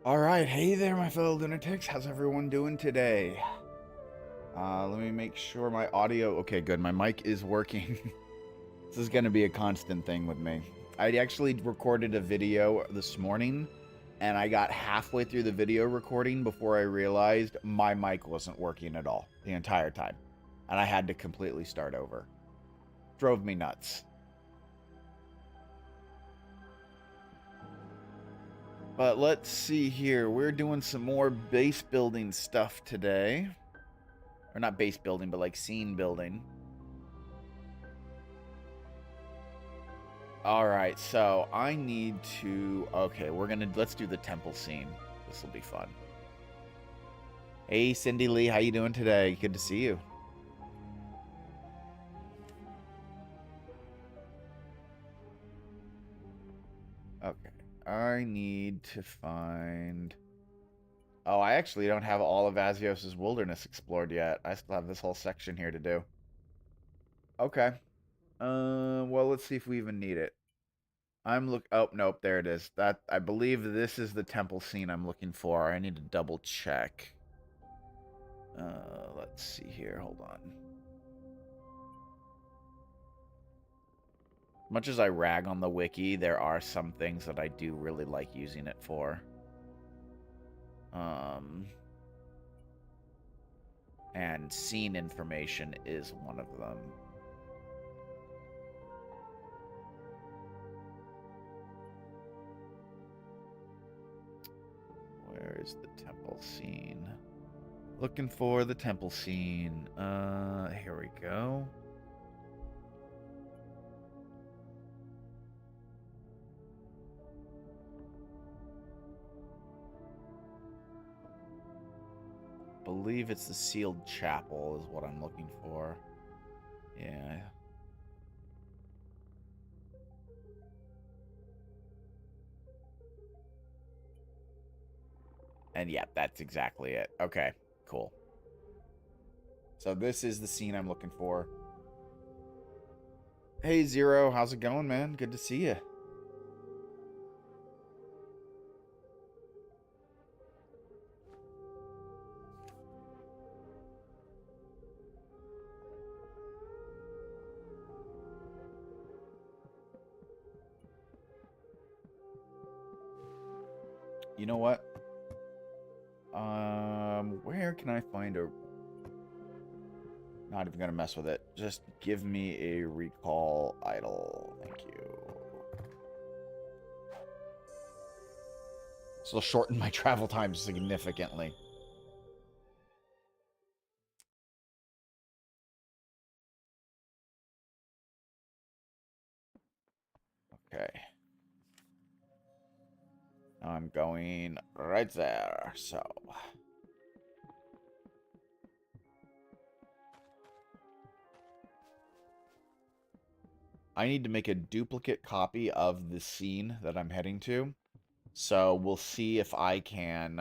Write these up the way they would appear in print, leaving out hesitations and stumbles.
Alright, hey there, my fellow lunatics. How's everyone doing today? Let me make sure my audio... Okay, good. My mic is working. This is going to be a constant thing with me. I actually recorded a video this morning, and I got halfway through the video recording before I realized my mic wasn't working at all the entire time. And I had to completely start over. Drove me nuts. But let's see here. We're doing some more base building stuff today. Or not base building, but like scene building. Alright, so I need to... Okay, let's do the temple scene. This will be fun. Hey, Cindy Lee, how you doing today? Good to see you. Okay, I need to find... Oh, I actually don't have all of Azios's wilderness explored yet. I still have this whole section here to do. Okay. Well, let's see if we even need it. Oh, nope, there it is. I believe this is the temple scene I'm looking for. I need to double check. Let's see here. Hold on. Much as I rag on the wiki, there are some things that I do really like using it for. And scene information is one of them. Where is the temple scene? Looking for the temple scene. Here we go. Believe it's the sealed chapel is what I'm looking for. Yeah. And yeah, that's exactly it. Okay, cool. So this is the scene I'm looking for. Hey, Zero, how's it going, man? Good to see you. You know what? Where can I find a... Not even gonna mess with it. Just give me a recall idol. Thank you. This will shorten my travel time significantly. Okay. Now I'm going right there, so... I need to make a duplicate copy of the scene that I'm heading to. So we'll see if I can,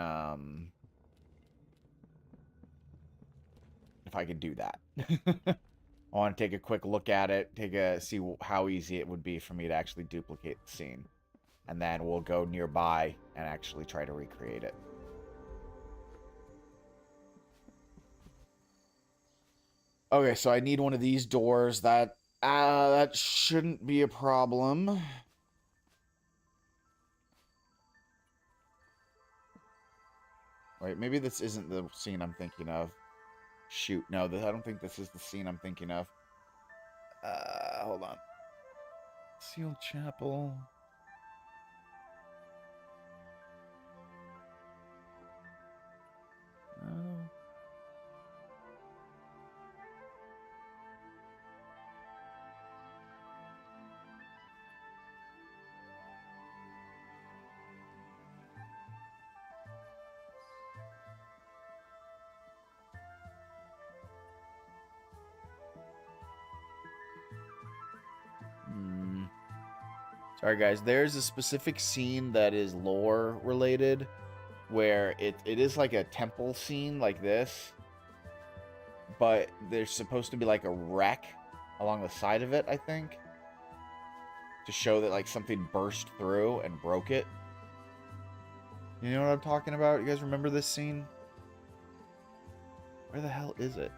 do that. I want to take a quick look at it, see how easy it would be for me to actually duplicate the scene. And then we'll go nearby and actually try to recreate it. Okay, so I need one of these doors. That shouldn't be a problem. Wait, maybe this isn't the scene I'm thinking of. Shoot, no, I don't think this is the scene I'm thinking of. Hold on. Sealed Chapel. No. Sorry, guys. There's a specific scene that is lore related where it is like a temple scene like this, but there's supposed to be like a wreck along the side of it, I think, to show that like something burst through and broke it. You know what I'm talking about? You guys remember this scene? Where the hell is it?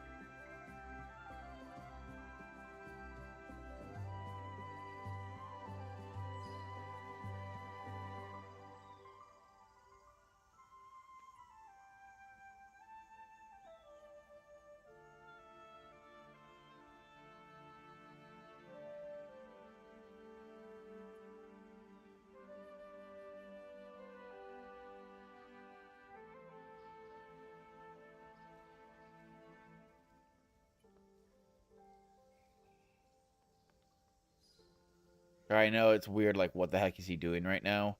I know it's weird, like what the heck is he doing right now?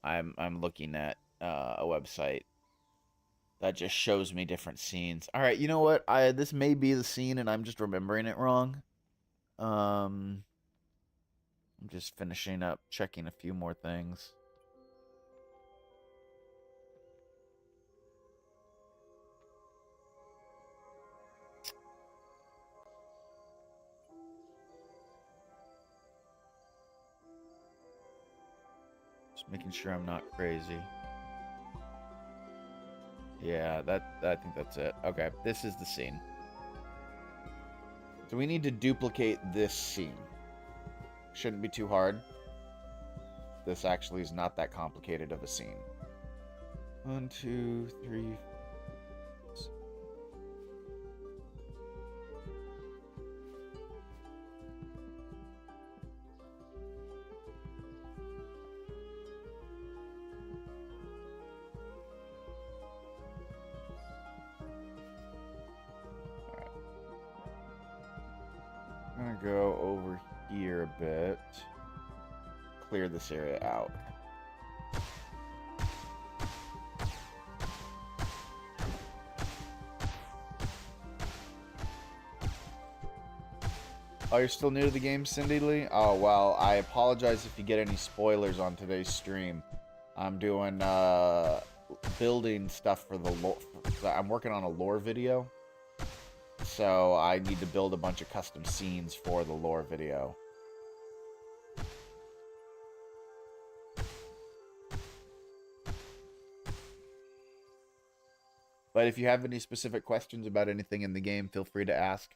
I'm looking at a website that just shows me different scenes. All right, you know what? I this may be the scene and I'm just remembering it wrong. Um I'm just finishing up checking a few more things. Just making sure I'm not crazy. Yeah, I think that's it. Okay, this is the scene. So we need to duplicate this scene. Shouldn't be too hard. This actually is not that complicated of a scene. 1, 2, 3. I'm gonna go over here a bit. Clear this area out. Oh, you're still new to the game, Cindy Lee? Oh, well, I apologize if you get any spoilers on today's stream. I'm doing, building stuff for the lore. I'm working on a lore video. So I need to build a bunch of custom scenes for the lore video. But if you have any specific questions about anything in the game, feel free to ask.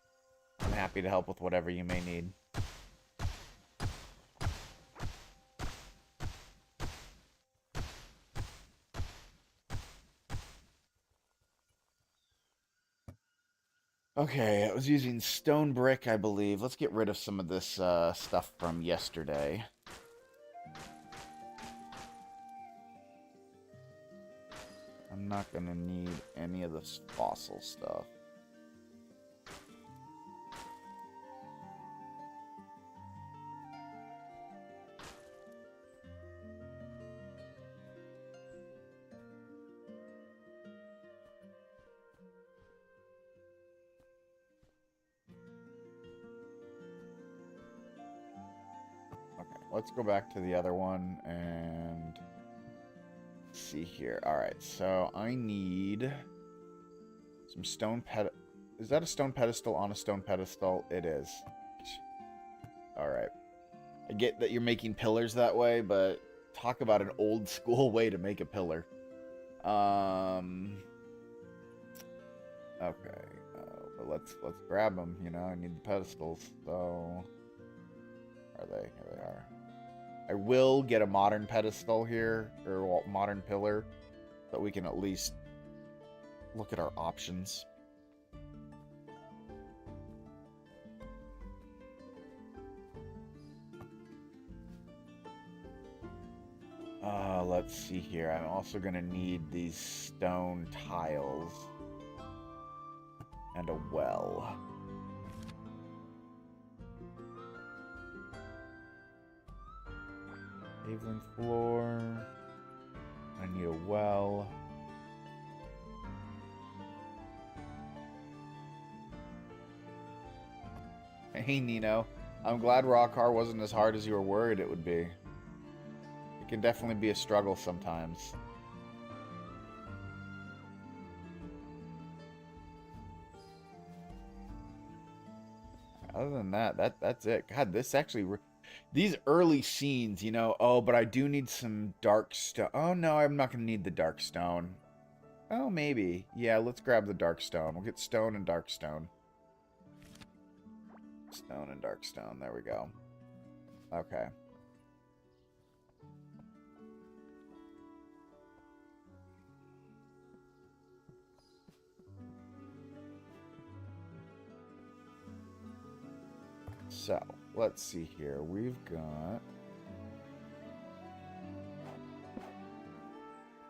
I'm happy to help with whatever you may need. Okay, I was using stone brick, I believe. Let's get rid of some of this stuff from yesterday. I'm not gonna need any of this fossil stuff. Okay, let's go back to the other one and see here. All right, so I need some stone Is that a stone pedestal on a stone pedestal? It is. All right. I get that you're making pillars that way, but talk about an old school way to make a pillar. Okay. But let's grab them. You know, I need the pedestals. So, are they? Here they are. I will get a modern pedestal here, or modern pillar, so we can at least look at our options. Let's see here. I'm also going to need these stone tiles and a well. Pavement floor. I need a well. Hey, Nino. I'm glad Rockcar wasn't as hard as you were worried it would be. It can definitely be a struggle sometimes. Other than that, that's it. God, this actually... These early scenes, you know, oh, but I do need some dark stone. Oh, no, I'm not going to need the dark stone. Oh, maybe. Yeah, let's grab the dark stone. We'll get stone and dark stone. Stone and dark stone. There we go. Okay. So, let's see here. We've got...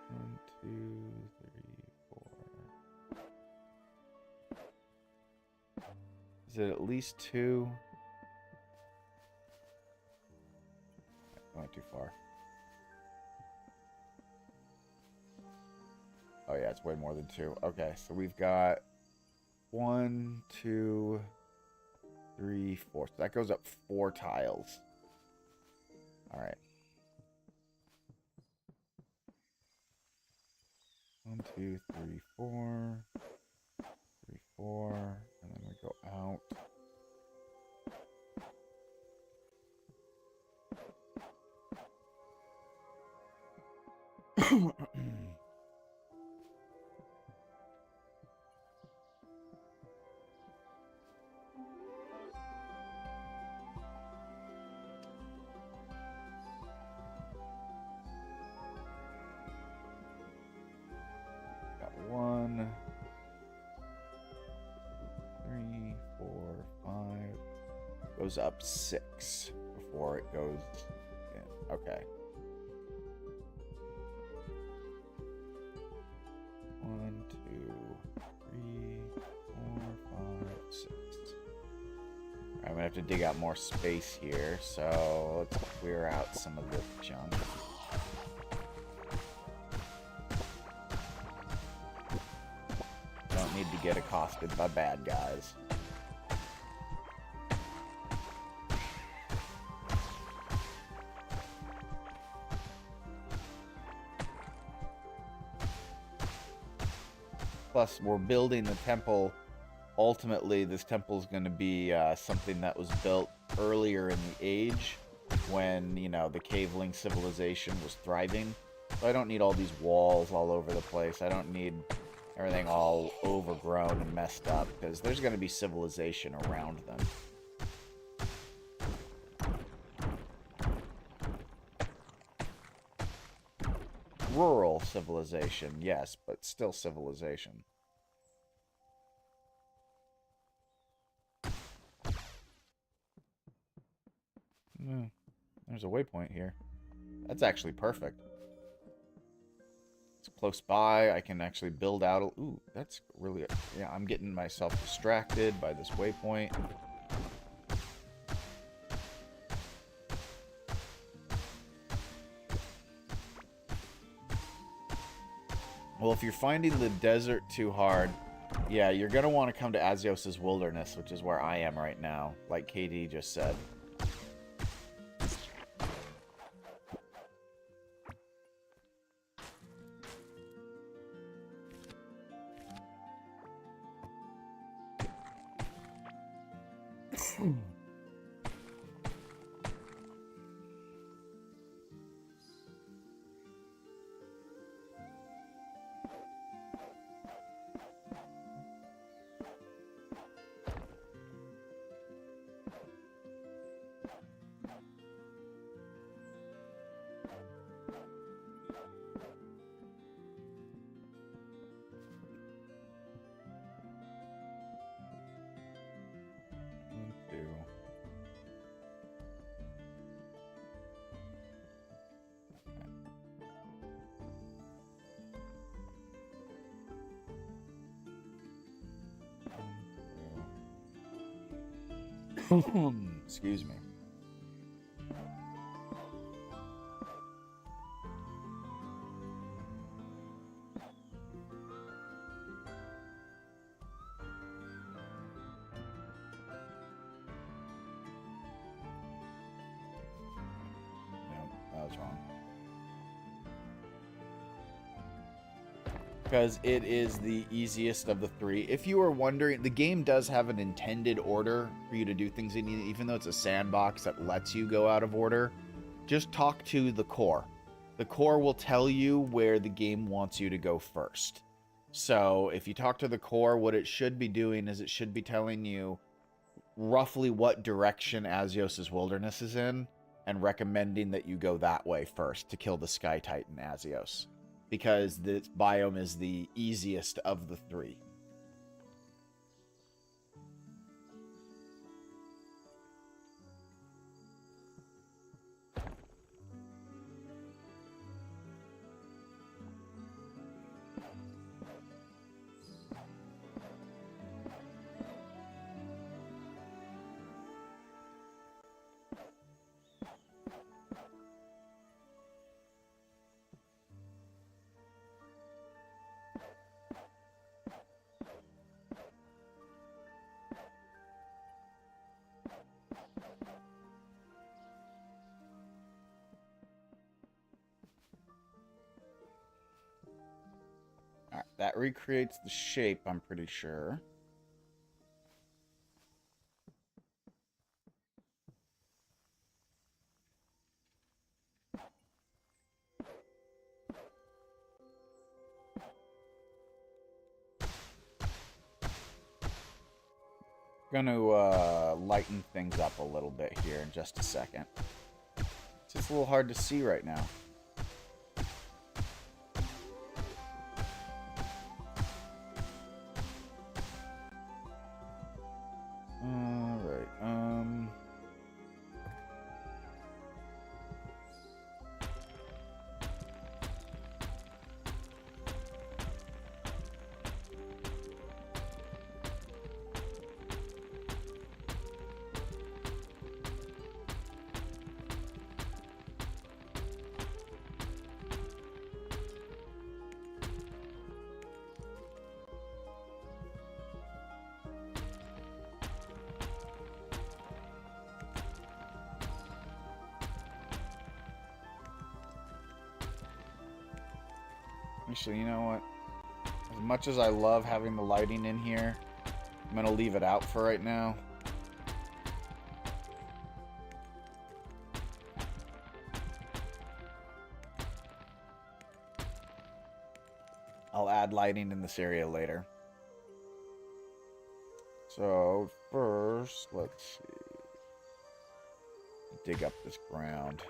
1, 2, 3, 4. Is it at least 2? I went too far. Oh yeah, it's way more than 2. Okay, so we've got 1, 2, 3, 4. So that goes up 4 tiles. All right. 1, 2, 3, 4. 3, 4. And then we go out. Got 1, 3, 4, 5. Goes up 6 before it goes in. Okay. 1, 2, 3, 4, 5, 6. I'm gonna have to dig out more space here, so let's clear out some of the junk. Don't need to get accosted by bad guys. Plus, we're building the temple. Ultimately, this temple is going to be something that was built earlier in the age when, you know, the caveling civilization was thriving. So I don't need all these walls all over the place. I don't need everything all overgrown and messed up, because there's going to be civilization around them. Rural civilization, yes, but still civilization. There's a waypoint here. That's actually perfect. It's close by. I can actually build out. Ooh, that's really... Yeah, I'm getting myself distracted by this waypoint. Well, if you're finding the desert too hard, yeah, you're going to want to come to Azios's Wilderness, which is where I am right now, like KD just said. Excuse me. No, that was wrong. because it is the easiest of the three. If you were wondering, the game does have an intended order for you to do things in, even though it's a sandbox that lets you go out of order. Just talk to the core. The core will tell you where the game wants you to go first. So if you talk to the core, what it should be doing is it should be telling you roughly what direction Azios' wilderness is in and recommending that you go that way first to kill the Sky Titan Azios, because this biome is the easiest of the three. All right, that recreates the shape, I'm pretty sure. Gonna lighten things up a little bit here in just a second. It's just a little hard to see right now. Actually, you know what? As much as I love having the lighting in here, I'm going to leave it out for right now. I'll add lighting in this area later. So, first, let's see. Dig up this ground.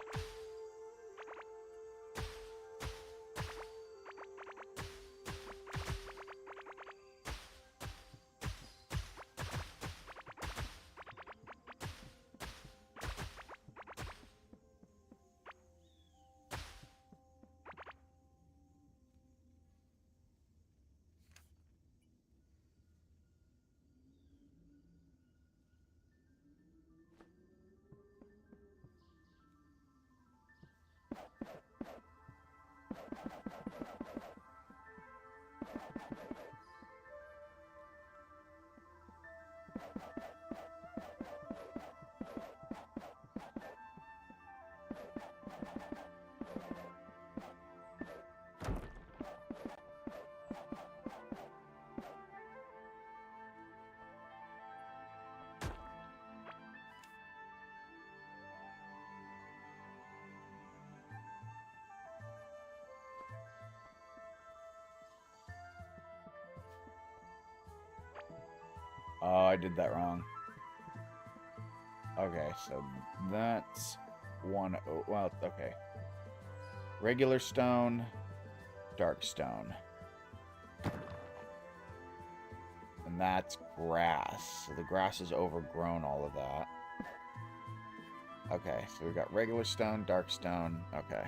Oh, I did that wrong. Okay, so that's one. Oh, well, okay. Regular stone, dark stone. And that's grass. So the grass has overgrown all of that. Okay, so we've got regular stone, dark stone. Okay.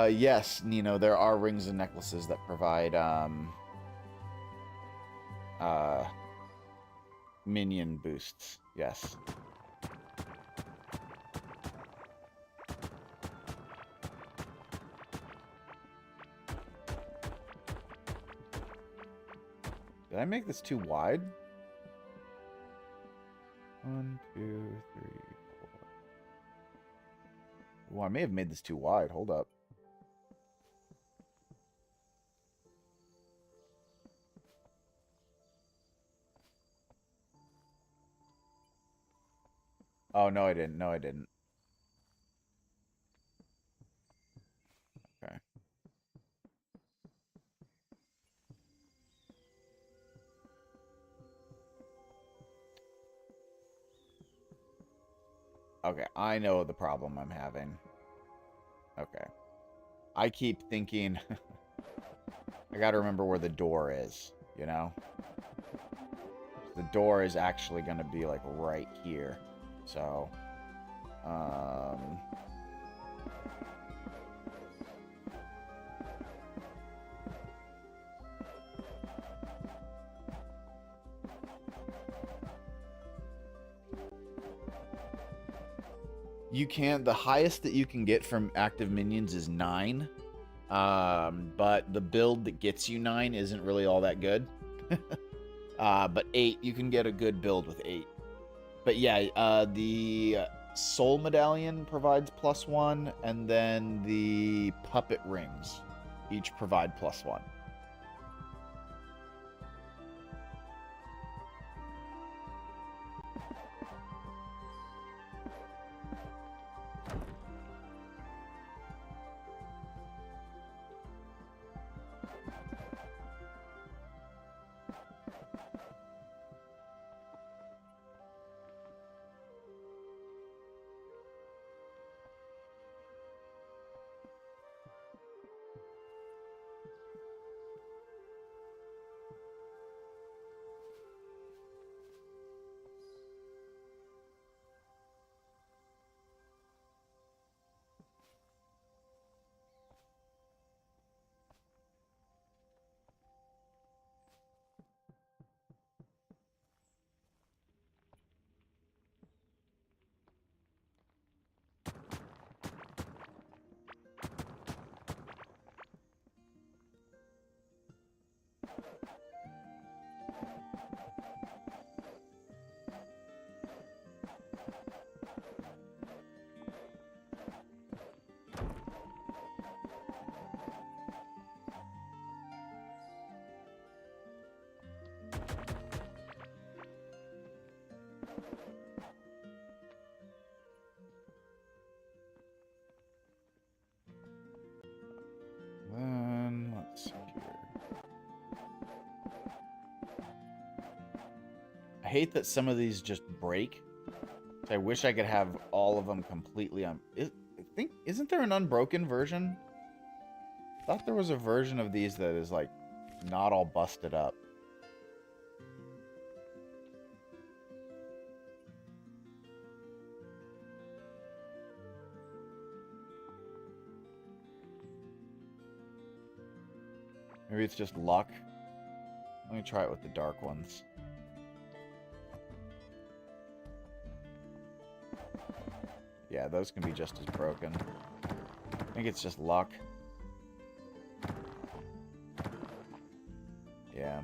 Yes, Nino, there are rings and necklaces that provide, minion boosts. Yes. Did I make this too wide? 1, 2, 3, 4. Oh, I may have made this too wide. Hold up. Oh, no, I didn't. No, I didn't. Okay. Okay, I know the problem I'm having. Okay. I keep thinking... I gotta remember where the door is, you know? The door is actually gonna be, like, right here. So... You can... The highest that you can get from active minions is 9. But the build that gets you 9 isn't really all that good. But 8, you can get a good build with 8. But yeah, the Soul Medallion provides +1, and then the Puppet Rings each provide +1. Then, let's see here. I hate that some of these just break. I wish I could have all of them completely I think, isn't there an unbroken version? I thought there was a version of these that is, like, not all busted up. Maybe it's just luck. Let me try it with the dark ones. Yeah, those can be just as broken. I think it's just luck. Yeah.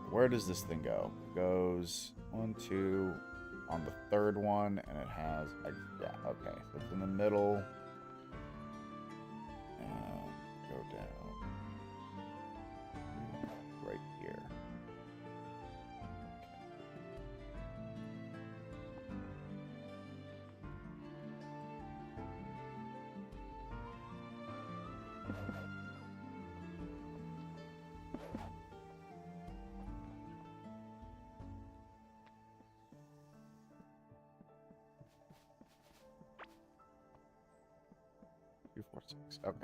Where does this thing go? It goes 1, 2... on the third one, and it has... yeah, okay. So it's in the middle. Go down. Right here. Two, 4, 6. Okay.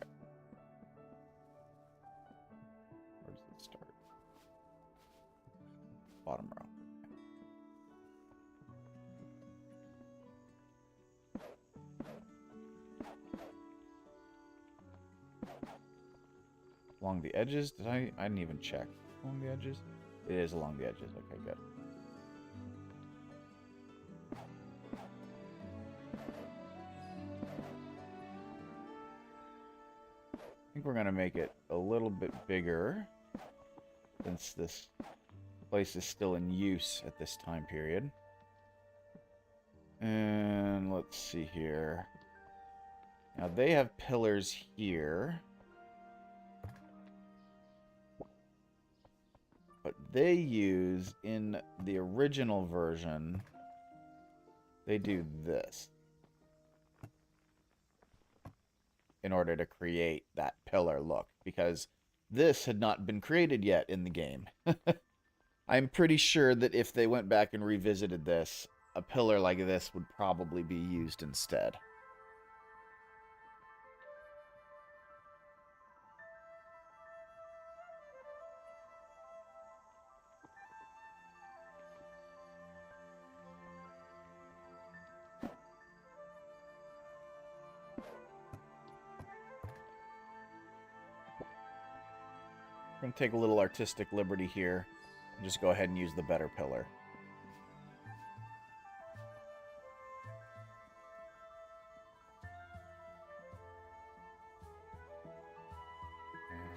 Where does it start? Bottom row. Along the edges? I didn't even check. Along the edges? It is along the edges. Okay, good. I think we're going to make it a little bit bigger. since this place is still in use at this time period. And let's see here. Now they have pillars here. But they use, in the original version, they do this in order to create that pillar look, because this had not been created yet in the game. I'm pretty sure that if they went back and revisited this, a pillar like this would probably be used instead. I'm going to take a little artistic liberty here and just go ahead and use the better pillar.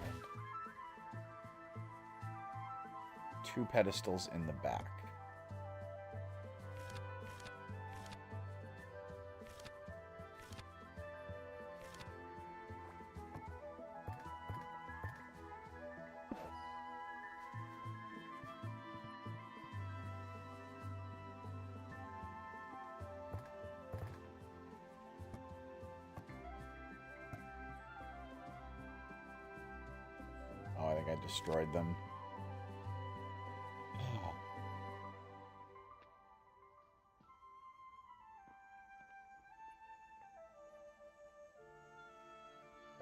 And 2 pedestals in the back. Oh, I think I destroyed them.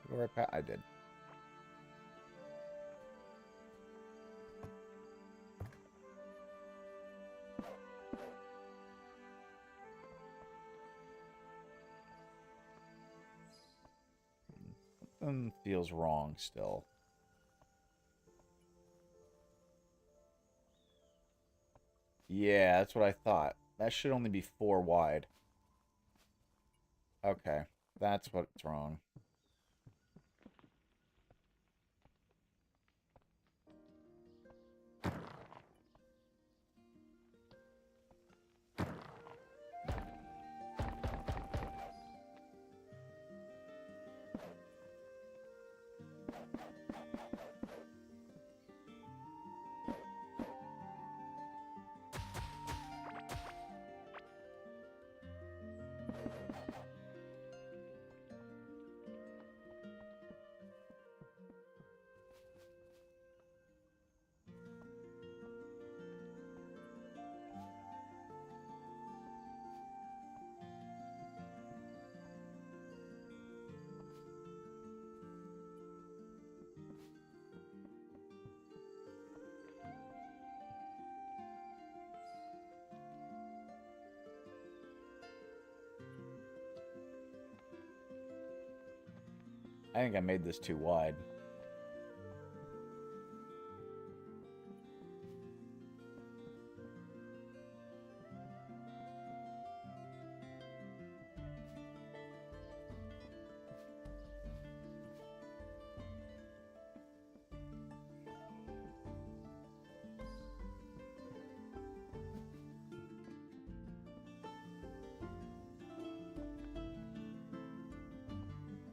Did I go right past? I did. Something feels wrong still. Yeah, that's what I thought. That should only be 4 wide. Okay, that's what's wrong. I think I made this too wide.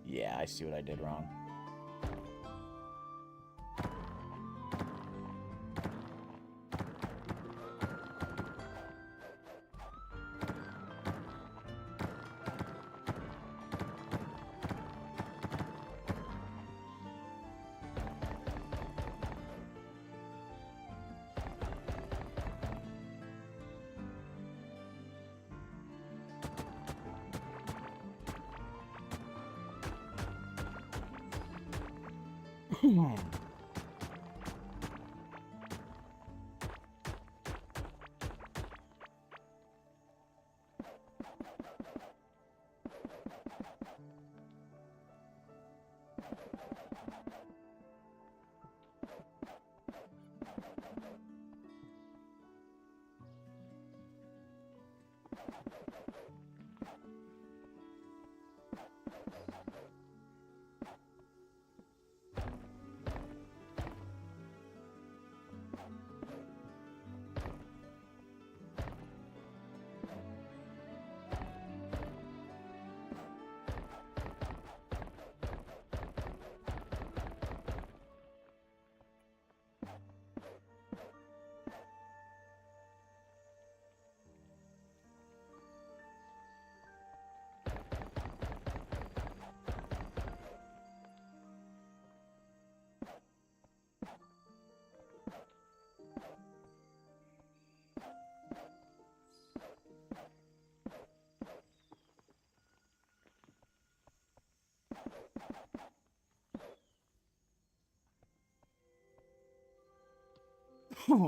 Yeah, I see what I did wrong.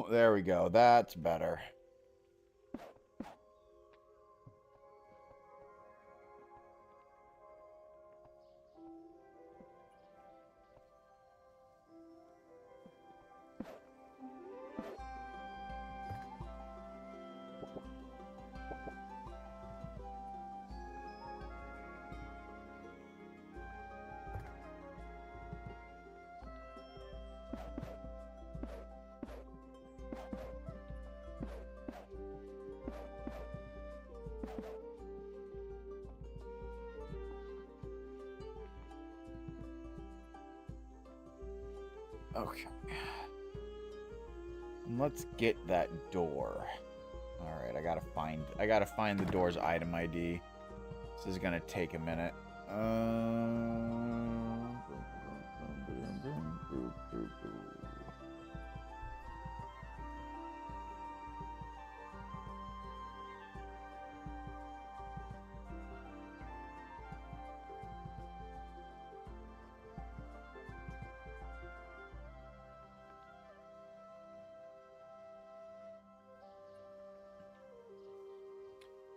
There we go. That's better. Okay. Let's get that door. All right, I gotta find the door's item ID. This is gonna take a minute.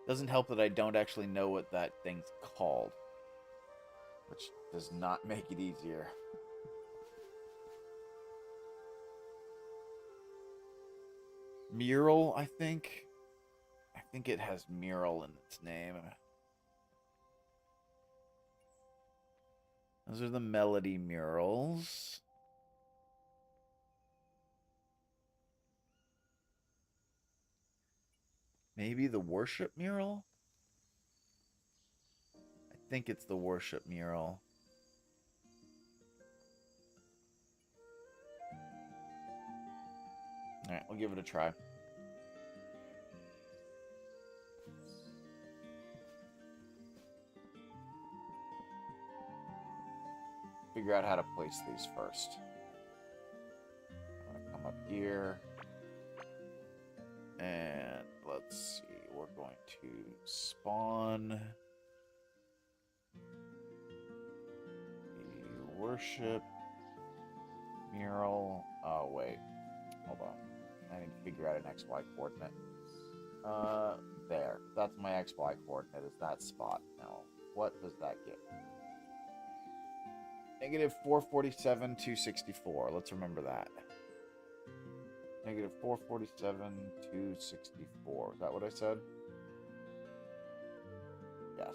Doesn't help that I don't actually know what that thing's called, which does not make it easier. Mural, I think. I think it has mural in its name. Those are the melody murals. Maybe the worship mural? I think it's the worship mural. Alright, we'll give it a try. Figure out how to place these first. I'm gonna come up here. And let's see, we're going to spawn the worship mural. Oh, wait. Hold on. I need to figure out an XY coordinate. There. That's my XY coordinate, is that spot. Now, what does that get? Negative 447, 264. Let's remember that. Negative 447, 264. Is that what I said? Yes.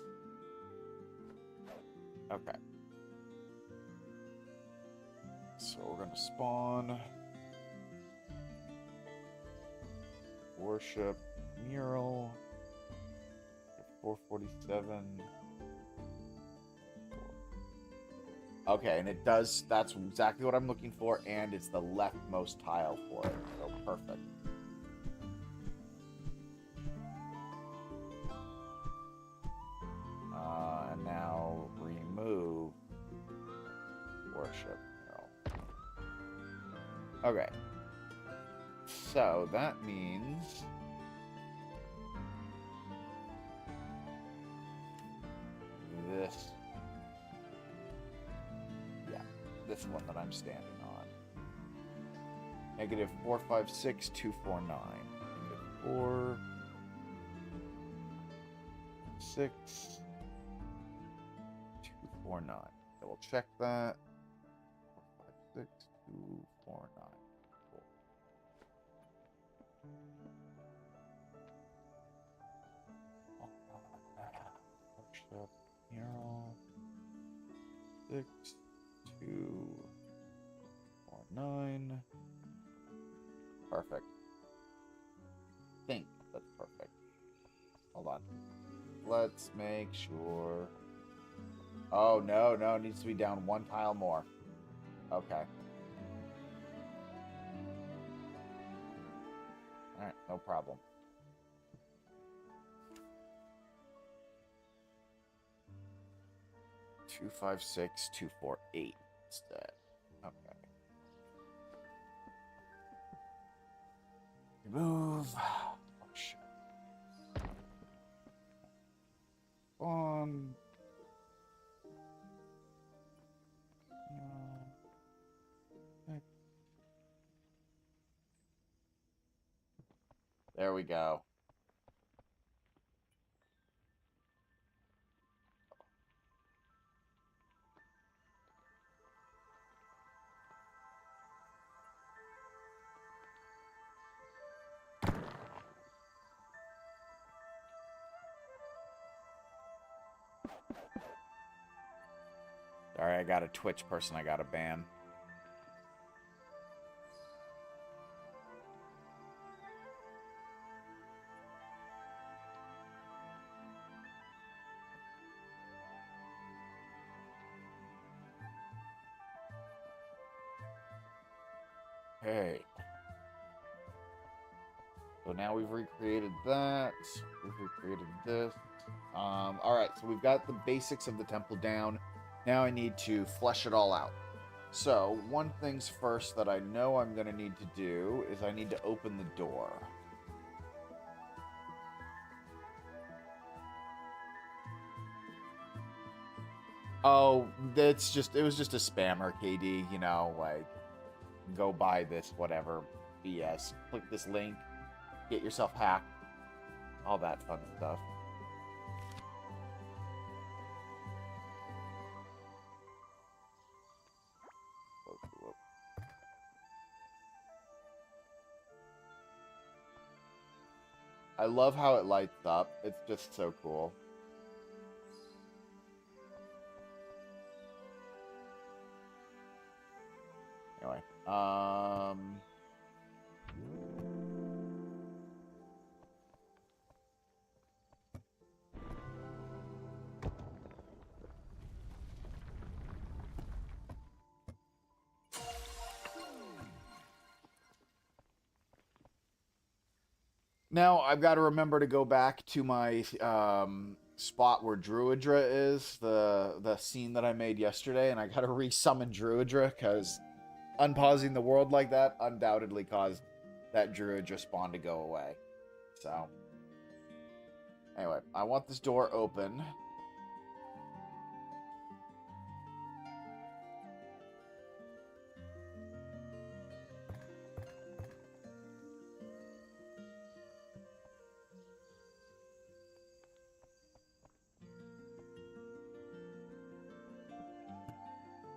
Okay. So we're going to spawn worship mural 447. Okay, and it does, that's exactly what I'm looking for, and it's the leftmost tile for it, so perfect. And now remove worship mural. Okay. So that means this, this one that I'm standing on. Negative 456, 249. Negative 4, 6, 249. So we'll check that. 456, 249. Cool. Workshop mural 6, 249. Perfect. Think that's perfect. Hold on. Let's make sure. Oh, no, no. It needs to be down one tile more. Okay. Alright, no problem. Two, 5, 6, 2, 4, 8 instead. Okay. Remove. Oh, shit. On. There we go. Sorry, I got a Twitch person I got to ban. Hey. So now we've recreated that. We've recreated this. Alright, so we've got the basics of the temple down. Now I need to flesh it all out. So, one thing's first that I know I'm going to need to do is I need to open the door. Oh, it was just a spammer, KD, you know, like, go buy this, whatever, BS. Click this link, get yourself hacked, all that fun stuff. I love how it lights up. It's just so cool. Anyway, now I've got to remember to go back to my spot where Druidra is, the scene that I made yesterday, and I got to re-summon Druidra because unpausing the world like that undoubtedly caused that Druidra spawn to go away. So, anyway, I want this door open.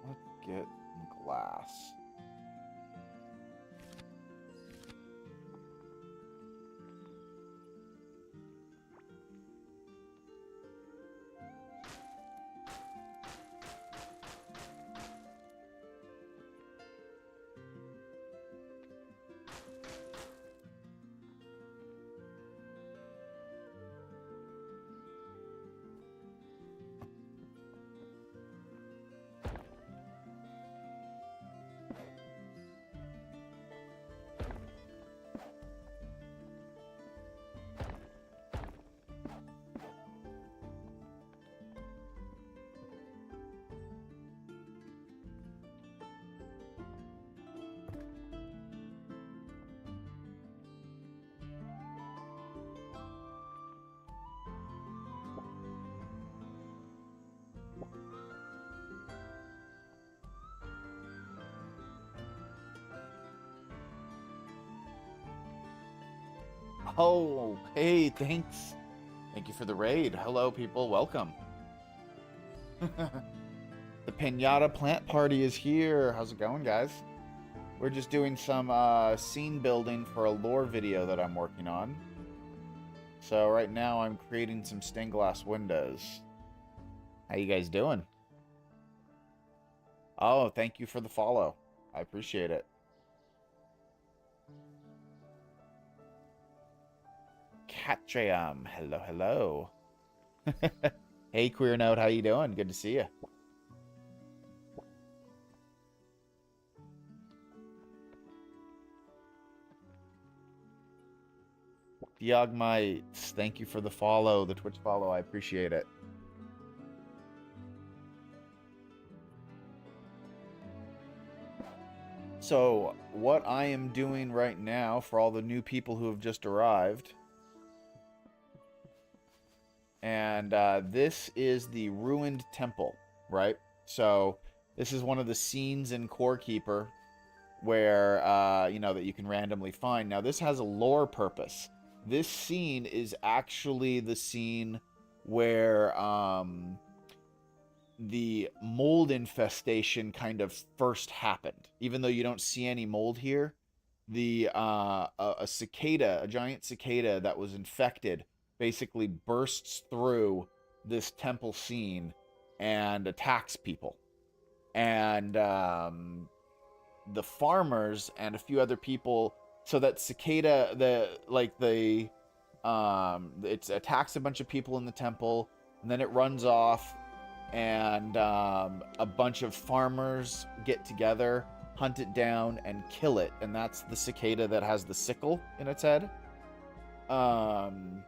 Let's get some glass. Oh, hey, thanks. Thank you for the raid. Hello, people. Welcome. The Pinata Plant Party is here. How's it going, guys? We're just doing some scene building for a lore video that I'm working on. So right now I'm creating some stained glass windows. How you guys doing? Oh, thank you for the follow. I appreciate it. Catcham. Hello, hello. Hey, Queer Note, how you doing? Good to see you. Diogmites, thank you for the follow, the Twitch follow. I appreciate it. So, what I am doing right now for all the new people who have just arrived, and this is the ruined temple, right? So, this is one of the scenes in Core Keeper where, you know, that you can randomly find. Now, this has a lore purpose. This scene is actually the scene where the mold infestation kind of first happened. Even though you don't see any mold here, the a cicada, a giant cicada that was infected, basically bursts through this temple scene and attacks people. And the farmers and a few other people. So that cicada, it attacks a bunch of people in the temple, and then it runs off, and a bunch of farmers get together, hunt it down, and kill it. And that's the cicada that has the sickle in its head. And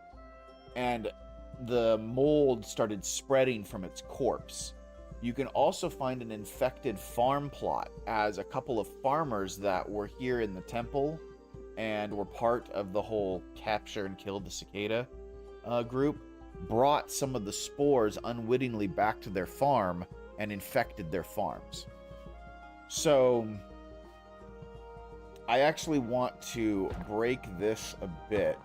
the mold started spreading from its corpse. You can also find an infected farm plot, as a couple of farmers that were here in the temple and were part of the whole capture and kill the cicada group brought some of the spores unwittingly back to their farm and infected their farms. So I actually want to break this a bit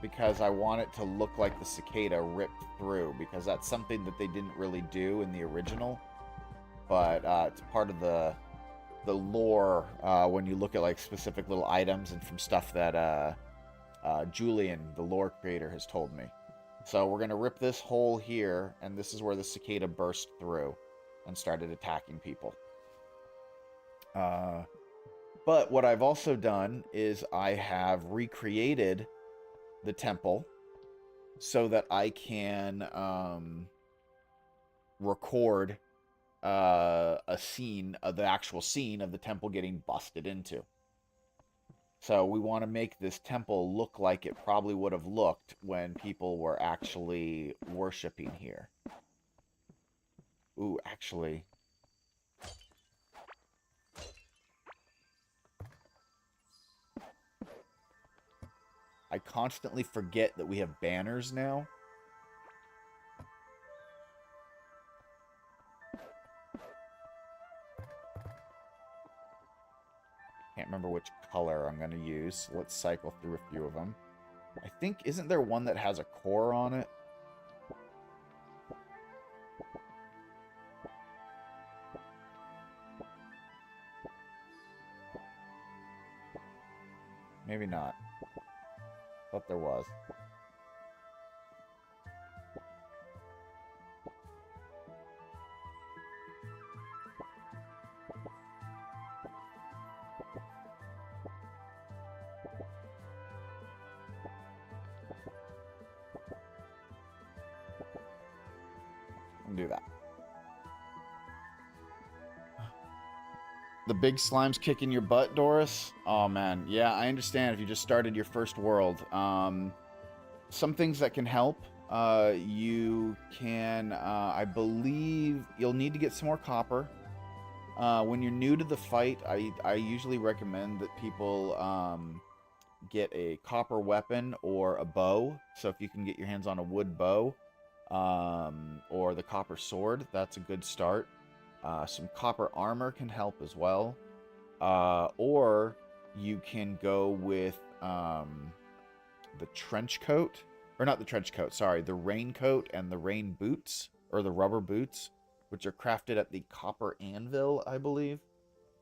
because I want it to look like the cicada ripped through, because that's something that they didn't really do in the original, but it's part of the lore when you look at like specific little items and from stuff that Julian, the lore creator, has told me. So we're going to rip this hole here, and this is where the cicada burst through and started attacking people. But what I've also done is I have recreated the temple so that I can record a scene of the actual scene of the temple getting busted into. So we want to make this temple look like it probably would have looked when people were actually worshiping here. Ooh, actually, I constantly forget that we have banners now. Can't remember which color I'm going to use. Let's cycle through a few of them. I think, isn't there one that has a core on it? Maybe not. Thought there was. Do that. The big slime's kicking your butt, Doris? Oh, man. Yeah, I understand if you just started your first world. Some things that can help. You can, I believe, you'll need to get some more copper. When you're new to the fight, I usually recommend that people get a copper weapon or a bow. So if you can get your hands on a wood bow, or the copper sword, that's a good start. Some copper armor can help as well. Or you can go with the trench coat, or not the trench coat, sorry, the raincoat and the rain boots, or the rubber boots, which are crafted at the copper anvil, I believe.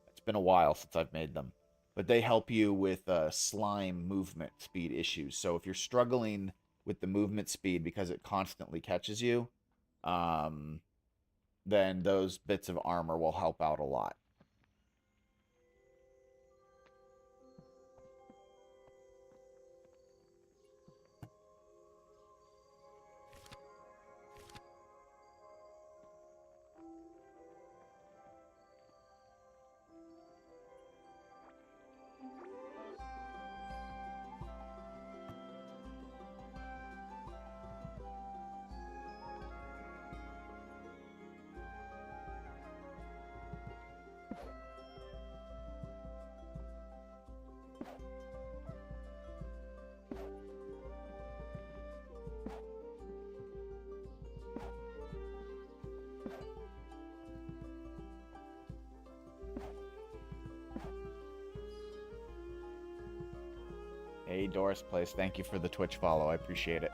It's been a while since I've made them, but they help you with slime movement speed issues. So if you're struggling with the movement speed because it constantly catches you, then those bits of armor will help out a lot. Hey, Doris Place. Thank you for the Twitch follow. I appreciate it.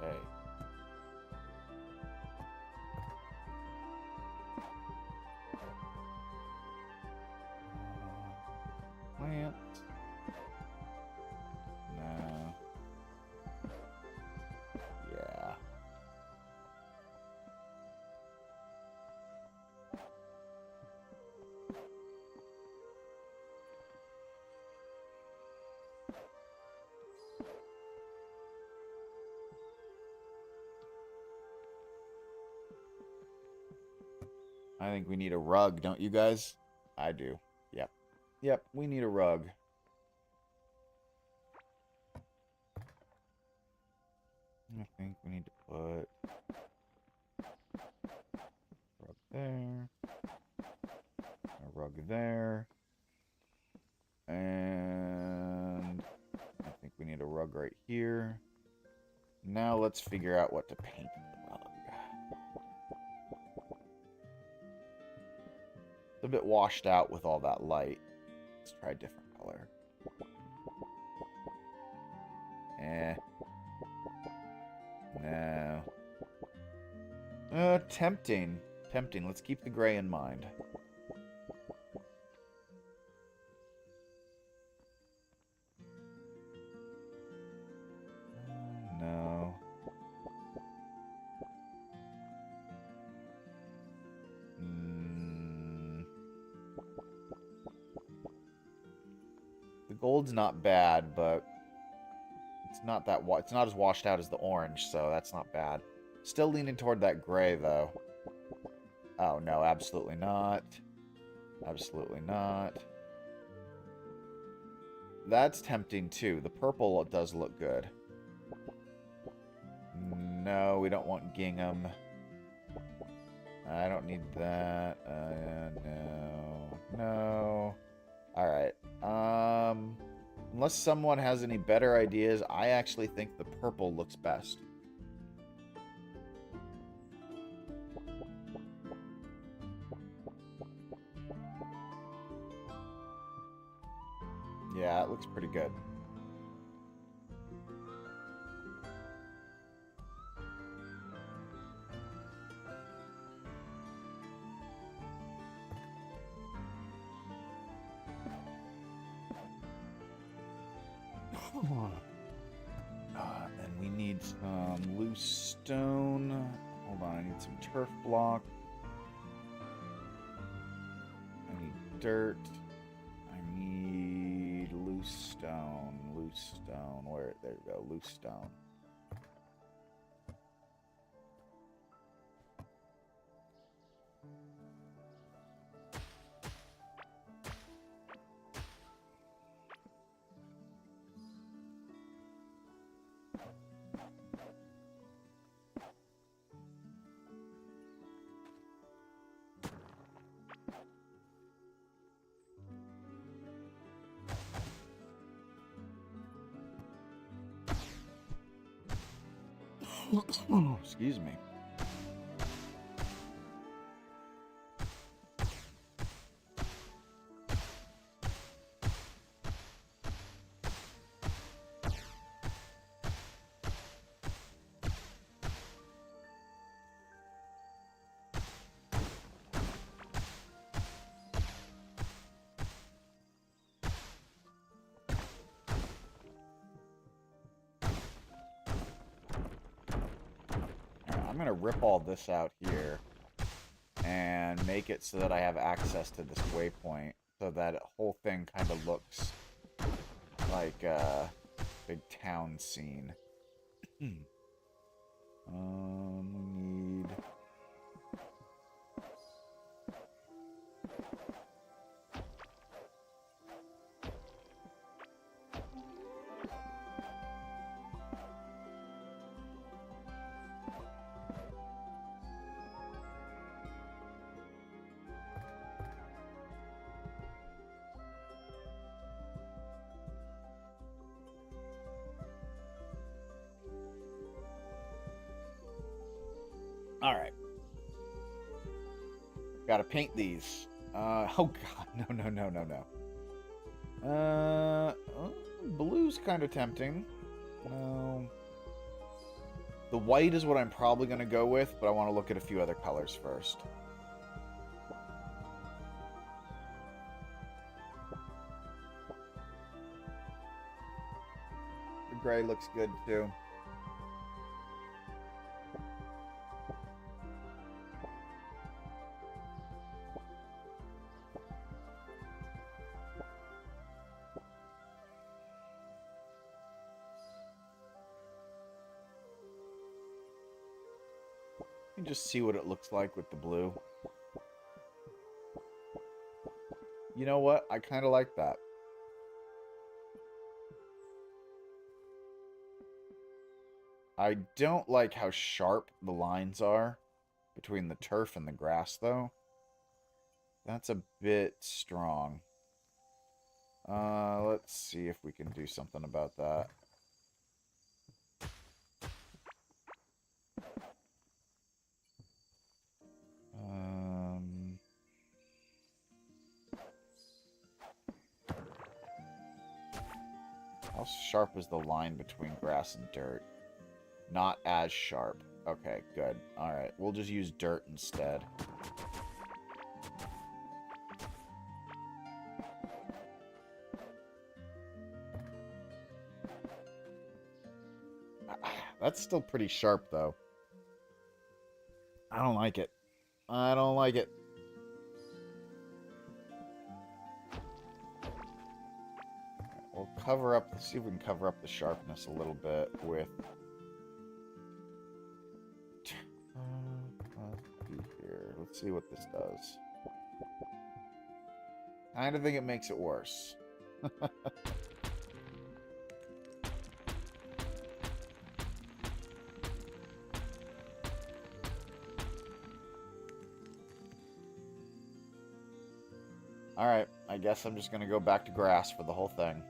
Okay. Plant. No. Yeah. I think we need a rug, don't you guys? I do. Yep. Yep, we need a rug. I think we need to put a rug there, a rug there, and I think we need a rug right here. Now let's figure out what to paint the rug. It's a bit washed out with all that light. Let's try a different color. No. Tempting. Tempting. Let's keep the gray in mind. No. The gold's not bad, but it's not that it's not as washed out as the orange, so that's not bad. Still leaning toward that gray, though. Oh, no, absolutely not. Absolutely not. That's tempting, too. The purple does look good. No, we don't want gingham. I don't need that. No. No. Alright. Unless someone has any better ideas, I actually think the purple looks best. Yeah, it looks pretty good. And we need some loose stone. Hold on, I need some turf block. I need dirt. I need loose stone. Loose stone. Where? There we go. Loose stone. Excuse me. I'm going to rip all this out here and make it so that I have access to this waypoint so that whole thing kind of looks like a big town scene. We need... All right. Gotta paint these. Oh god, no, no, no, no, no. Blue's kind of tempting. No. The white is what I'm probably going to go with, but I want to look at a few other colors first. The gray looks good too. And just see what it looks like with the blue. You know what? I kind of like that. I don't like how sharp the lines are between the turf and the grass, though. That's a bit strong. Let's see if we can do something about that. How sharp is the line between grass and dirt? Not as sharp. Okay, good. Alright, we'll just use dirt instead. That's still pretty sharp, though. I don't like it. I don't like it. We'll cover up, see if we can cover up the sharpness a little bit with... let's see here. Let's see what this does. I kind of think it makes it worse. Alright, I guess I'm just going to go back to grass for the whole thing.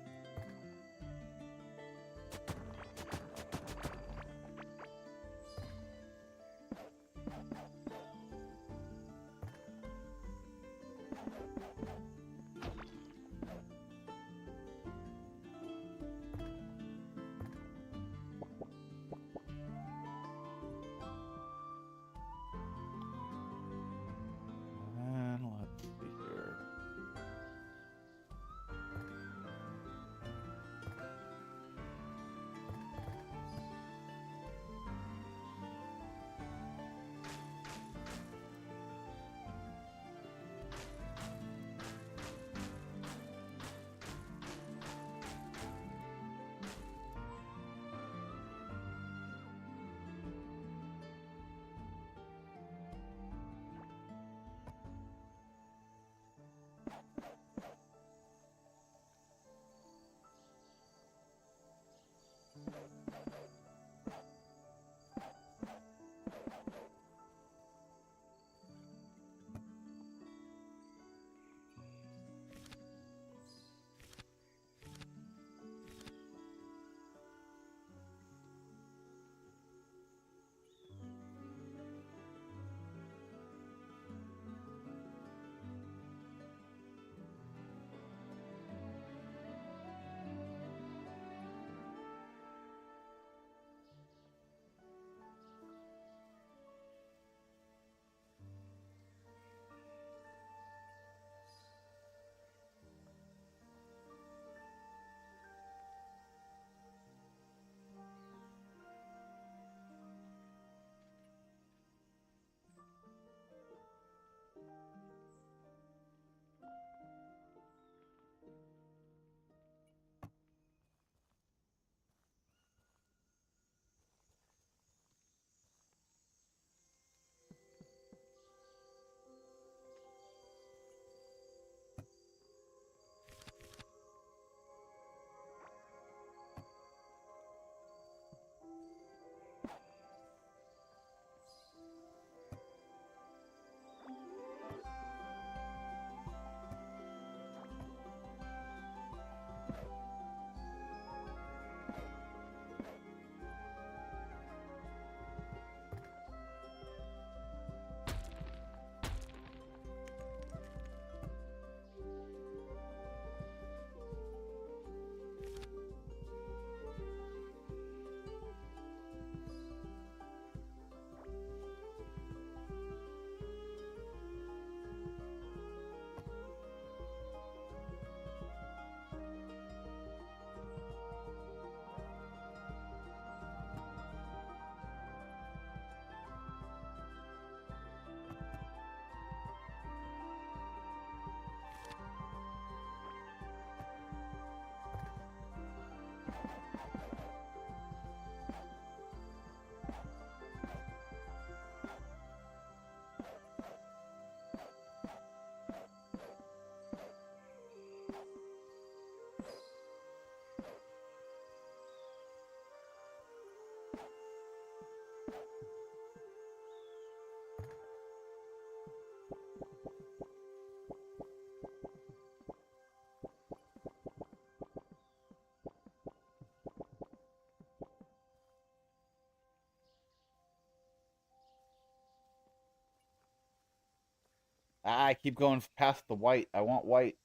Ah, I keep going past the white. I want white.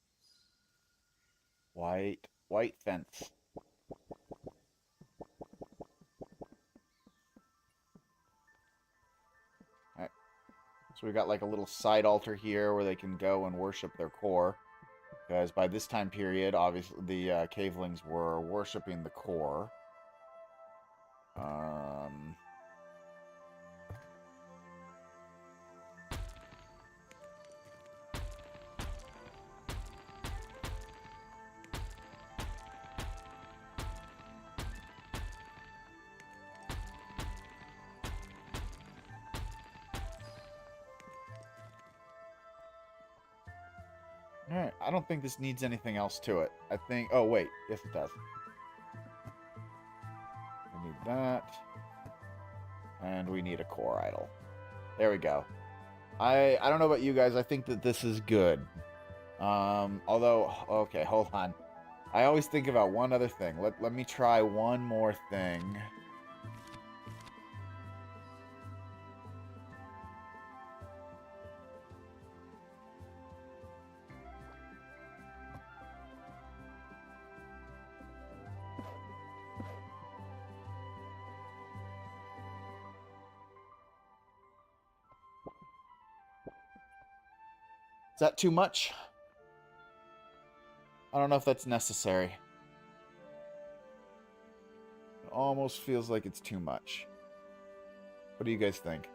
White. White fence. Alright. So we got like a little side altar here where they can go and worship their core. Because by this time period, obviously, the cavelings were worshiping the core. Alright, I don't think this needs anything else to it. I think... Oh, wait. Yes, it does. We need that. And we need a core idol. There we go. I don't know about you guys. I think that this is good. Although... Okay, hold on. I always think about one other thing. Let me try one more thing. Is that too much? I don't know if that's necessary. It almost feels like it's too much. What do you guys think?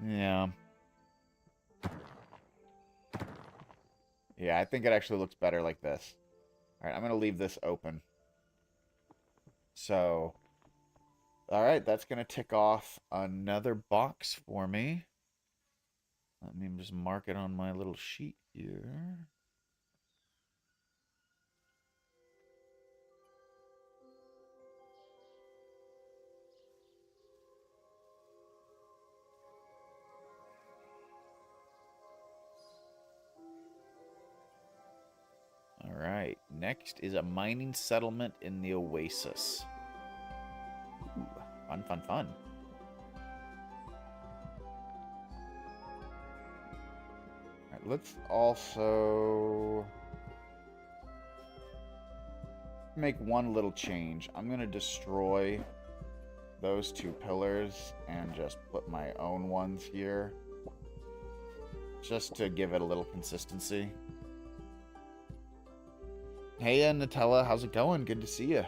Yeah. Yeah, I think it actually looks better like this. Alright, I'm going to leave this open. So, alright, that's going to tick off another box for me. Let me just mark it on my little sheet here. Alright, next is a mining settlement in the Oasis. Ooh, fun, fun, fun. Alright, let's also make one little change. I'm going to destroy those two pillars and just put my own ones here. Just to give it a little consistency. Hey, Nutella, how's it going? Good to see you.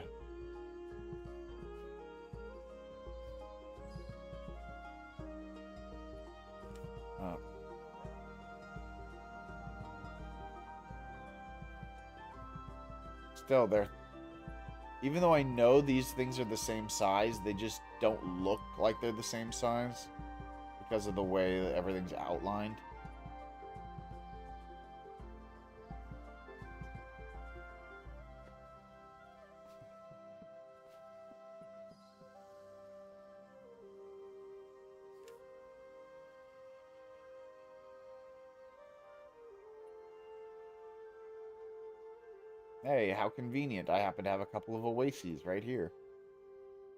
Oh. Still, they're... Even though I know these things are the same size, they just don't look like they're the same size because of the way that everything's outlined. Hey, how convenient. I happen to have a couple of Oases right here.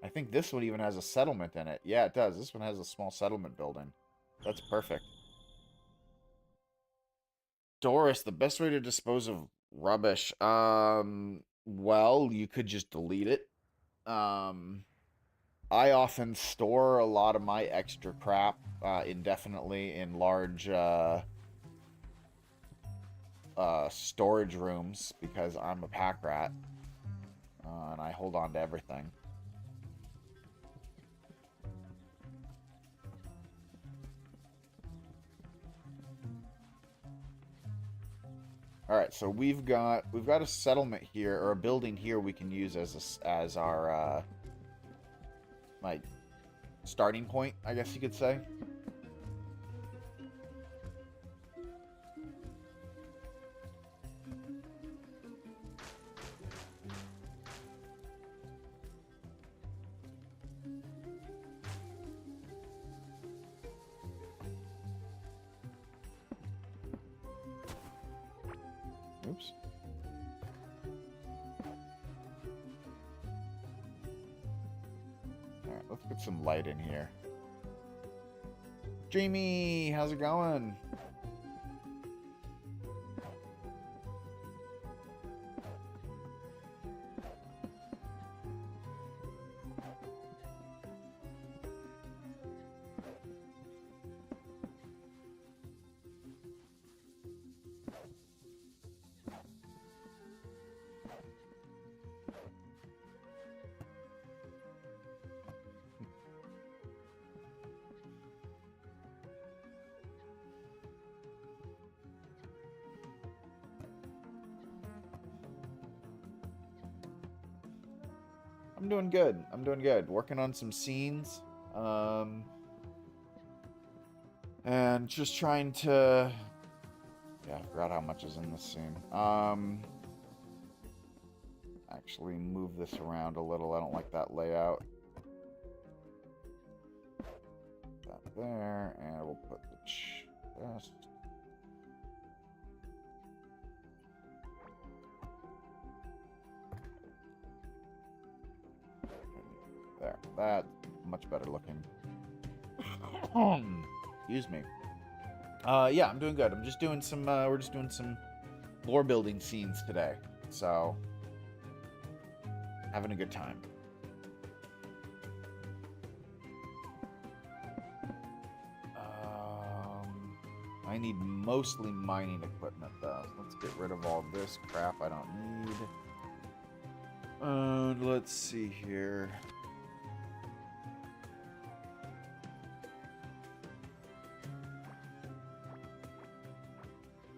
I think this one even has a settlement in it. Yeah, it does. This one has a small settlement building. That's perfect. Doris, the best way to dispose of rubbish. Well, you could just delete it. I often store a lot of my extra crap indefinitely in large storage rooms because I'm a pack rat. And I hold on to everything. All right, so we've got a settlement here, or a building here we can use as our like starting point, I guess you could say. Oops. All right, let's put some light in here. Dreamy, how's it going? I'm doing good. I'm doing good. Working on some scenes. And just trying to... Yeah, I forgot how much is in this scene. Actually move this around a little. I don't like that layout. That there, and we'll put the chest. There. That's much better looking. Excuse me. Yeah, I'm doing good. I'm just doing some, we're just doing some lore building scenes today. So, having a good time. I need mostly mining equipment, though. So let's get rid of all this crap I don't need. Let's see here.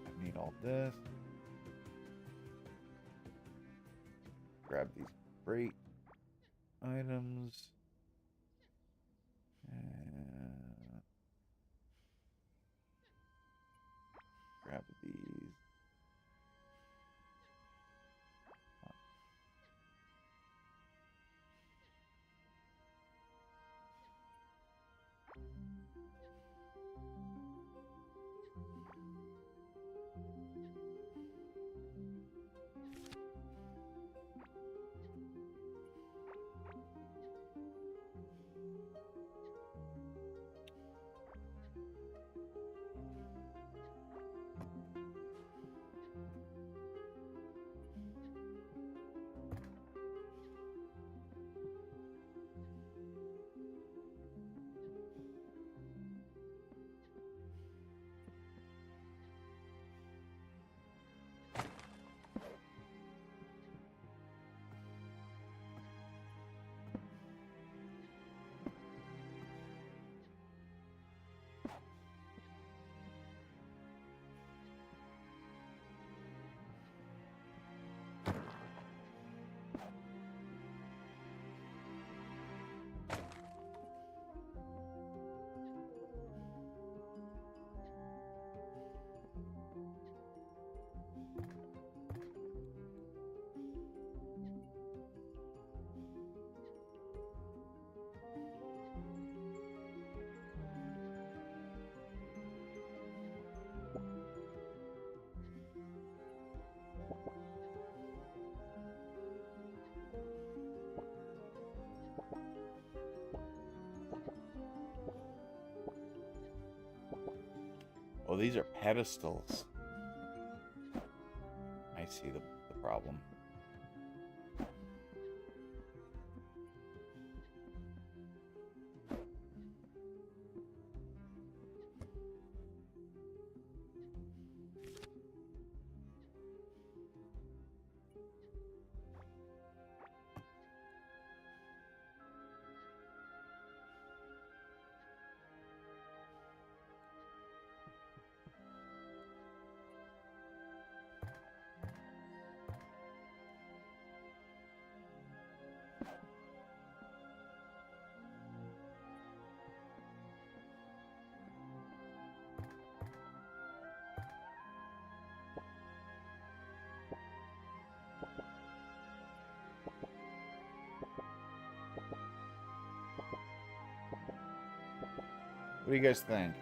I need all this. Grab these freight items. And grab these. Oh, these are pedestals. I see the problem. What do you guys think?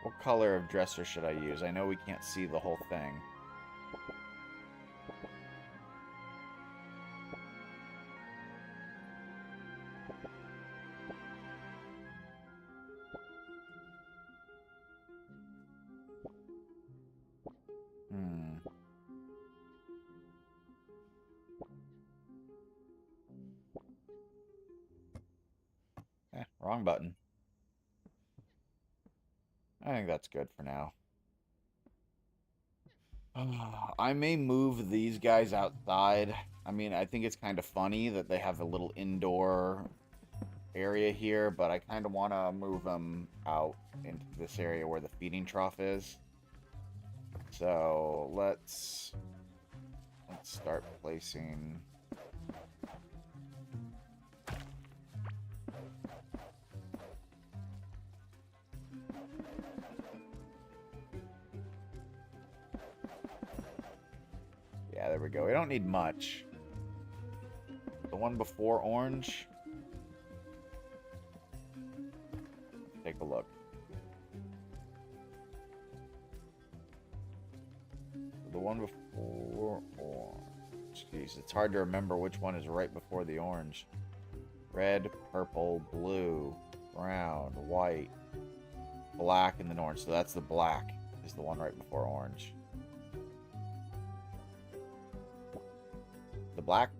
What color of dresser should I use? I know we can't see the whole thing. Wrong button. I think that's good for now. I may move these guys outside. I mean, I think it's kind of funny that they have a little indoor area here, but I kind of want to move them out into this area where the feeding trough is. So let's start placing. Yeah, there we go. We don't need much. The one before orange. Take a look. The one before orange. Jeez, it's hard to remember which one is right before the orange. Red, purple, blue, brown, white, black, and then orange. So that's the black is the one right before orange. The black?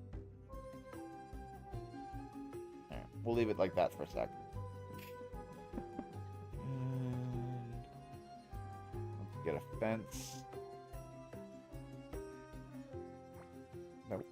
Right, we'll leave it like that for a sec. Let's get a fence. Nope.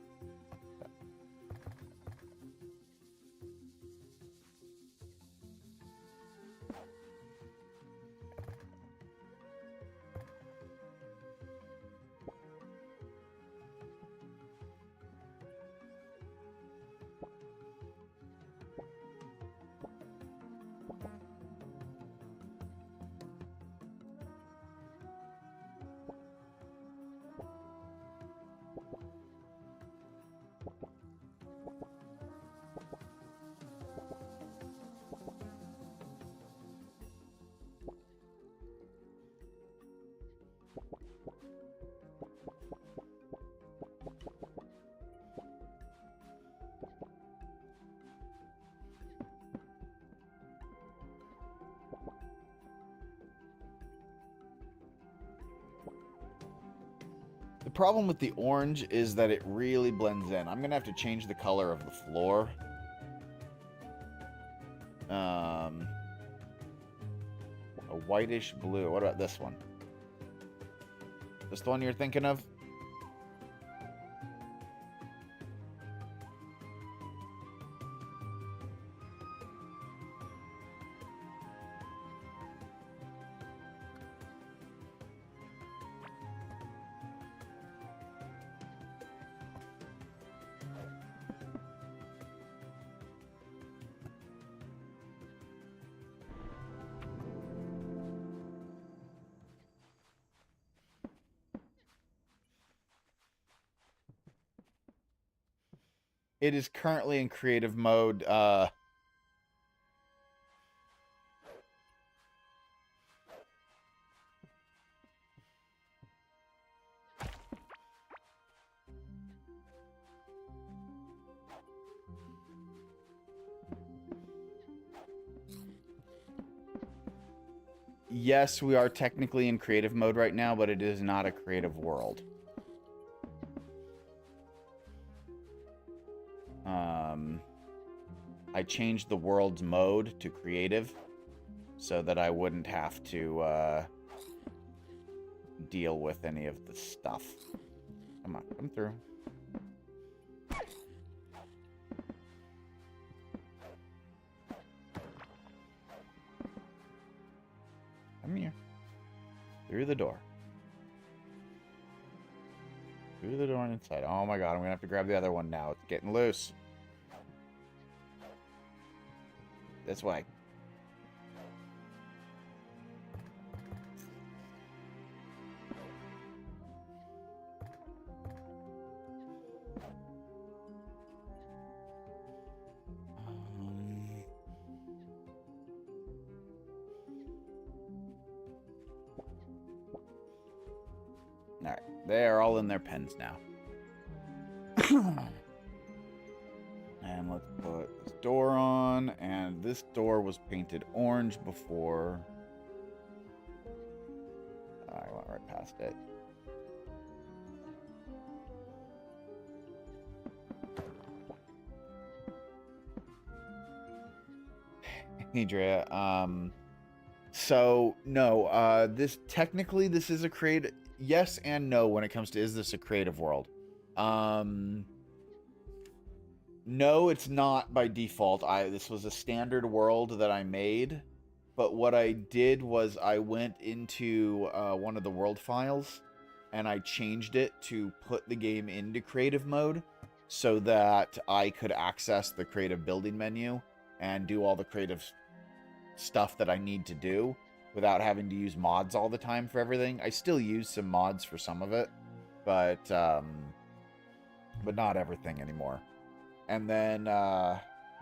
The problem with the orange is that it really blends in. I'm going to have to change the color of the floor. A whitish blue. What about this one? This the one you're thinking of? It is currently in creative mode. Yes, we are technically in creative mode right now, but it is not a creative world. I changed the world's mode to creative so that I wouldn't have to deal with any of the stuff. Come on, come through. Come here. Through the door. Through the door and inside. Oh my god, I'm gonna have to grab the other one now. It's getting loose. This way. Alright, they are all in their pens now. And let's put this door on, and this door was painted orange before. I went right past it. Hey, Drea. So no, this is a creative, yes and no when it comes to is this a creative world? Um, no, it's not by default. This was a standard world that I made, but what I did was I went into one of the world files and I changed it to put the game into creative mode so that I could access the creative building menu and do all the creative stuff that I need to do without having to use mods all the time for everything. I still use some mods for some of it, but not everything anymore. And then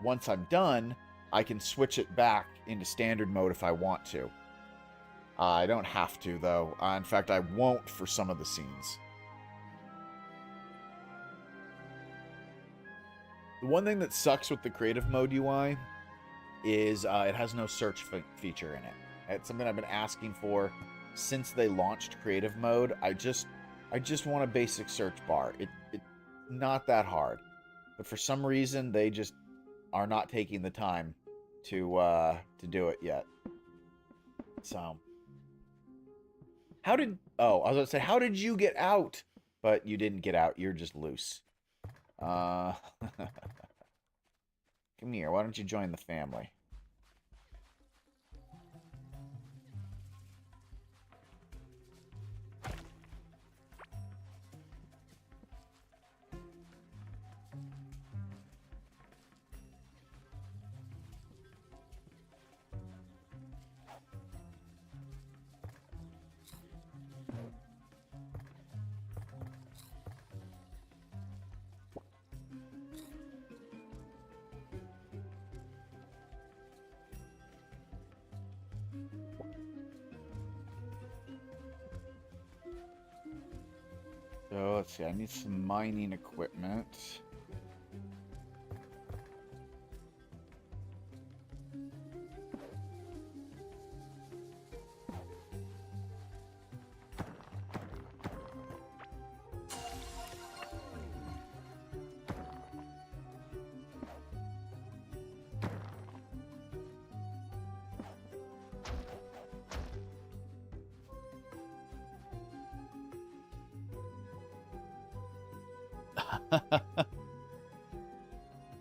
once I'm done, I can switch it back into standard mode if I want to. I don't have to, though. In fact, I won't for some of the scenes. The one thing that sucks with the creative mode UI is it has no search feature in it. It's something I've been asking for since they launched creative mode. I just want a basic search bar. It's not that hard. But for some reason, they just are not taking the time to do it yet. So, how did... Oh, I was going to say, how did you get out? But you didn't get out. You're just loose. Come here. Why don't you join the family? So, let's see. I need some mining equipment.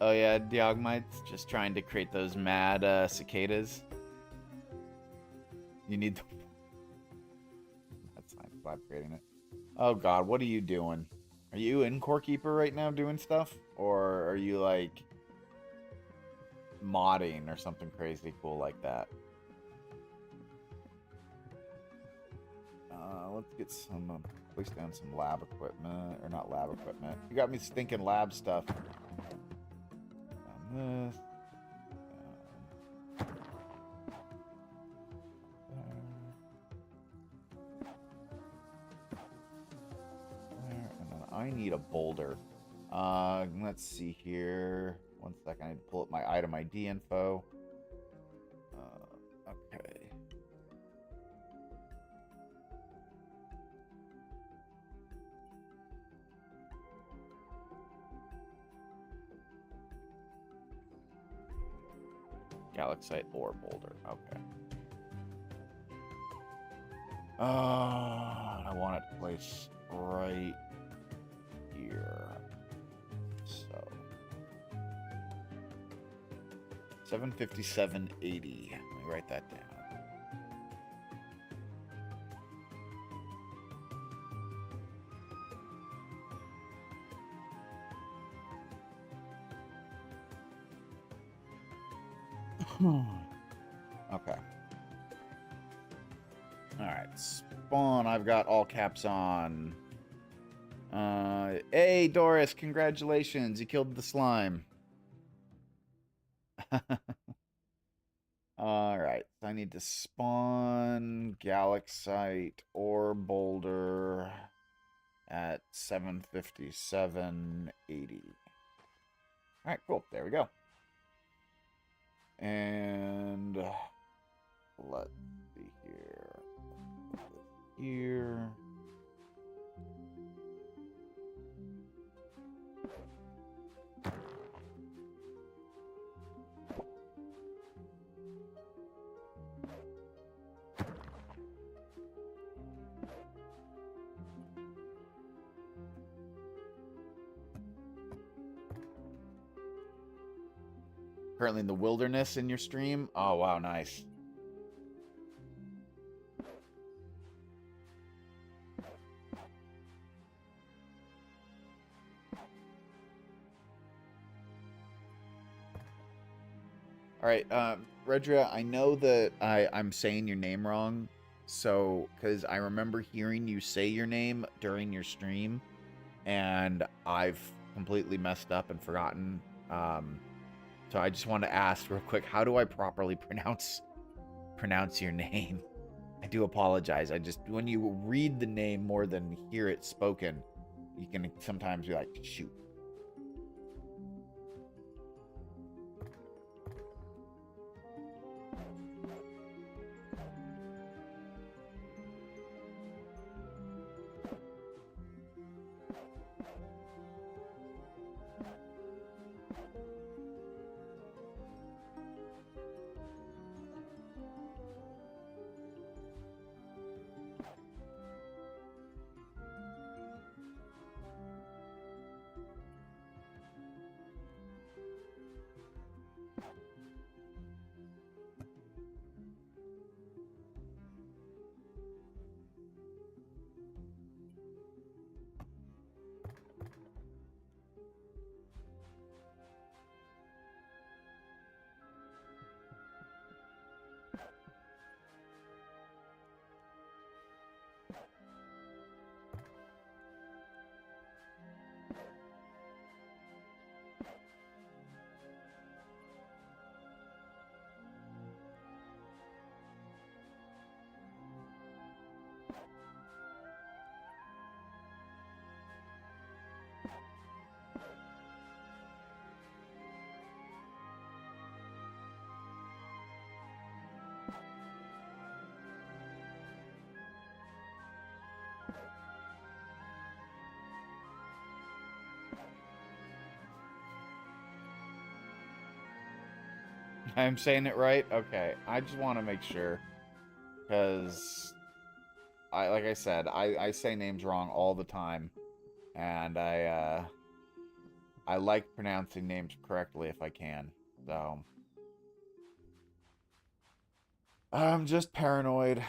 Oh yeah, Diogmites just trying to create those mad cicadas. You need the... That's fine. Glad creating it. Oh god, what are you doing? Are you in Core Keeper right now doing stuff? Or are you like modding or something crazy cool like that? Let's get some, place down some lab equipment, or not lab equipment. You got me thinking lab stuff. This. And then I need a boulder. Let's see here. One second, I need to pull up my item ID info. Okay. Galaxite ore boulder. Okay. I want it placed right here. So 757.80. Let me write that down. Okay. Alright, spawn, I've got all caps on. Hey, Doris, congratulations, you killed the slime. Alright, so I need to spawn Galaxite ore boulder at 757.80. Alright, cool, there we go. And let's see here. Here. Currently in the wilderness in your stream? Oh, wow, nice. All right, Redra, I know that I'm saying your name wrong, so because I remember hearing you say your name during your stream, and I've completely messed up and forgotten. So I just want to ask real quick, how do I properly pronounce your name? I do apologize. I just when you read the name more than hear it spoken, you can sometimes be like, shoot. I'm saying it right? Okay. I just want to make sure. Because, like I said, I say names wrong all the time. And I like pronouncing names correctly if I can. So, I'm just paranoid.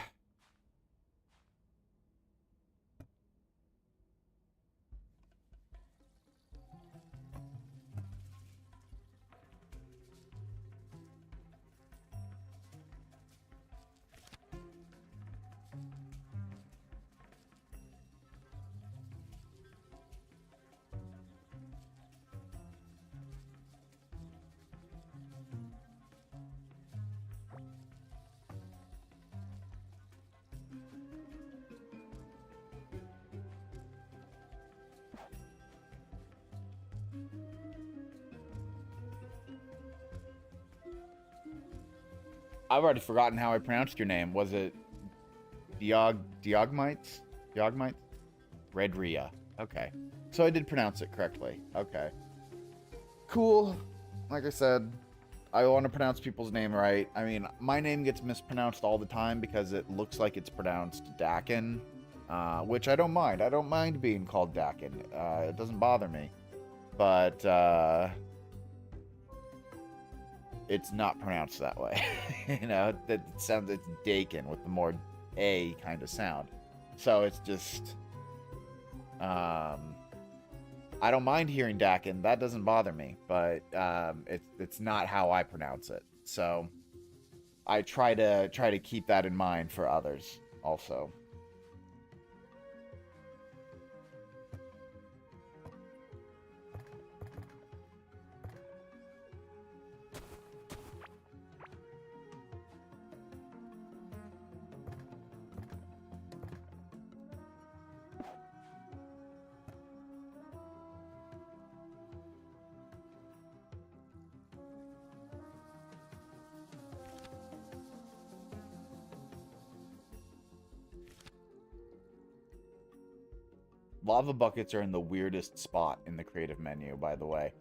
I've already forgotten how I pronounced your name. Was it Diogmites? Diogmites? Redria. Okay. So I did pronounce it correctly. Okay. Cool. Like I said, I want to pronounce people's name right. I mean, my name gets mispronounced all the time because it looks like it's pronounced Dakin, which I don't mind. I don't mind being called Dakin. It doesn't bother me. But it's not pronounced that way. You know, that sounds, it's Dakin with the more A kind of sound. So it's just, I don't mind hearing Dakin. That doesn't bother me, but it's not how I pronounce it. So I try to keep that in mind for others also. Lava buckets are in the weirdest spot in the creative menu, by the way.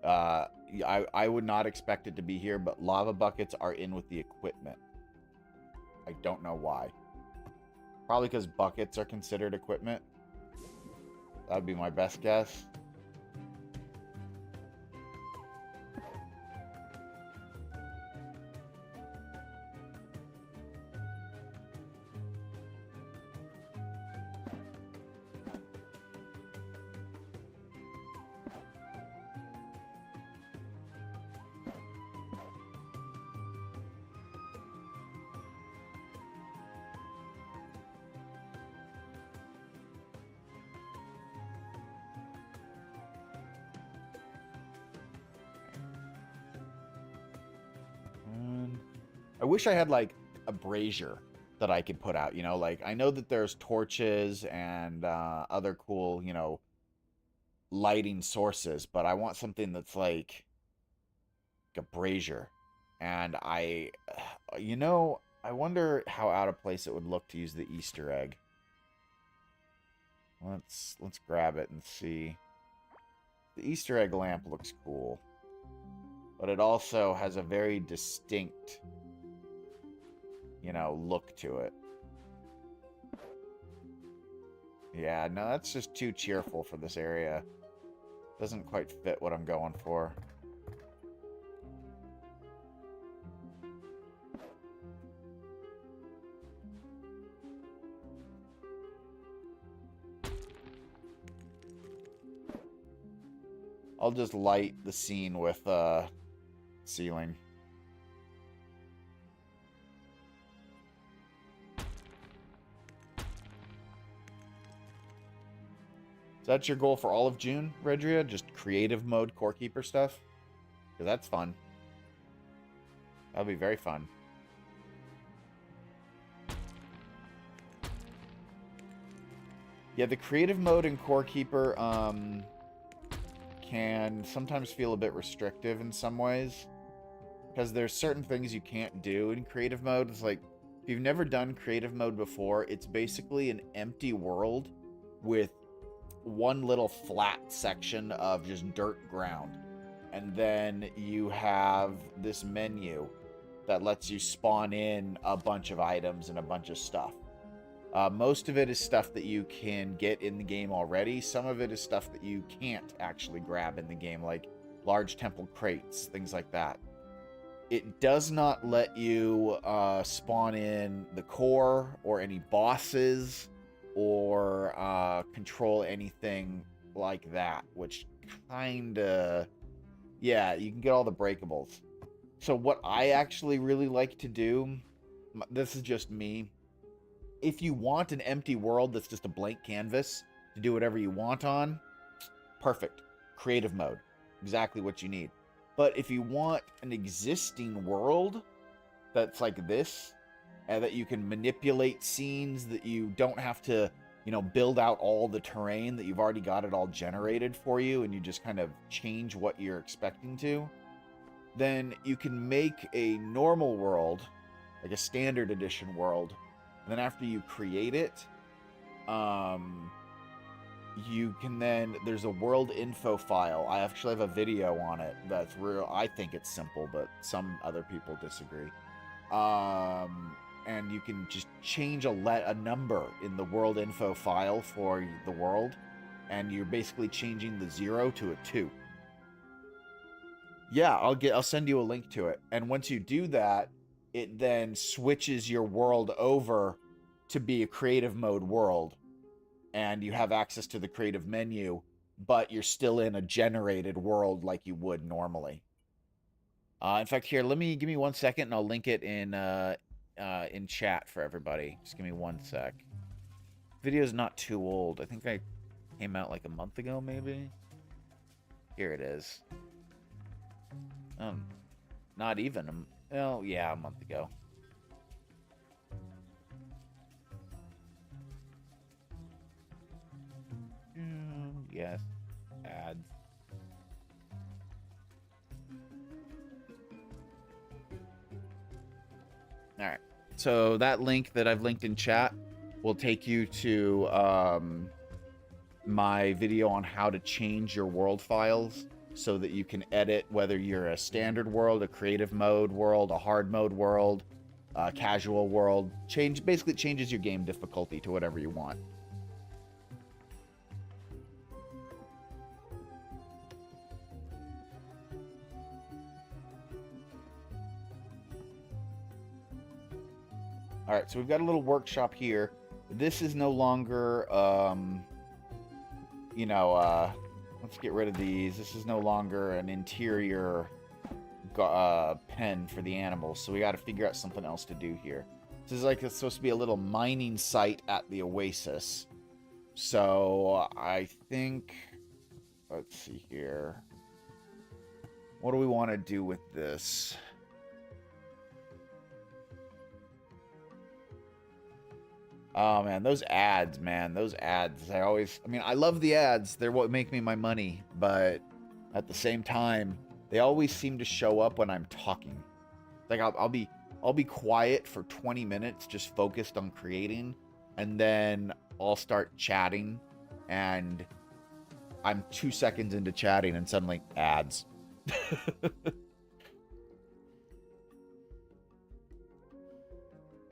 I would not expect it to be here, but lava buckets are in with the equipment. I don't know why. Probably because buckets are considered equipment. That would be my best guess. I wish I had, like, a brazier that I could put out, you know? Like, I know that there's torches and other cool, you know, lighting sources, but I want something that's, like a brazier. And you know, I wonder how out of place it would look to use the Easter egg. Let's grab it and see. The Easter egg lamp looks cool, but it also has a very distinct, you know, look to it. Yeah, no, that's just too cheerful for this area. Doesn't quite fit what I'm going for. I'll just light the scene with ceiling. Is that your goal for all of June, Redria? Just creative mode core keeper stuff? Because that's fun. That'll be very fun. Yeah, the creative mode in core keeper can sometimes feel a bit restrictive in some ways. Because there's certain things you can't do in creative mode. It's like, if you've never done creative mode before, it's basically an empty world with one little flat section of just dirt ground. And then you have this menu that lets you spawn in a bunch of items and a bunch of stuff. Most of it is stuff that you can get in the game already. Some of it is stuff that you can't actually grab in the game, like large temple crates, things like that. It does not let you spawn in the core or any bosses or control anything like that, which kinda... Yeah, you can get all the breakables. So what I actually really like to do, this is just me, if you want an empty world that's just a blank canvas to do whatever you want on, perfect. Creative mode. Exactly what you need. But if you want an existing world that's like this, and that you can manipulate scenes, that you don't have to, you know, build out all the terrain, that you've already got it all generated for you, and you just kind of change what you're expecting to, then you can make a normal world, like a standard edition world, and then after you create it, you can then, there's a world info file. I actually have a video on it that's real. I think it's simple, but some other people disagree. And you can just change a number in the world info file for the world, and you're basically changing the 0 to a 2. Yeah, I'll send you a link to it. And once you do that, it then switches your world over to be a creative mode world, and you have access to the creative menu, but you're still in a generated world like you would normally. In fact, here, give me 1 second, and I'll link it in chat for everybody. Just give me 1 sec. Video's not too old. I think I came out like a month ago, maybe. Here it is. Not even. Well, yeah, a month ago. Yes. Ads. Alright. So that link that I've linked in chat will take you to my video on how to change your world files so that you can edit whether you're a standard world, a creative mode world, a hard mode world, a casual world. Basically changes your game difficulty to whatever you want. All right, so we've got a little workshop here. This is no longer, you know, let's get rid of these. This is no longer an interior pen for the animals, so we got to figure out something else to do here. This is like it's supposed to be a little mining site at the Oasis. So I think, let's see here. What do we want to do with this? Oh man, those ads, man, those ads. I mean, I love the ads. They're what make me my money, but at the same time, they always seem to show up when I'm talking. Like I'll be quiet for 20 minutes, just focused on creating, and then I'll start chatting, and I'm 2 seconds into chatting, and suddenly ads.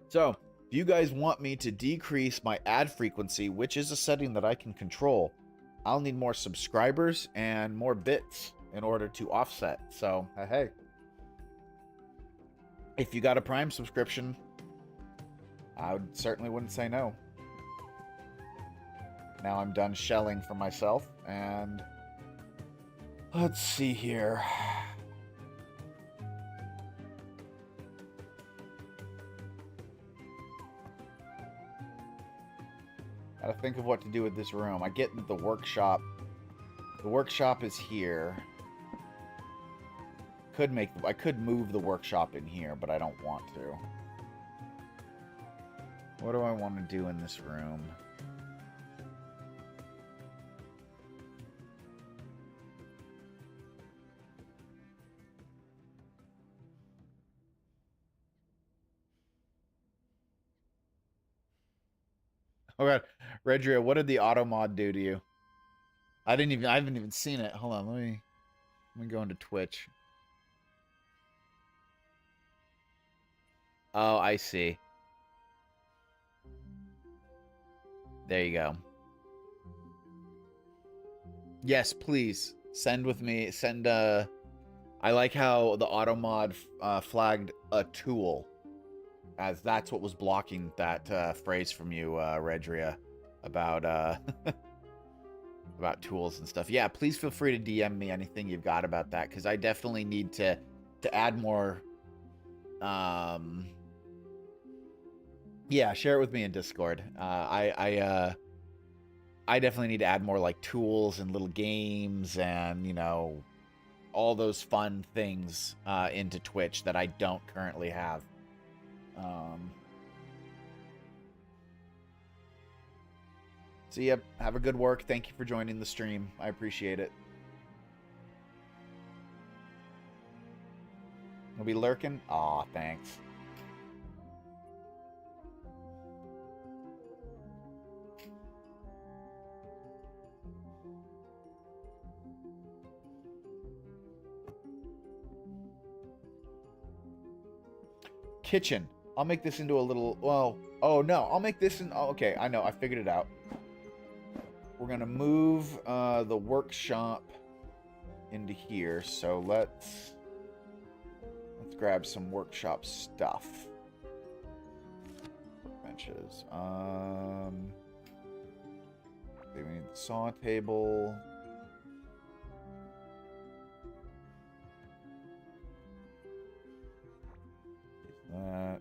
So, if you guys want me to decrease my ad frequency, which is a setting that I can control, I'll need more subscribers and more bits in order to offset. So, hey, if you got a Prime subscription, I certainly wouldn't say no. Now I'm done shelling for myself, and let's see here. Gotta think of what to do with this room. I get the workshop. The workshop is here. I could move the workshop in here, but I don't want to. What do I want to do in this room? Oh god, Redria, what did the auto mod do to you? I haven't even seen it. Hold on, let me go into Twitch. Oh, I see. There you go. Yes, please send with me. Send. I like how the auto mod flagged a tool, as that's what was blocking that phrase from you, Redria, about about tools and stuff. Yeah, please feel free to DM me anything you've got about that, because I definitely need to add more. Yeah, share it with me in Discord. I definitely need to add more like tools and little games and, you know, all those fun things into Twitch that I don't currently have. So yep, have a good work. Thank you for joining the stream. I appreciate it. You'll be lurking? Aw, thanks. Kitchen. I'll make this into a little, well, oh no, I'll make this in, oh, okay, I know, I figured it out. We're gonna move the workshop into here, so let's grab some workshop stuff. Workbenches. We need the saw table. That.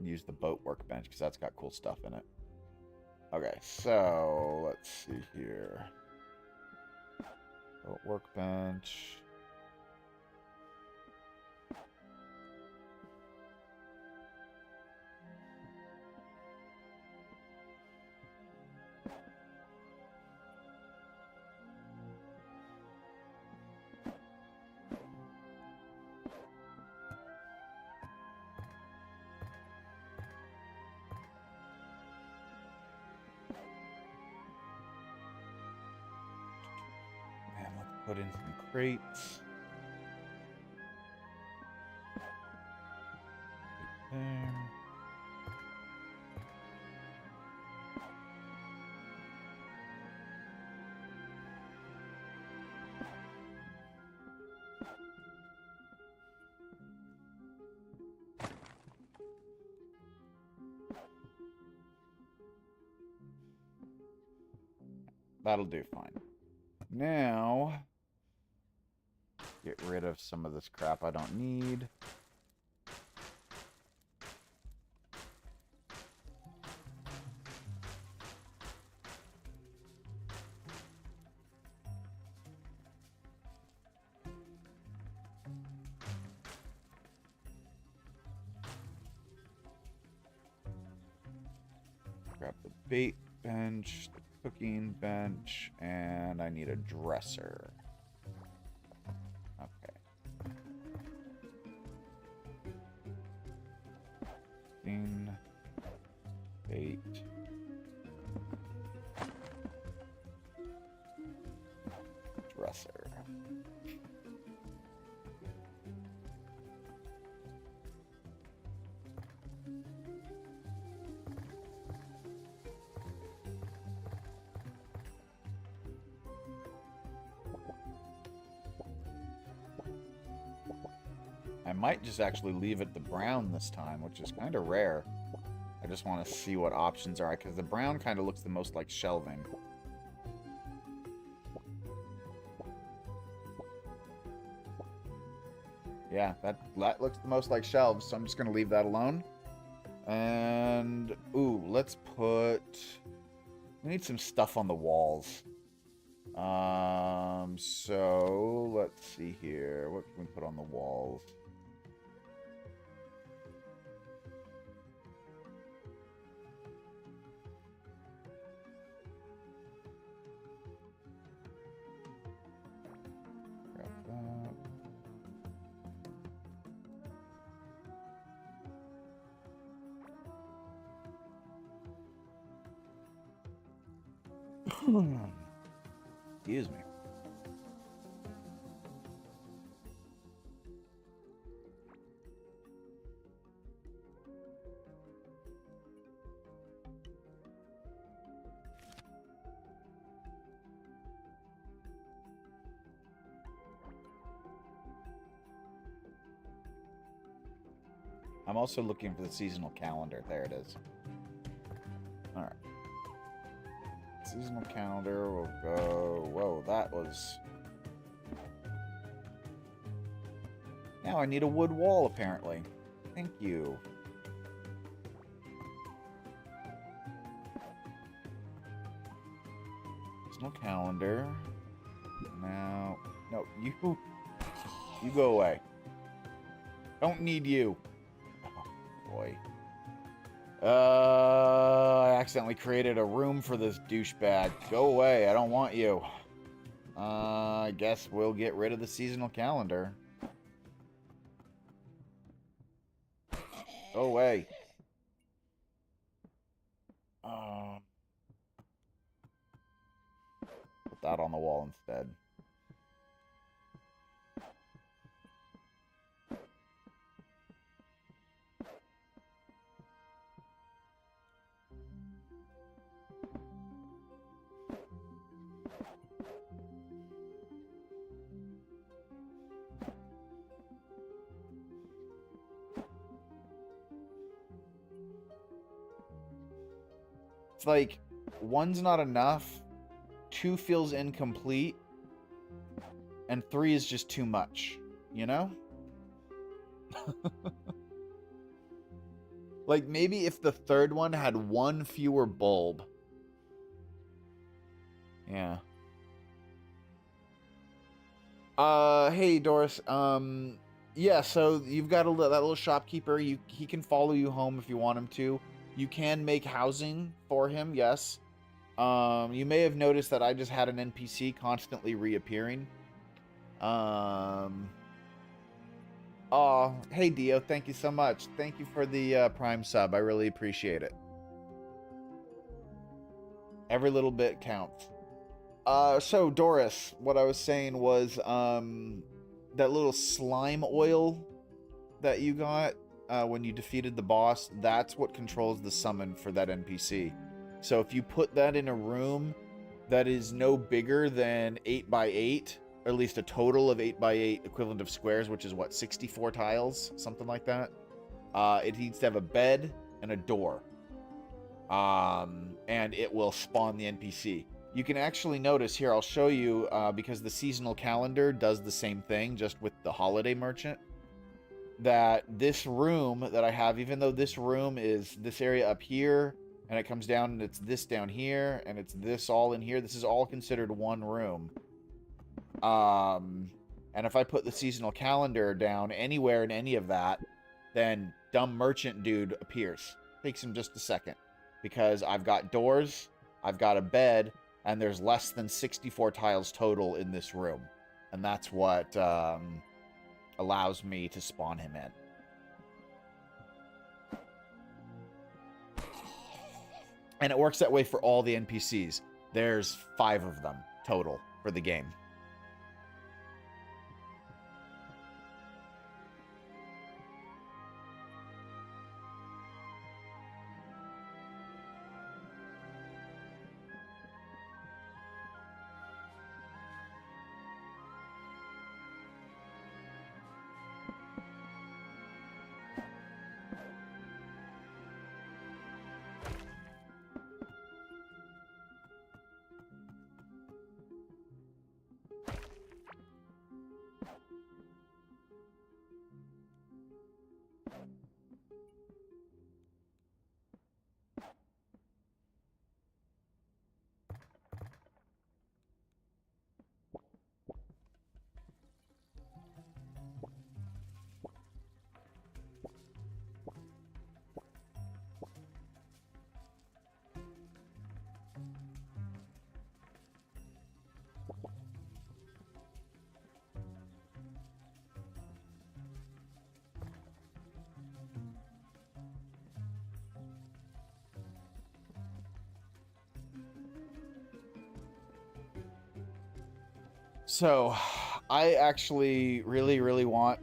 Use the boat workbench because that's got cool stuff in it. Okay, so let's see here. Boat workbench. Put in some crates. There. That'll do fine. Now, get rid of some of this crap I don't need. Grab the bait bench, the cooking bench, and I need a dresser. Okay. Bait. Dresser. I might just actually leave it the brown this time, which is kind of rare. I just want to see what options are, because the brown kind of looks the most like shelving. Yeah, that looks the most like shelves, so I'm just going to leave that alone. And, ooh, let's put... We need some stuff on the walls. So, let's see here. What can we put on the walls? Grab that. Excuse me. I'm also looking for the seasonal calendar. There it is. All right. Seasonal calendar will go... Whoa, that was... Now I need a wood wall, apparently. Thank you. Seasonal calendar. Now... No, you go away. Don't need you. Oh, boy. I accidentally created a room for this douchebag. Go away, I don't want you. I guess we'll get rid of the seasonal calendar. Go away. Put that on the wall instead. It's like, one's not enough, 2 feels incomplete, and 3 is just too much, you know? Like, maybe if the third one had 1 fewer bulb. Yeah. Hey, Doris, yeah, so you've got that little shopkeeper. He can follow you home if you want him to. You can make housing for him, yes. You may have noticed that I just had an NPC constantly reappearing. Oh, hey Dio, thank you so much. Thank you for the Prime sub. I really appreciate it. Every little bit counts. So Doris, what I was saying was, that little slime oil that you got when you defeated the boss, that's what controls the summon for that NPC. So if you put that in a room that is no bigger than 8x8, or at least a total of 8x8 equivalent of squares, which is what, 64 tiles, something like that. It needs to have a bed and a door. And it will spawn the NPC. You can actually notice here, I'll show you, because the seasonal calendar does the same thing, just with the holiday merchant, that this room that I have, even though this room is this area up here, and it comes down and it's this down here, and it's this all in here, this is all considered one room. And if I put the seasonal calendar down anywhere in any of that, then dumb merchant dude appears. Takes him just a second. because I've got doors, I've got a bed, and there's less than 64 tiles total in this room. And that's what allows me to spawn him in. And it works that way for all the NPCs. There's 5 of them total for the game. So, I actually really, really want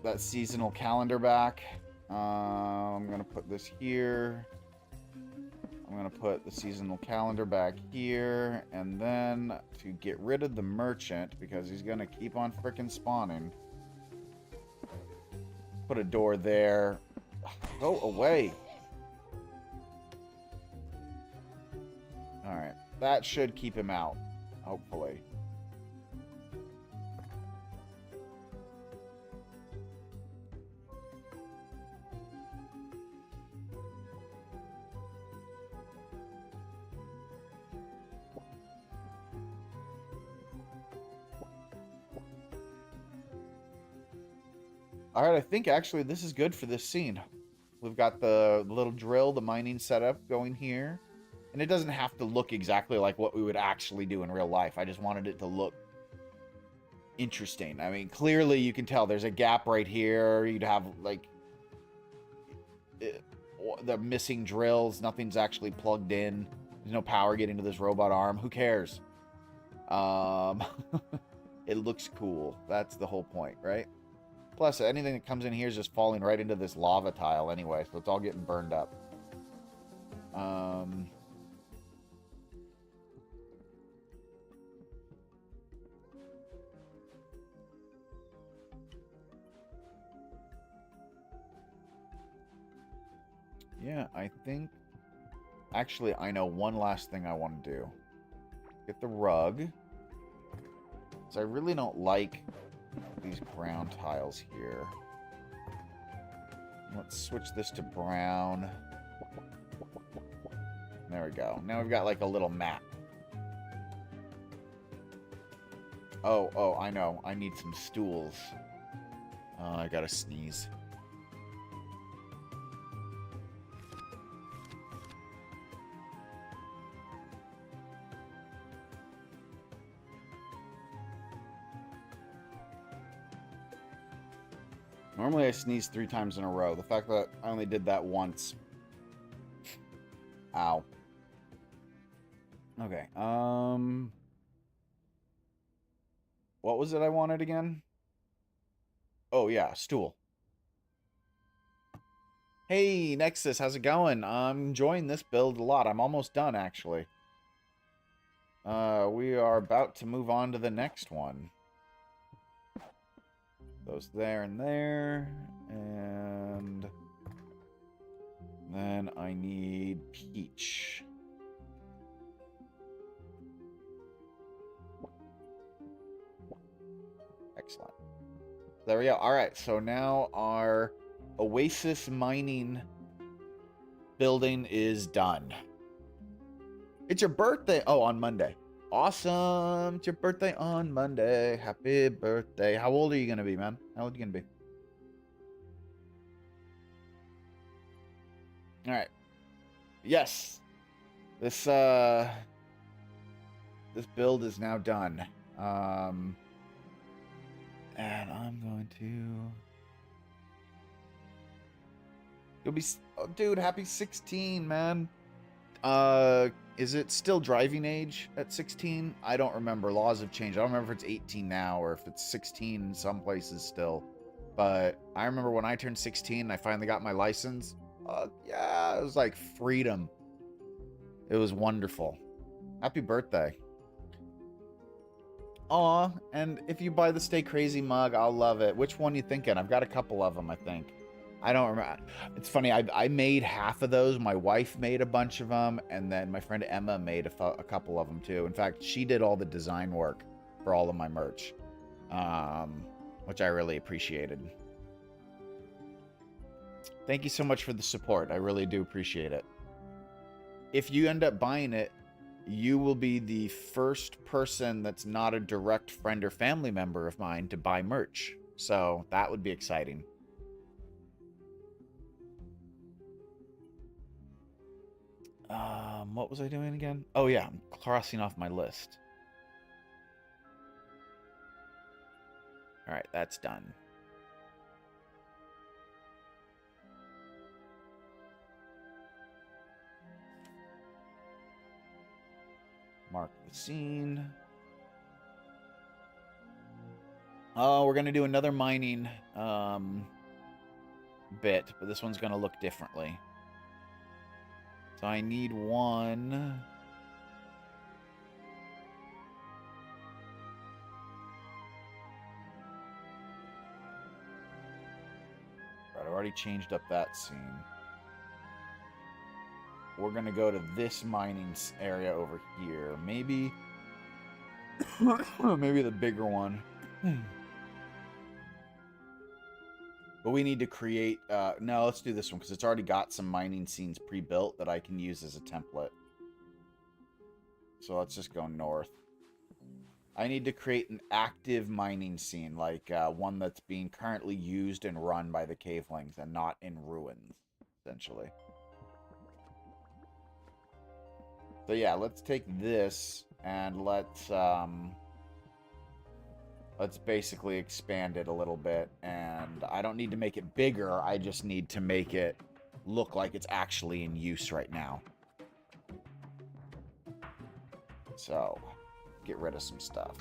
that seasonal calendar back. I'm going to put this here. I'm going to put the seasonal calendar back here. And then to get rid of the merchant, because he's going to keep on frickin' spawning, put a door there. Go away. Alright. That should keep him out, hopefully. Alright, I think actually this is good for this scene. We've got the little drill, the mining setup going here. And it doesn't have to look exactly like what we would actually do in real life. I just wanted it to look interesting. I mean, clearly you can tell there's a gap right here. You'd have, like, the missing drills. Nothing's actually plugged in. There's no power getting to this robot arm. Who cares? It looks cool. That's the whole point, right? Plus, anything that comes in here is just falling right into this lava tile anyway, so it's all getting burned up. Yeah, I think... Actually, I know one last thing I want to do. Get the rug. So I really don't like these brown tiles here. Let's switch this to brown. There we go. Now we've got like a little map. Oh, I know. I need some stools. I gotta sneeze. Normally I sneeze 3 times in a row. The fact that I only did that once. Ow. Okay, what was it I wanted again? Oh, yeah, stool. Hey, Necess, how's it going? I'm enjoying this build a lot. I'm almost done, actually. We are about to move on to the next one. Those there and there. And then I need peach. Excellent. There we go. All right, so now our Oasis mining building is done. It's your birthday. Oh, on Monday. Awesome. It's your birthday on Monday. Happy birthday. How old are you going to be, man? How old are you going to be? All right. Yes, this this build is now done. And I'm going to. You'll be, oh, dude. Happy 16, man. Is it still driving age at 16? I don't remember. Laws have changed. I don't remember if it's 18 now or if it's 16 in some places still. But I remember when I turned 16 and I finally got my license. Yeah, it was like freedom. It was wonderful. Happy birthday. Aw, and if you buy the Stay Crazy mug, I'll love it. Which one you thinking? I've got a couple of them, I think. I don't remember. It's funny, I made half of those. My wife made a bunch of them, and then my friend Emma made a couple of them too. In fact, she did all the design work for all of my merch, which I really appreciated. Thank you so much for the support. I really do appreciate it. If you end up buying it, you will be the first person that's not a direct friend or family member of mine to buy merch. So that would be exciting. What was I doing again? Oh yeah, I'm crossing off my list. All right, that's done. Mark the scene. Oh, we're going to do another mining bit, but this one's going to look differently. So I need one. Right, I already changed up that scene. We're going to go to this mining area over here. Maybe maybe the bigger one. But we need to create... no, let's do this one, because it's already got some mining scenes pre-built that I can use as a template. So let's just go north. I need to create an active mining scene, like one that's being currently used and run by the cavelings, and not in ruins, essentially. So yeah, let's take this, and let's basically expand it a little bit, and I don't need to make it bigger, I just need to make it look like it's actually in use right now. So, get rid of some stuff.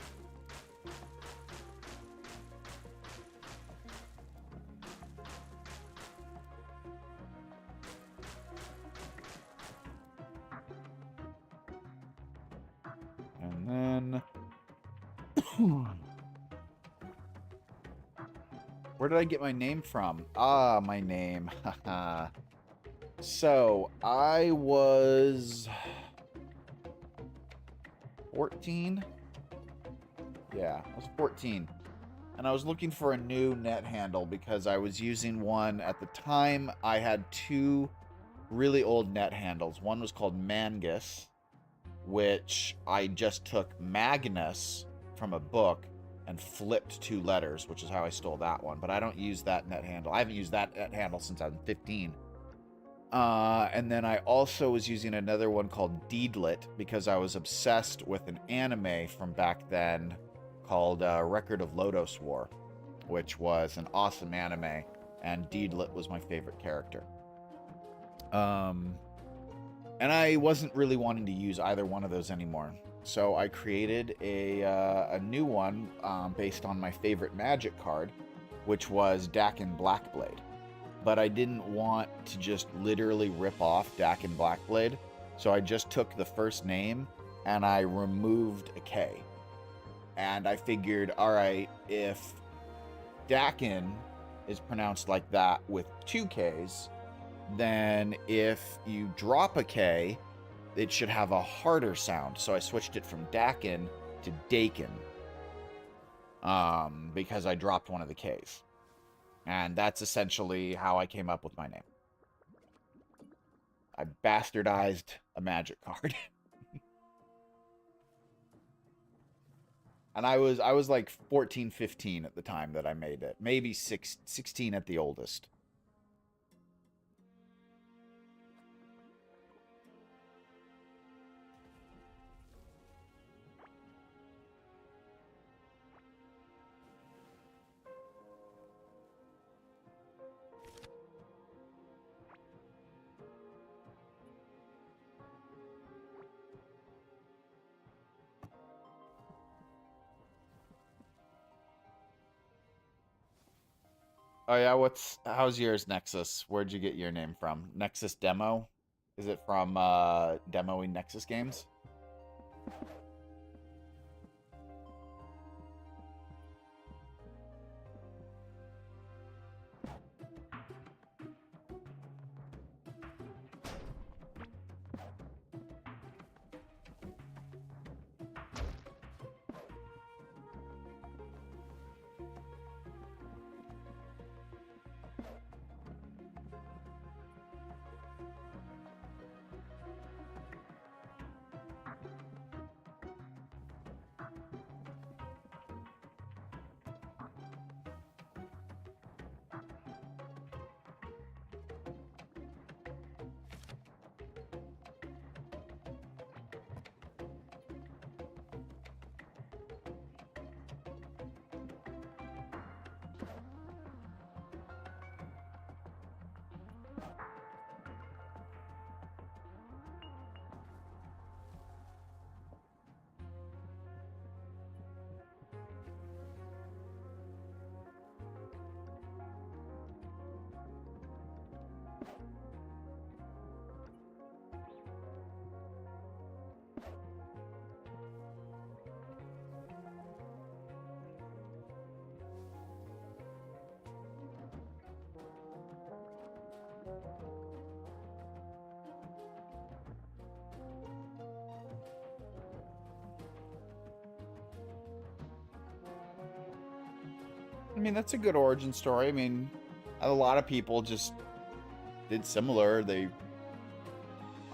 And then... Where did I get my name from? Ah, my name. So, I was 14? Yeah, I was 14. And I was looking for a new net handle because I was using one. At the time, I had two really old net handles. One was called Mangus, which I just took Magnus from a book and flipped two letters, which is how I stole that one. But I don't use that net handle. I haven't used that net handle since I was 15. And then I also was using another one called Deedlit because I was obsessed with an anime from back then called Record of Lodos War, which was an awesome anime, and Deedlit was my favorite character. And I wasn't really wanting to use either one of those anymore. So I created a new one based on my favorite magic card, which was Dakin Blackblade. But I didn't want to just literally rip off Dakin Blackblade, so I just took the first name and I removed a K. And I figured, alright, if Dakin is pronounced like that with two Ks, then if you drop a K, it should have a harder sound. So I switched it from Dakin to Dakin. Because I dropped one of the Ks. And that's essentially how I came up with my name. I bastardized a magic card. And I was like 14, 15 at the time that I made it. Maybe 16 at the oldest. Oh yeah, how's yours, Nexus? Where'd you get your name from? Nexus Demo? Is it from demoing Nexus games? I mean, that's a good origin story. I mean, a lot of people just did similar.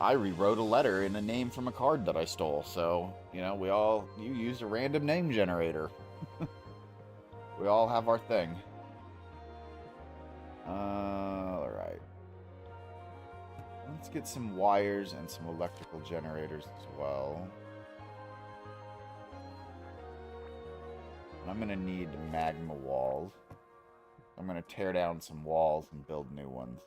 I rewrote a letter in a name from a card that I stole. So, you used a random name generator. We all have our thing. All right. Let's get some wires and some electrical generators as well. I'm going to need magma walls. I'm going to tear down some walls and build new ones.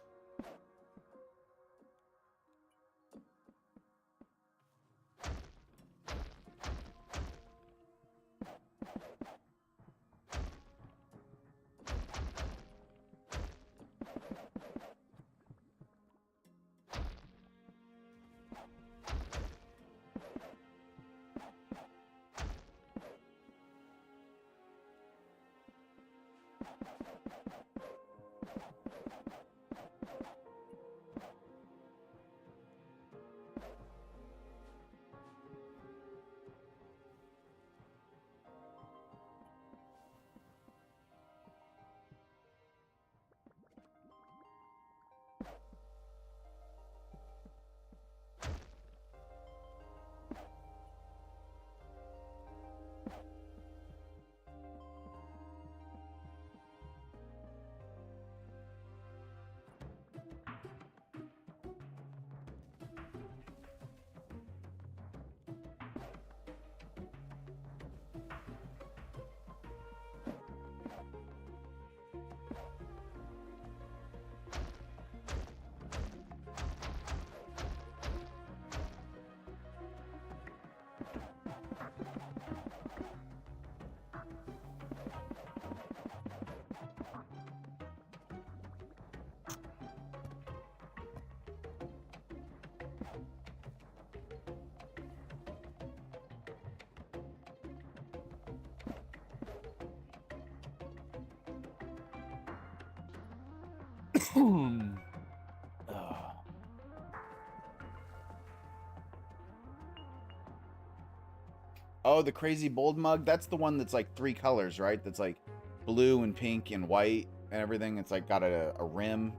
Oh, the crazy bold mug? That's the one that's like 3 colors, right? That's like blue and pink and white and everything. It's like got a rim.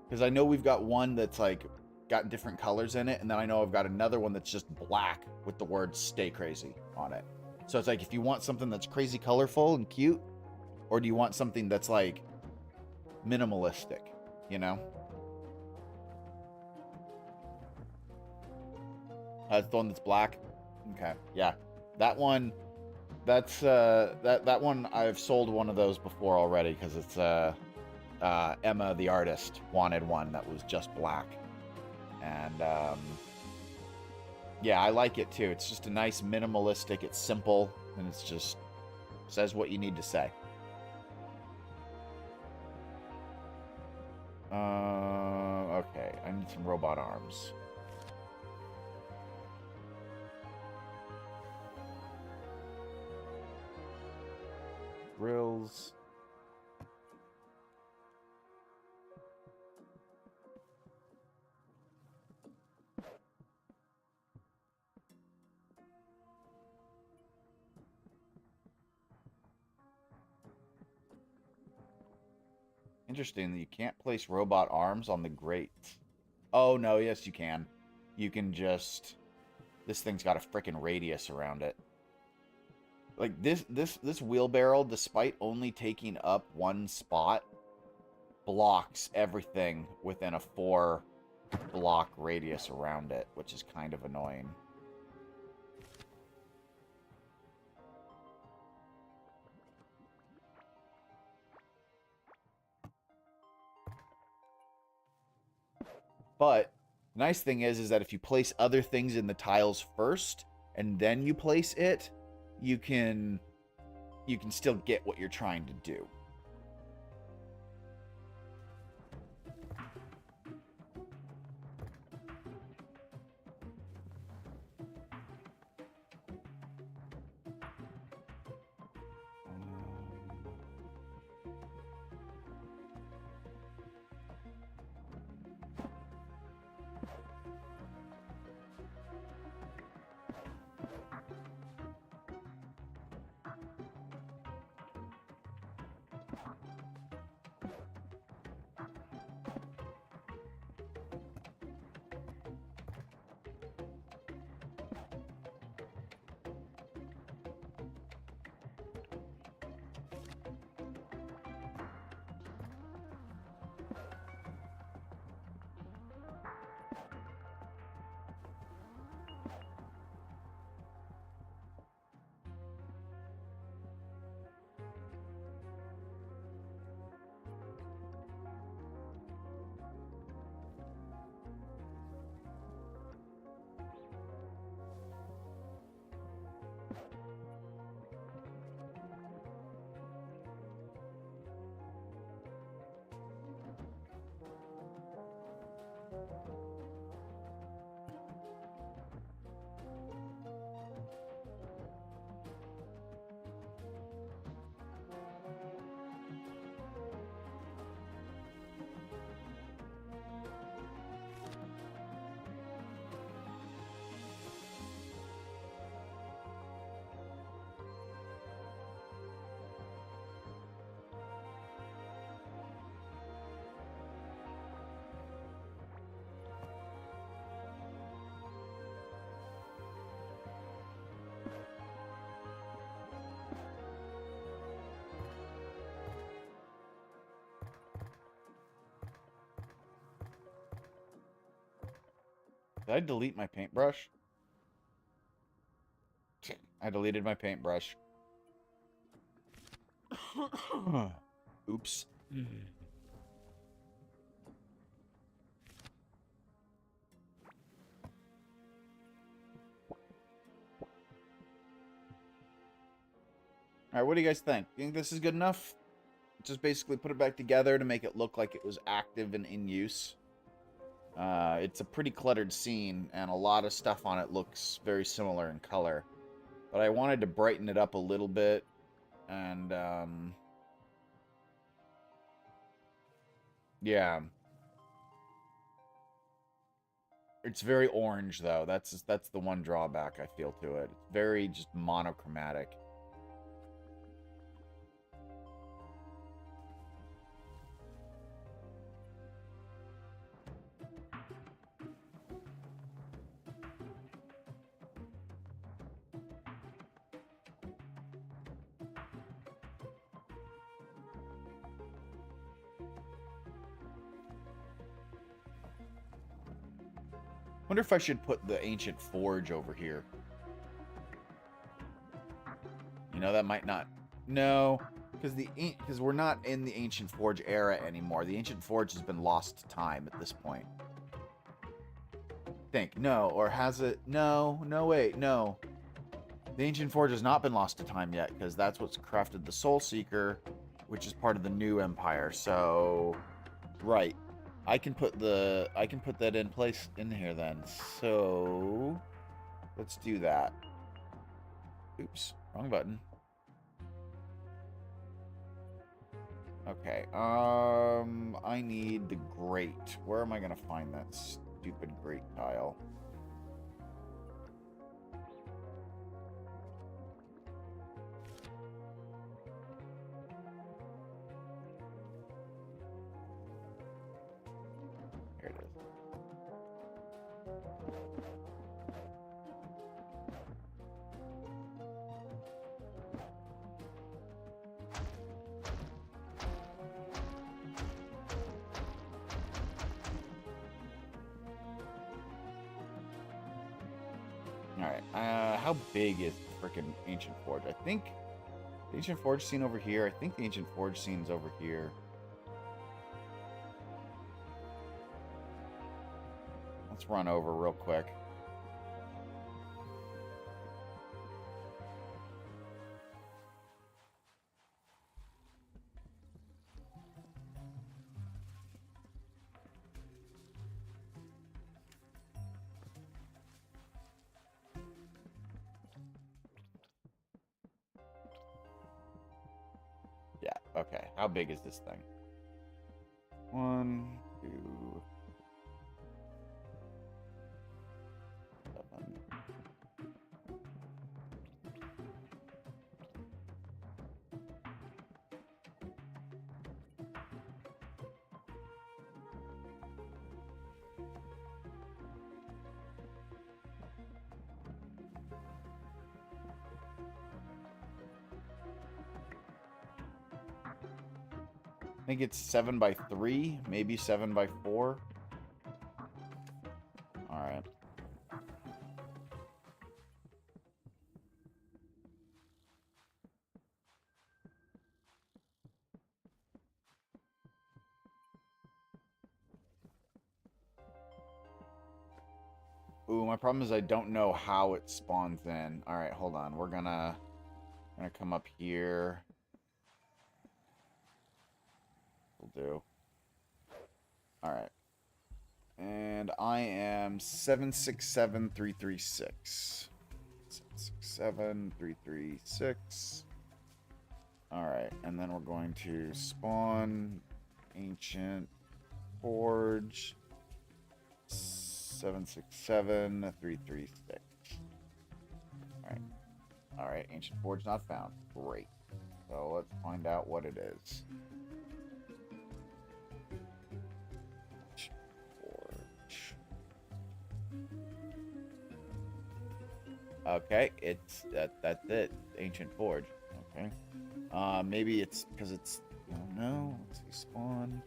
Because I know we've got one that's like got different colors in it, and then I know I've got another one that's just black with the word "Stay Crazy" on it. So it's like, if you want something that's crazy colorful and cute, or do you want something that's like minimalistic, you know? That's the one that's black. Okay, yeah, that one. That's that one. I've sold one of those before already because it's Emma the artist wanted one that was just black, and yeah, I like it too. It's just a nice minimalistic. It's simple and it's just says what you need to say. Okay. I need some robot arms. Grills. Interesting that you can't place robot arms on the grate. Oh, no, yes, you can. You can just... This thing's got a freaking radius around it. Like, this wheelbarrow, despite only taking up one spot, blocks everything within a 4-block radius around it, which is kind of annoying. But the nice thing is that if you place other things in the tiles first and then you place it, you can still get what you're trying to do. Did I delete my paintbrush? I deleted my paintbrush. Oops. Alright, what do you guys think? You think this is good enough? Just basically put it back together to make it look like it was active and in use. It's a pretty cluttered scene, and a lot of stuff on it looks very similar in color. But I wanted to brighten it up a little bit, and, yeah. It's very orange, though. That's the one drawback I feel to it. It's very just monochromatic. Wonder if I should put the ancient forge over here. You know, that might not... No, because we're not in the ancient forge era anymore. The ancient forge has been lost to time at this point. Think. No, or has it... No, wait, no. The ancient forge has not been lost to time yet, because that's what's crafted the Soul Seeker, which is part of the new empire. So, right. I can put that in place in here then. So let's do that. Oops, wrong button. Okay. I need the grate. Where am I gonna find that stupid grate tile? Here it is. Alright, how big is the frickin' Ancient Forge? I think the Ancient Forge scene over here. I think the Ancient Forge scene's over here. Let's run over real quick. Yeah, okay. How big is this thing? 1, 2, 7. I think it's 7 by 3, maybe 7 by 4. All right. Ooh, my problem is I don't know how it spawns in. All right, hold on. We're gonna come up here. Will do. All right. And I am 767336. 767336. All right, and then we're going to spawn Ancient Forge 767336. All right. All right, Ancient Forge not found. Great. So let's find out what it is. Okay, it's that's it. Ancient Forge. Okay. Maybe it's because it's no. Let's see, spawn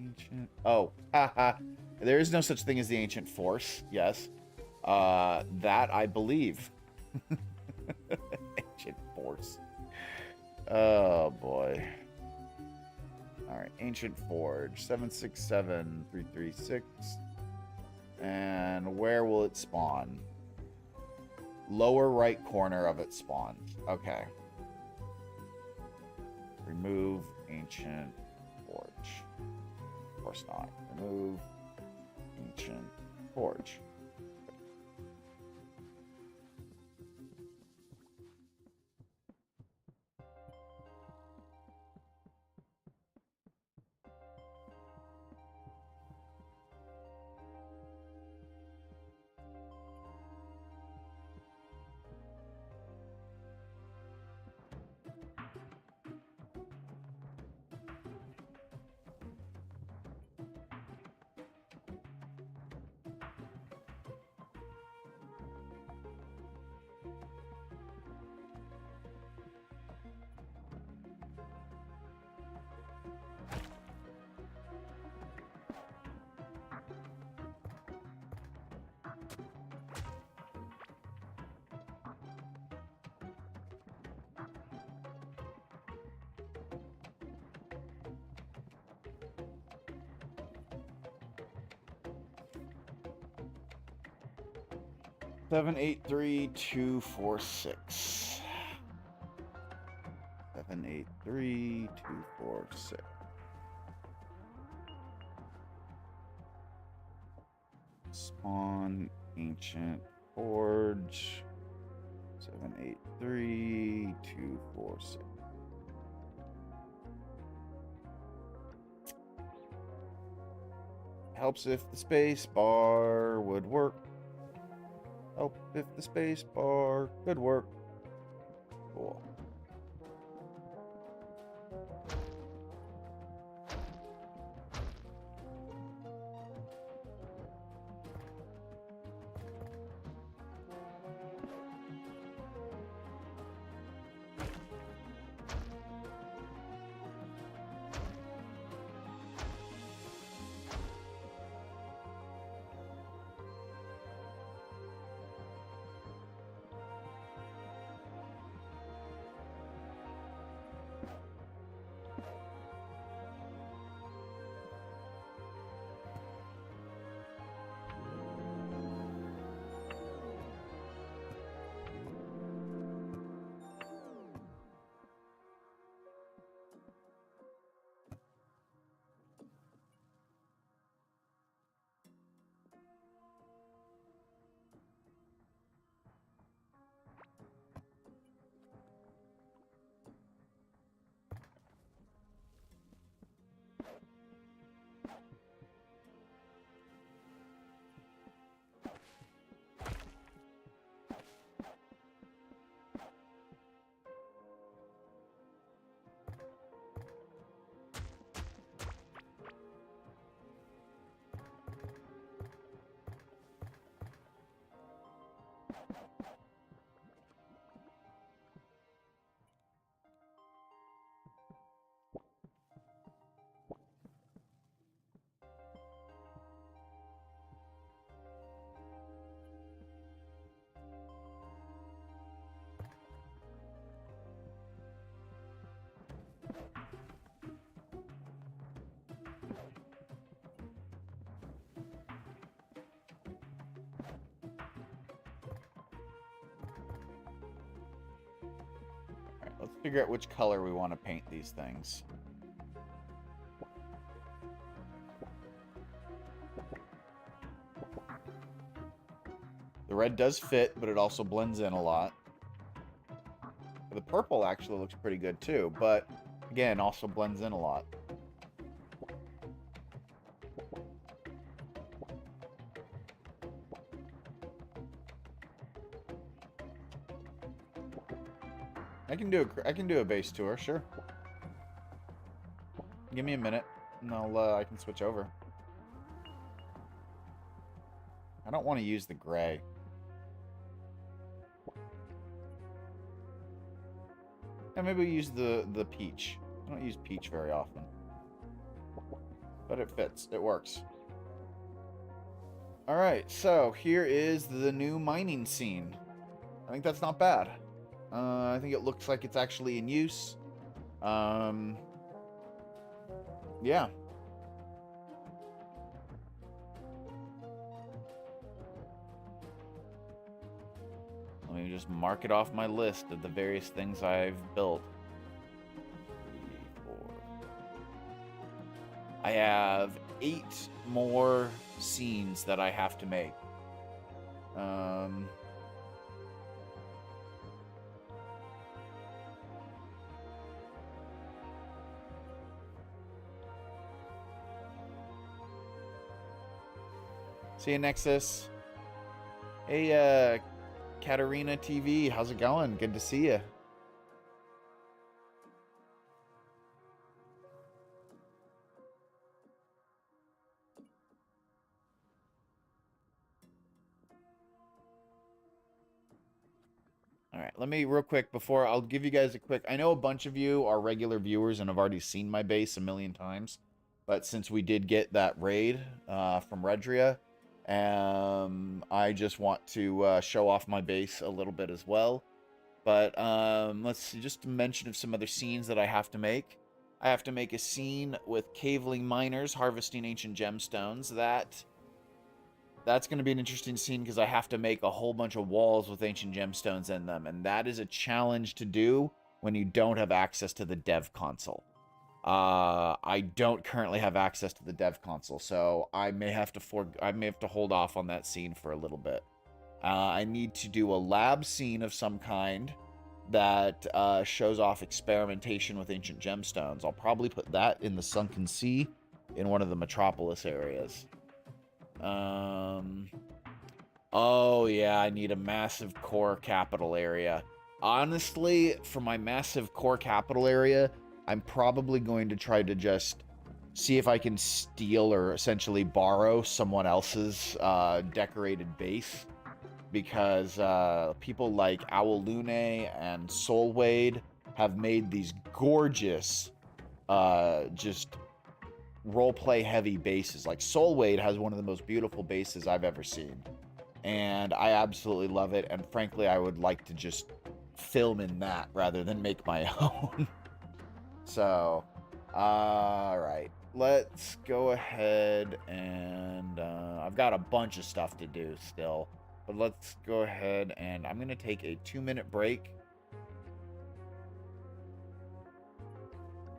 ancient. Oh, haha. There is no such thing as the Ancient Force. Yes. That I believe. Ancient Force. Oh boy. All right, Ancient Forge 767336. And where will it spawn? Lower right corner of it spawns. Okay. Remove Ancient Forge. Of course not. Remove Ancient Forge. 783246. 783246. on ancient forge 783246. Helps if the space bar would work. Help if the space bar could work. Cool. Let's figure out which color we want to paint these things. The red does fit, but it also blends in a lot. The purple actually looks pretty good too, but again, also blends in a lot. I can do a base tour, sure. Give me a minute, and I can switch over. I don't want to use the gray. And maybe we use the peach. I don't use peach very often. But it fits. It works. Alright, so here is the new mining scene. I think that's not bad. I think it looks like it's actually in use. Yeah. Let me just mark it off my list of the various things I've built. 3, 4. I have 8 more scenes that I have to make. See you, Necess. Hey, Katarina TV, how's it going? Good to see you. All right, let me real quick before I'll give you guys a quick. I know a bunch of you are regular viewers and have already seen my base a million times, but since we did get that raid from Redria, I just want to show off my base a little bit as well. But let's see, just a mention of some other scenes that I have to make. I have to make a scene with caveling miners harvesting ancient gemstones. That's going to be an interesting scene because I have to make a whole bunch of walls with ancient gemstones in them. And that is a challenge to do when you don't have access to the dev console. I don't currently have access to the dev console, so I may have to hold off on that scene for a little bit. I need to do a lab scene of some kind that shows off experimentation with ancient gemstones. I'll probably put that in the Sunken Sea in one of the Metropolis areas. Oh yeah, I need a massive core capital area. Honestly, for my massive core capital area, I'm probably going to try to just see if I can steal or essentially borrow someone else's decorated base, because people like Owl Lune and Solwade have made these gorgeous, just roleplay heavy bases. Like Solwade has one of the most beautiful bases I've ever seen, and I absolutely love it. And frankly, I would like to just film in that rather than make my own. So, all right, let's go ahead and I've got a bunch of stuff to do still, but let's go ahead and I'm gonna take a 2-minute break.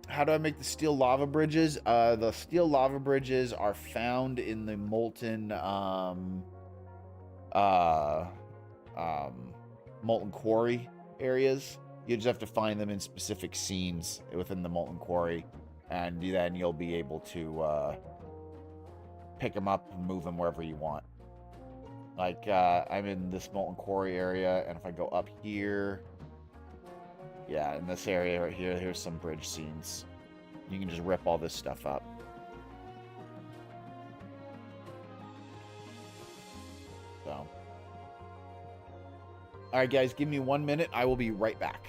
How do I make the steel lava bridges? The steel lava bridges are found in the molten uh, molten quarry areas. You just have to find them in specific scenes within the molten quarry, and then you'll be able to pick them up and move them wherever you want. Like, I'm in this molten quarry area, and if I go up here, yeah, in this area right here, here's some bridge scenes. You can just rip all this stuff up. So, all right, guys, give me 1 minute. I will be right back.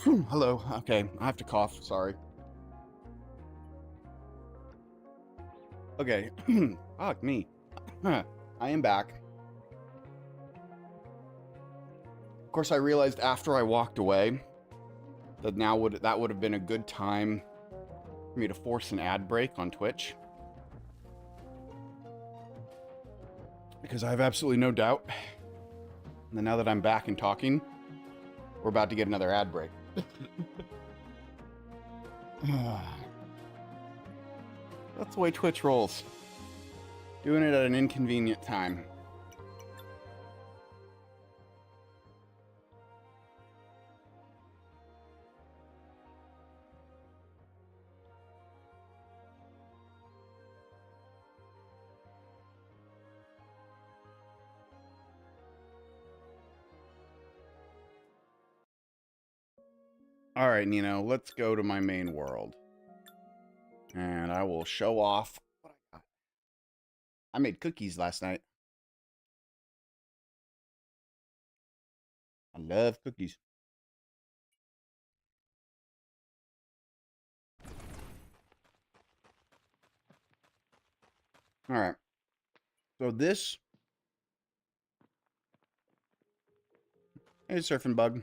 Hello. Okay, I have to cough. Sorry. Okay. Fuck me. I am back. Of course, I realized after I walked away that that would have been a good time for me to force an ad break on Twitch. Because I have absolutely no doubt that now that I'm back and talking, we're about to get another ad break. That's the way Twitch rolls. Doing it at an inconvenient time. All right, Nino, let's go to my main world. And I will show off what I got. I made cookies last night. I love cookies. All right. So this is Surfing Bug.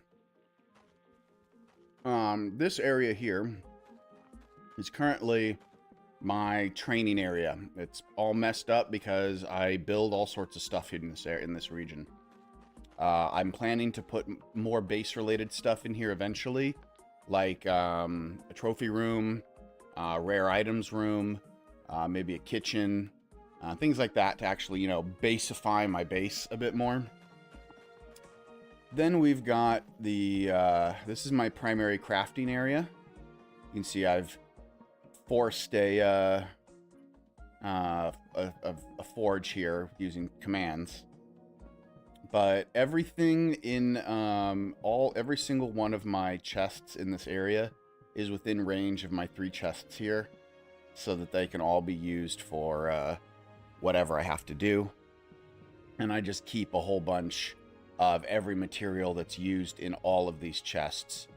This area here is currently my training area. It's all messed up because I build all sorts of stuff in this region. I'm planning to put more base-related stuff in here eventually, like a trophy room, rare items room, maybe a kitchen, things like that to actually, you know, baseify my base a bit more. Then we've got the, this is my primary crafting area. You can see I've forced a forge here using commands. But everything in, every single one of my chests in this area is within range of my 3 chests here, so that they can all be used for, whatever I have to do. And I just keep a whole bunch of every material that's used in all of these chests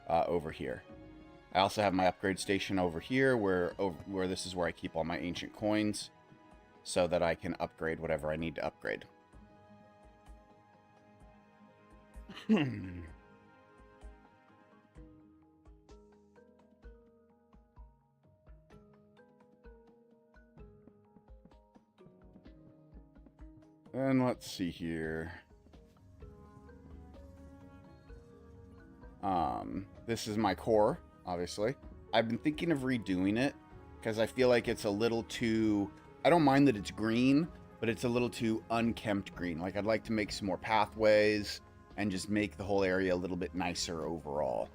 over here. I also have my upgrade station over here where this is where I keep all my ancient coins so that I can upgrade whatever I need to upgrade. And let's see here. This is my core, obviously. I've been thinking of redoing it because I feel like it's a little too... I don't mind that it's green, but it's a little too unkempt green. Like, I'd like to make some more pathways and just make the whole area a little bit nicer overall.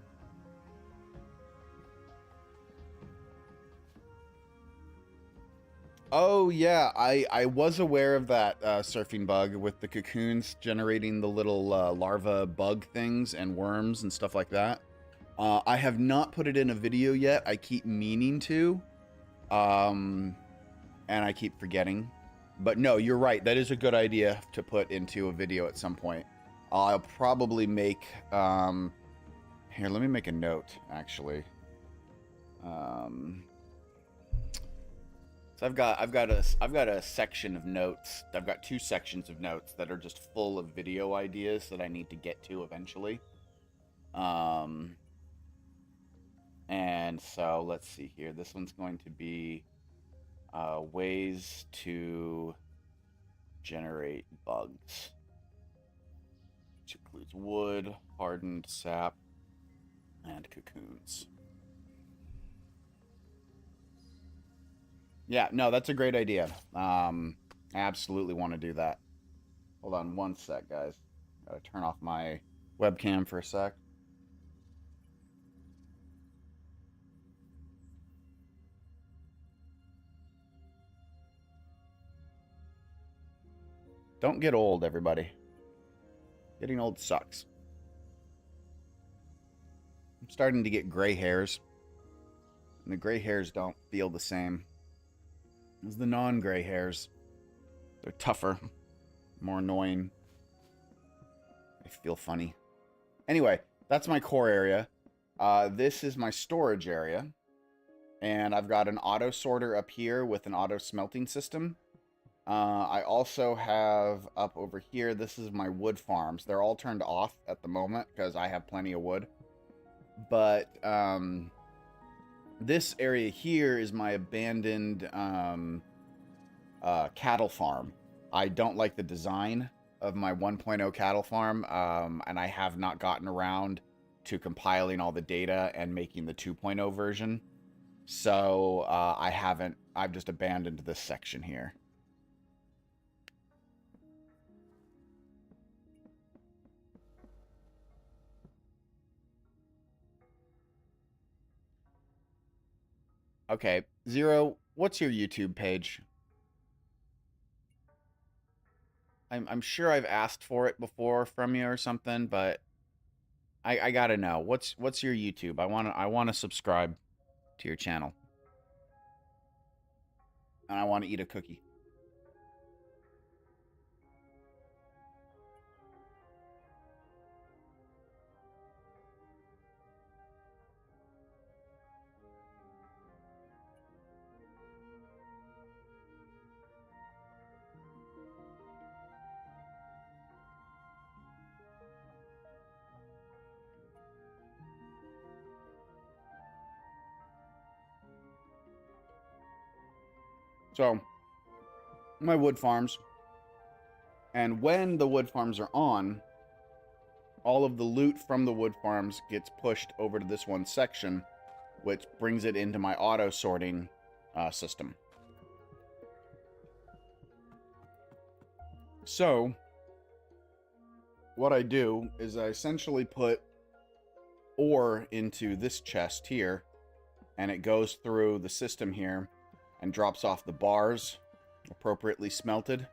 Oh, yeah, I was aware of that surfing bug with the cocoons generating the little larva bug things and worms and stuff like that. I have not put it in a video yet. I keep meaning to, and I keep forgetting. But no, you're right. That is a good idea to put into a video at some point. I'll probably make... here, let me make a note, actually. So I've got a section of notes. I've got 2 sections of notes that are just full of video ideas that I need to get to eventually. And so let's see here. This one's going to be ways to generate bugs, which includes wood, hardened sap, and cocoons. Yeah, no, that's a great idea. I absolutely want to do that. Hold on one sec, guys. Gotta turn off my webcam for a sec. Don't get old, everybody. Getting old sucks. I'm starting to get gray hairs. And the gray hairs don't feel the same as the non-gray hairs. They're tougher, more annoying. They feel funny. Anyway, that's my core area. This is my storage area, and I've got an auto sorter up here with an auto smelting system. I also have up over here, this is my wood farms. They're all turned off at the moment because I have plenty of wood. But this area here is my abandoned cattle farm. I don't like the design of my 1.0 cattle farm, and I have not gotten around to compiling all the data and making the 2.0 version. So I've just abandoned this section here. Okay, Zero, what's your YouTube page? I'm sure I've asked for it before from you or something, but I gotta know. What's your YouTube? I wanna subscribe to your channel. And I wanna eat a cookie. So, my wood farms. And when the wood farms are on, all of the loot from the wood farms gets pushed over to this one section, which brings it into my auto sorting system. So, what I do is I essentially put ore into this chest here, and it goes through the system here and drops off the bars appropriately smelted.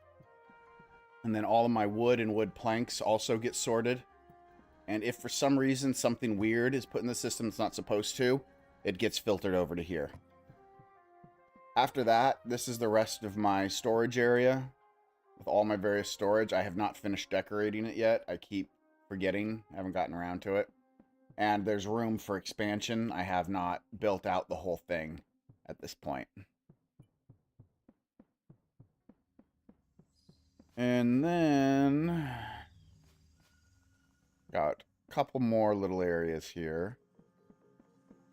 And then all of my wood and wood planks also get sorted. And if for some reason something weird is put in the system that's not supposed to, it gets filtered over to here. After that, this is the rest of my storage area with all my various storage. I have not finished decorating it yet. I keep forgetting. I haven't gotten around to it. And there's room for expansion. I have not built out the whole thing at this point. And then got a couple more little areas here.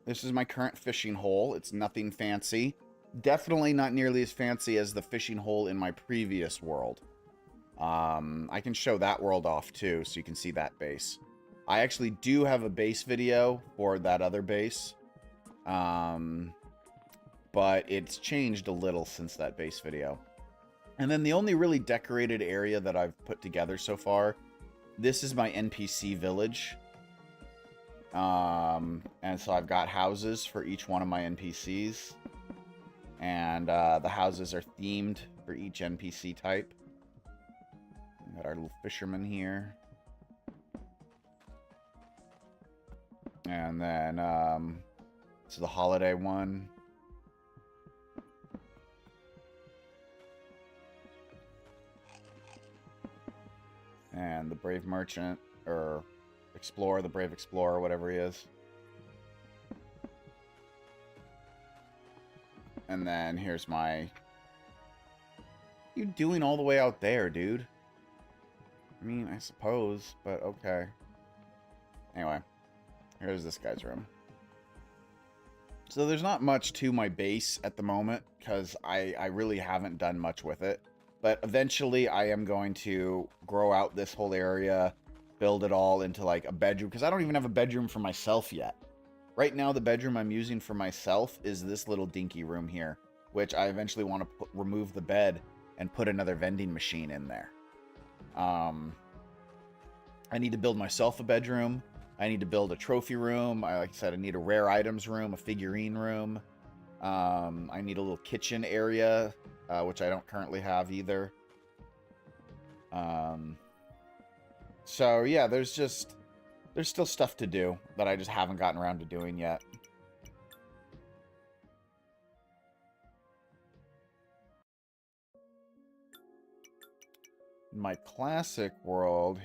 This is my current fishing hole. It's nothing fancy. Definitely not nearly as fancy as the fishing hole in my previous world. I can show that world off too, so you can see that base. I actually do have a base video for that other base. But it's changed a little since that base video. And then the only really decorated area that I've put together so far, this is my NPC village. And so I've got houses for each one of my NPCs. And the houses are themed for each NPC type. We got our little fisherman here. And then this is the holiday one. And the brave merchant, or explorer, the brave explorer, whatever he is. And then here's my... What are you doing all the way out there, dude? I mean, I suppose, but okay. Anyway, here's this guy's room. So there's not much to my base at the moment, because I really haven't done much with it. But eventually I am going to grow out this whole area, build it all into like a bedroom, because I don't even have a bedroom for myself yet. Right now the bedroom I'm using for myself is this little dinky room here, which I eventually want to remove the bed and put another vending machine in there. I need to build myself a bedroom. I need to build a trophy room. Like I said, I need a rare items room, a figurine room. I need a little kitchen area, which I don't currently have either. So yeah, there's still stuff to do that I just haven't gotten around to doing yet. My classic world,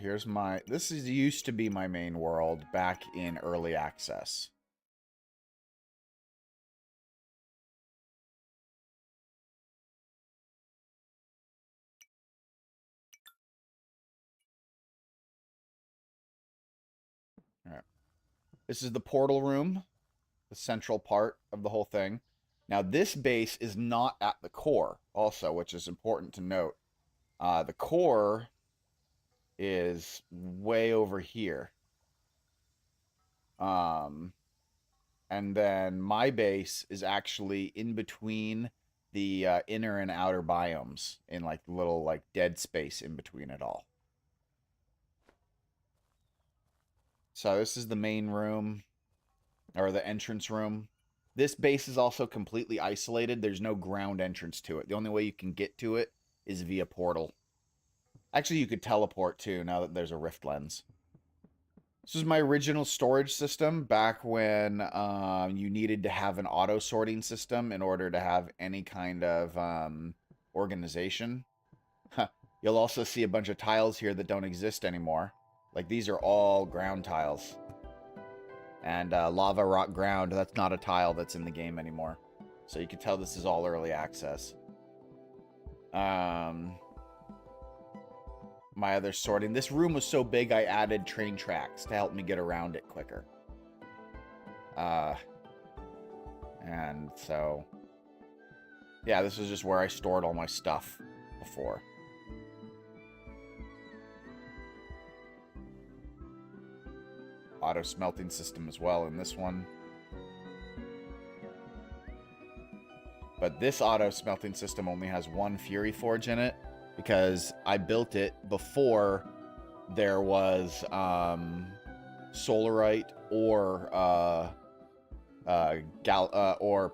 this used to be my main world back in early access. This is the portal room, the central part of the whole thing. Now, this base is not at the core, also, which is important to note. The core is way over here. Um, and then my base is actually in between the inner and outer biomes in like little like dead space in between it all. So this is the main room or the entrance room. This base is also completely isolated. There's no ground entrance to it. The only way you can get to it is via portal. Actually, you could teleport too now that there's a rift lens. This was my original storage system back when you needed to have an auto sorting system in order to have any kind of organization. You'll also see a bunch of tiles here that don't exist anymore. Like these are all ground tiles. And lava rock ground, that's not a tile that's in the game anymore. So you can tell this is all early access. My other sorting. This room was so big I added train tracks to help me get around it quicker. And so... yeah, this is just where I stored all my stuff before. Auto smelting system as well in this one. But this auto smelting system only has one Fury Forge in it because I built it before there was Solarite or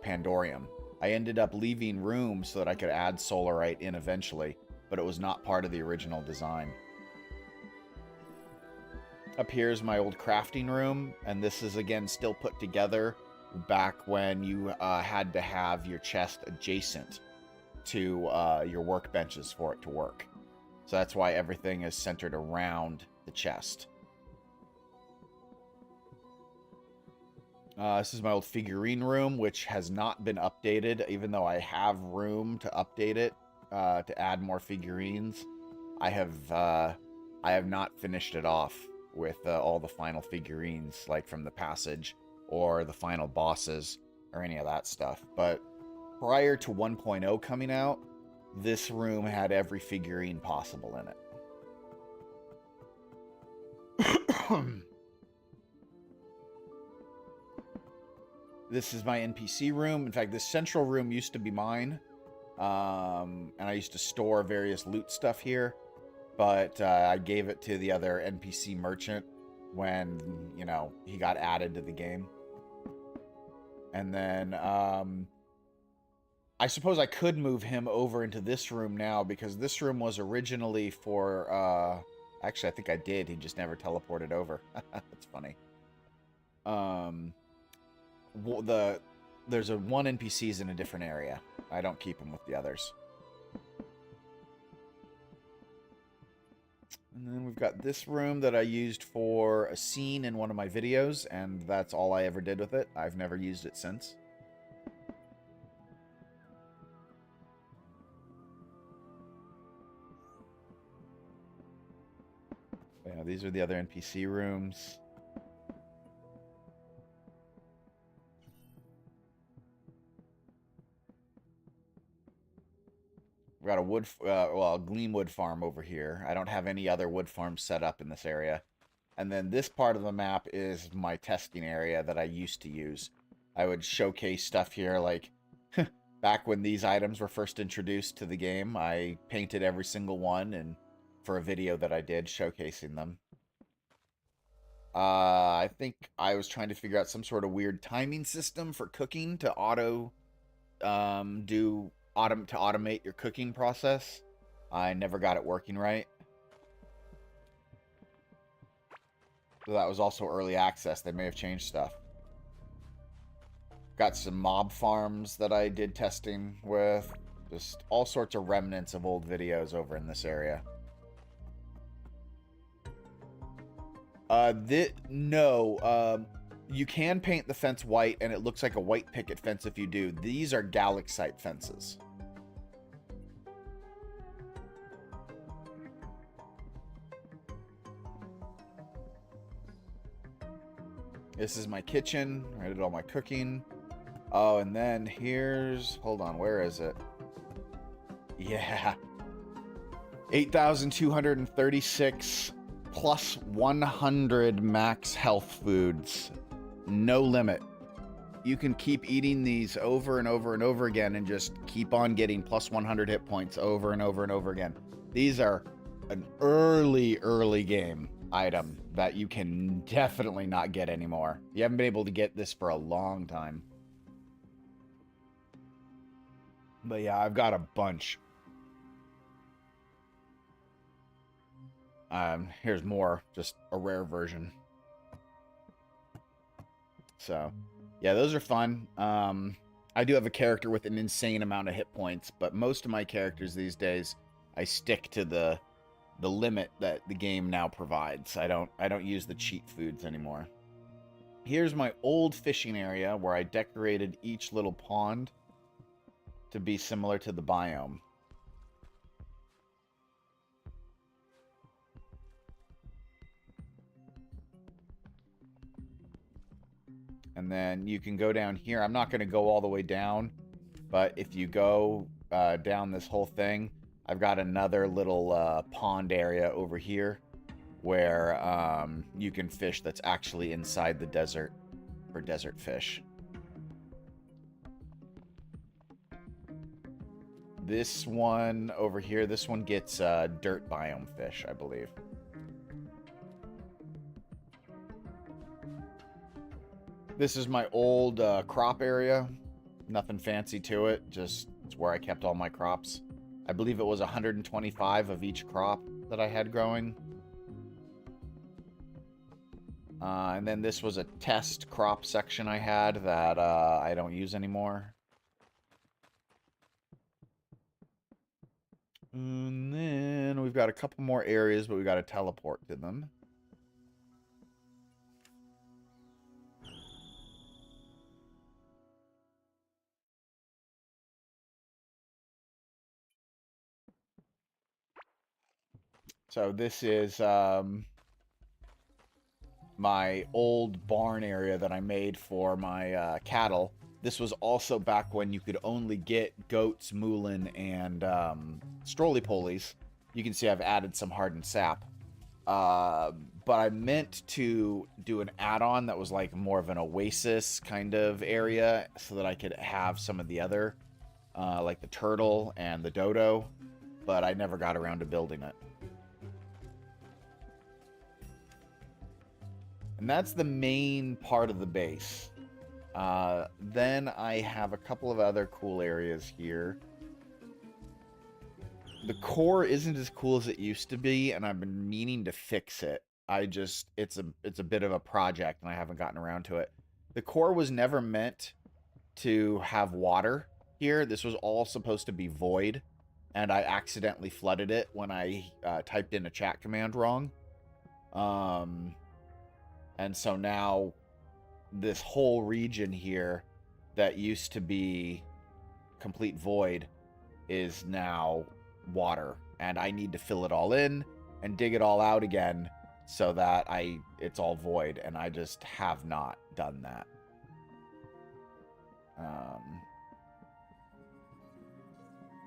Pandorium. I ended up leaving room so that I could add Solarite in eventually, but it was not part of the original design. Up here is my old crafting room, and this is again still put together back when you had to have your chest adjacent to your workbenches for it to work. So that's why everything is centered around the chest. This is my old figurine room, which has not been updated, even though I have room to update it to add more figurines. I have not finished it off with all the final figurines, like from the passage or the final bosses or any of that stuff. But prior to 1.0 coming out, this room had every figurine possible in it. This is my NPC room. In fact, this central room used to be mine. And I used to store various loot stuff here. But I gave it to the other NPC merchant when, you know, he got added to the game. And then I suppose I could move him over into this room now because this room was originally for... actually, I think I did. He just never teleported over. That's funny. There's one NPC's in a different area. I don't keep him with the others. And then we've got this room that I used for a scene in one of my videos, and that's all I ever did with it. I've never used it since. Yeah, these are the other NPC rooms. We've got a a gleam wood farm over here. I don't have any other wood farms set up in this area. And then this part of the map is my testing area that I used to use. I would showcase stuff here like back when these items were first introduced to the game. I painted every single one and for a video that I did showcasing them. I think I was trying to figure out some sort of weird timing system for cooking to automate your cooking process. I never got it working right. So that was also early access. They may have changed stuff. Got some mob farms that I did testing with. Just all sorts of remnants of old videos over in this area. You can paint the fence white, and it looks like a white picket fence if you do. These are Galaxite fences. This is my kitchen. I did all my cooking. Oh, and then here's... Hold on, where is it? Yeah. 8,236 plus 100 max health foods. No limit. You can keep eating these over and over and over again and just keep on getting plus 100 hit points over and over and over again. These are an early game item that you can definitely not get anymore. You haven't been able to get this for a long time. But yeah, I've got a bunch. Here's more, just a rare version. So, yeah, those are fun. I do have a character with an insane amount of hit points, but most of my characters these days, I stick to the limit that the game now provides. I don't use the cheat foods anymore. Here's my old fishing area where I decorated each little pond to be similar to the biome. And then you can go down here. I'm not going to go all the way down, but if you go down this whole thing, I've got another little pond area over here where you can fish that's actually inside the desert for desert fish. This one over here, this one gets dirt biome fish, I believe. This is my old crop area. Nothing fancy to it, just it's where I kept all my crops. I believe it was 125 of each crop that I had growing. And then this was a test crop section I had that I don't use anymore. And then we've got a couple more areas, but we got to teleport to them. So this is my old barn area that I made for my cattle. This was also back when you could only get goats, moulin, and strolley-polies. You can see I've added some hardened sap. But I meant to do an add-on that was like more of an Oasis kind of area so that I could have some of the other, like the turtle and the dodo, but I never got around to building it. And that's the main part of the base. Then I have a couple of other cool areas here. The core isn't as cool as it used to be, and I've been meaning to fix it. It's a bit of a project, and I haven't gotten around to it. The core was never meant to have water here. This was all supposed to be void, and I accidentally flooded it when I typed in a chat command wrong. And so now this whole region here that used to be complete void is now water, and I need to fill it all in and dig it all out again so that it's all void, and I just have not done that.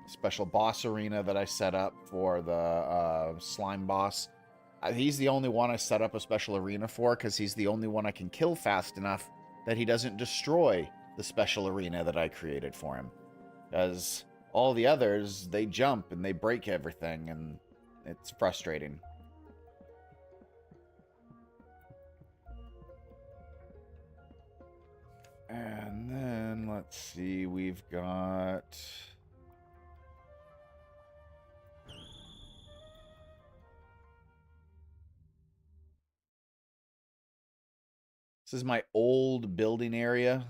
Special boss arena that I set up for the slime boss. He's the only one I set up a special arena for because he's the only one I can kill fast enough that he doesn't destroy the special arena that I created for him. Because all the others, they jump and they break everything, and it's frustrating. And then, let's see, we've got... This is my old building area.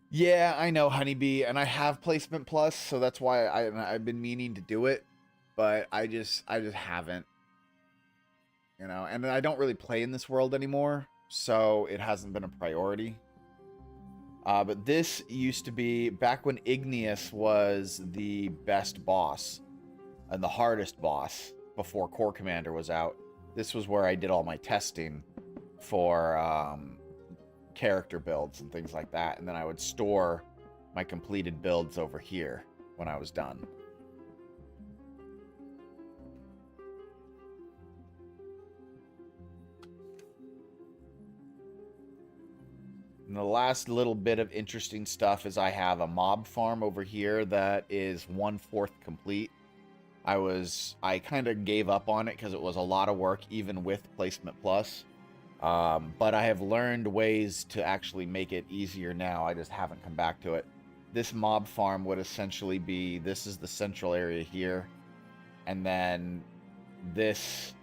Yeah, I know, Honeybee, and I have Placement Plus, so that's why I've been meaning to do it, but I just haven't. You know, and I don't really play in this world anymore, so it hasn't been a priority. But this used to be back when Igneous was the best boss and the hardest boss before Core Commander was out. this was where I did all my testing for character builds and things like that. And then I would store my completed builds over here when I was done. And the last little bit of interesting stuff is I have a mob farm over here that is 1/4 complete. I kind of gave up on it because it was a lot of work even with Placement Plus. But I have learned ways to actually make it easier now. I just haven't come back to it. This mob farm would essentially be, this is the central area here. And then this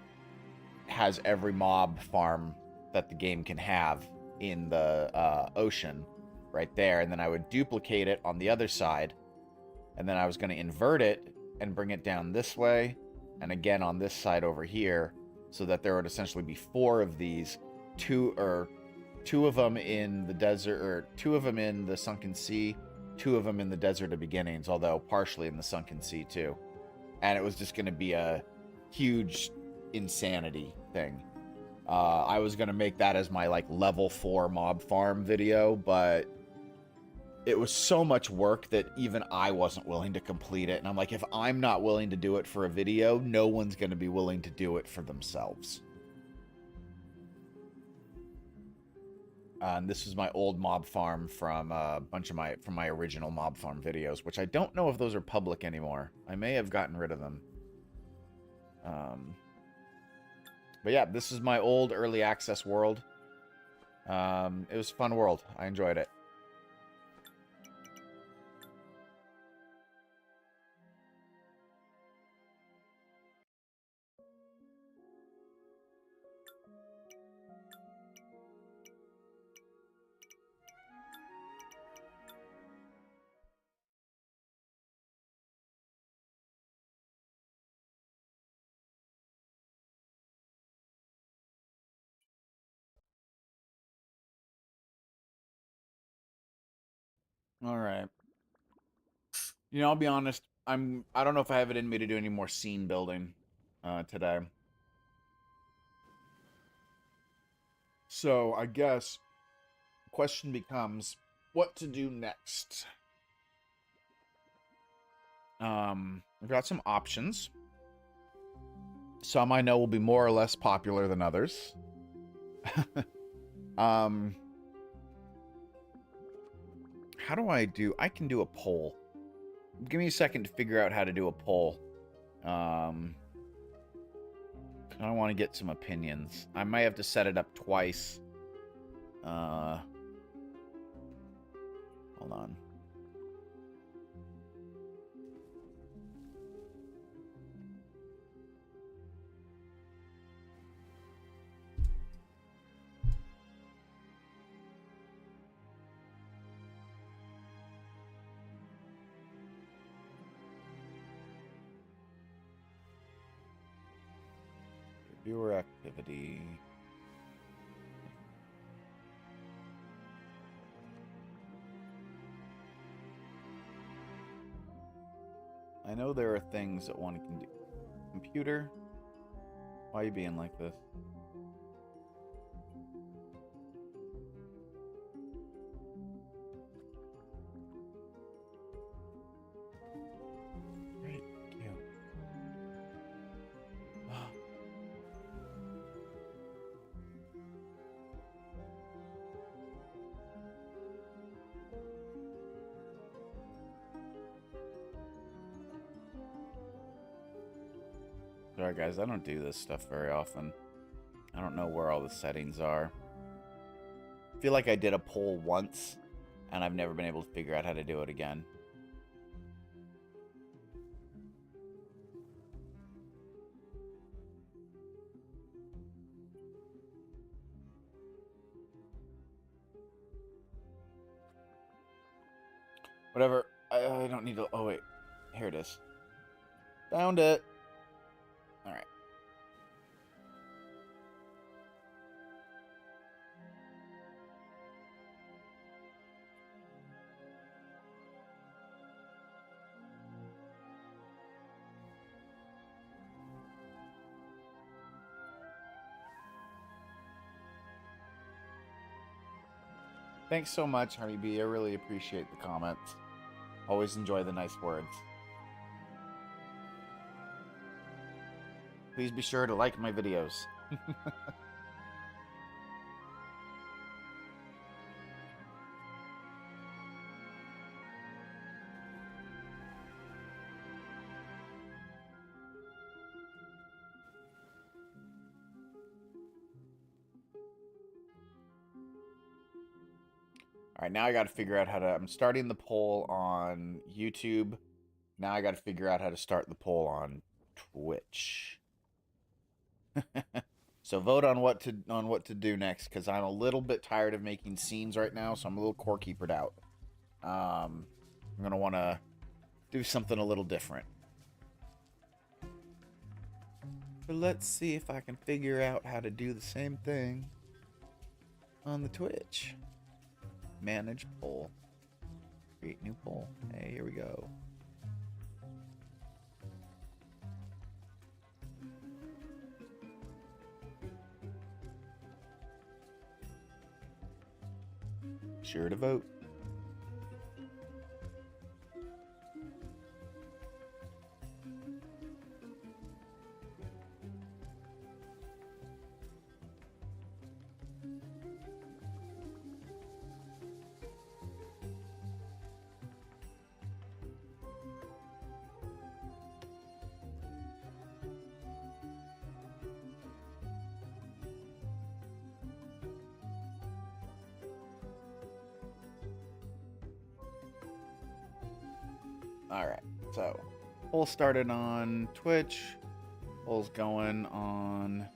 has every mob farm that the game can have in the ocean right there. And then I would duplicate it on the other side. And then I was going to invert it and bring it down this way. And again on this side over here. So that there would essentially be 4 of these. Two of them in the desert, or 2 of them in the Sunken Sea. 2 of them in the Desert of Beginnings, although partially in the Sunken Sea too. And it was just going to be a huge insanity thing. I was going to make that as my like level 4 mob farm video, but it was so much work that even I wasn't willing to complete it. And I'm like, if I'm not willing to do it for a video, no one's going to be willing to do it for themselves. And this is my old mob farm from a bunch of my original mob farm videos, which I don't know if those are public anymore. I may have gotten rid of them. But yeah, this is my old early access world. It was a fun world. I enjoyed it. All right. You know, I'll be honest. I don't know if I have it in me to do any more scene building today. So I guess the question becomes what to do next. We've got some options. Some I know will be more or less popular than others. How do I do? I can do a poll. Give me a second to figure out how to do a poll. I want to get some opinions. I might have to set it up twice. Hold on. Viewer activity. I know there are things that one can do. Computer? Why are you being like this? Great, thank you. Sorry guys, I don't do this stuff very often. I don't know where all the settings are. I feel like I did a poll once, and I've never been able to figure out how to do it again. Whatever. I don't need to... Oh, wait. Here it is. Found it. Alright. Thanks so much, Honeybee. I really appreciate the comments. Always enjoy the nice words. Please be sure to like my videos. All right, now I got to figure out how to. I'm starting the poll on YouTube. Now I got to figure out how to start the poll on Twitch. So vote on what to do next, because I'm a little bit tired of making scenes right now, so I'm a little core keepered out. I'm gonna want to do something a little different. But let's see if I can figure out how to do the same thing on the Twitch. Manage poll. Create new poll. Hey, here we go. Sure to vote. Alright, so poll started on Twitch. Poll's going on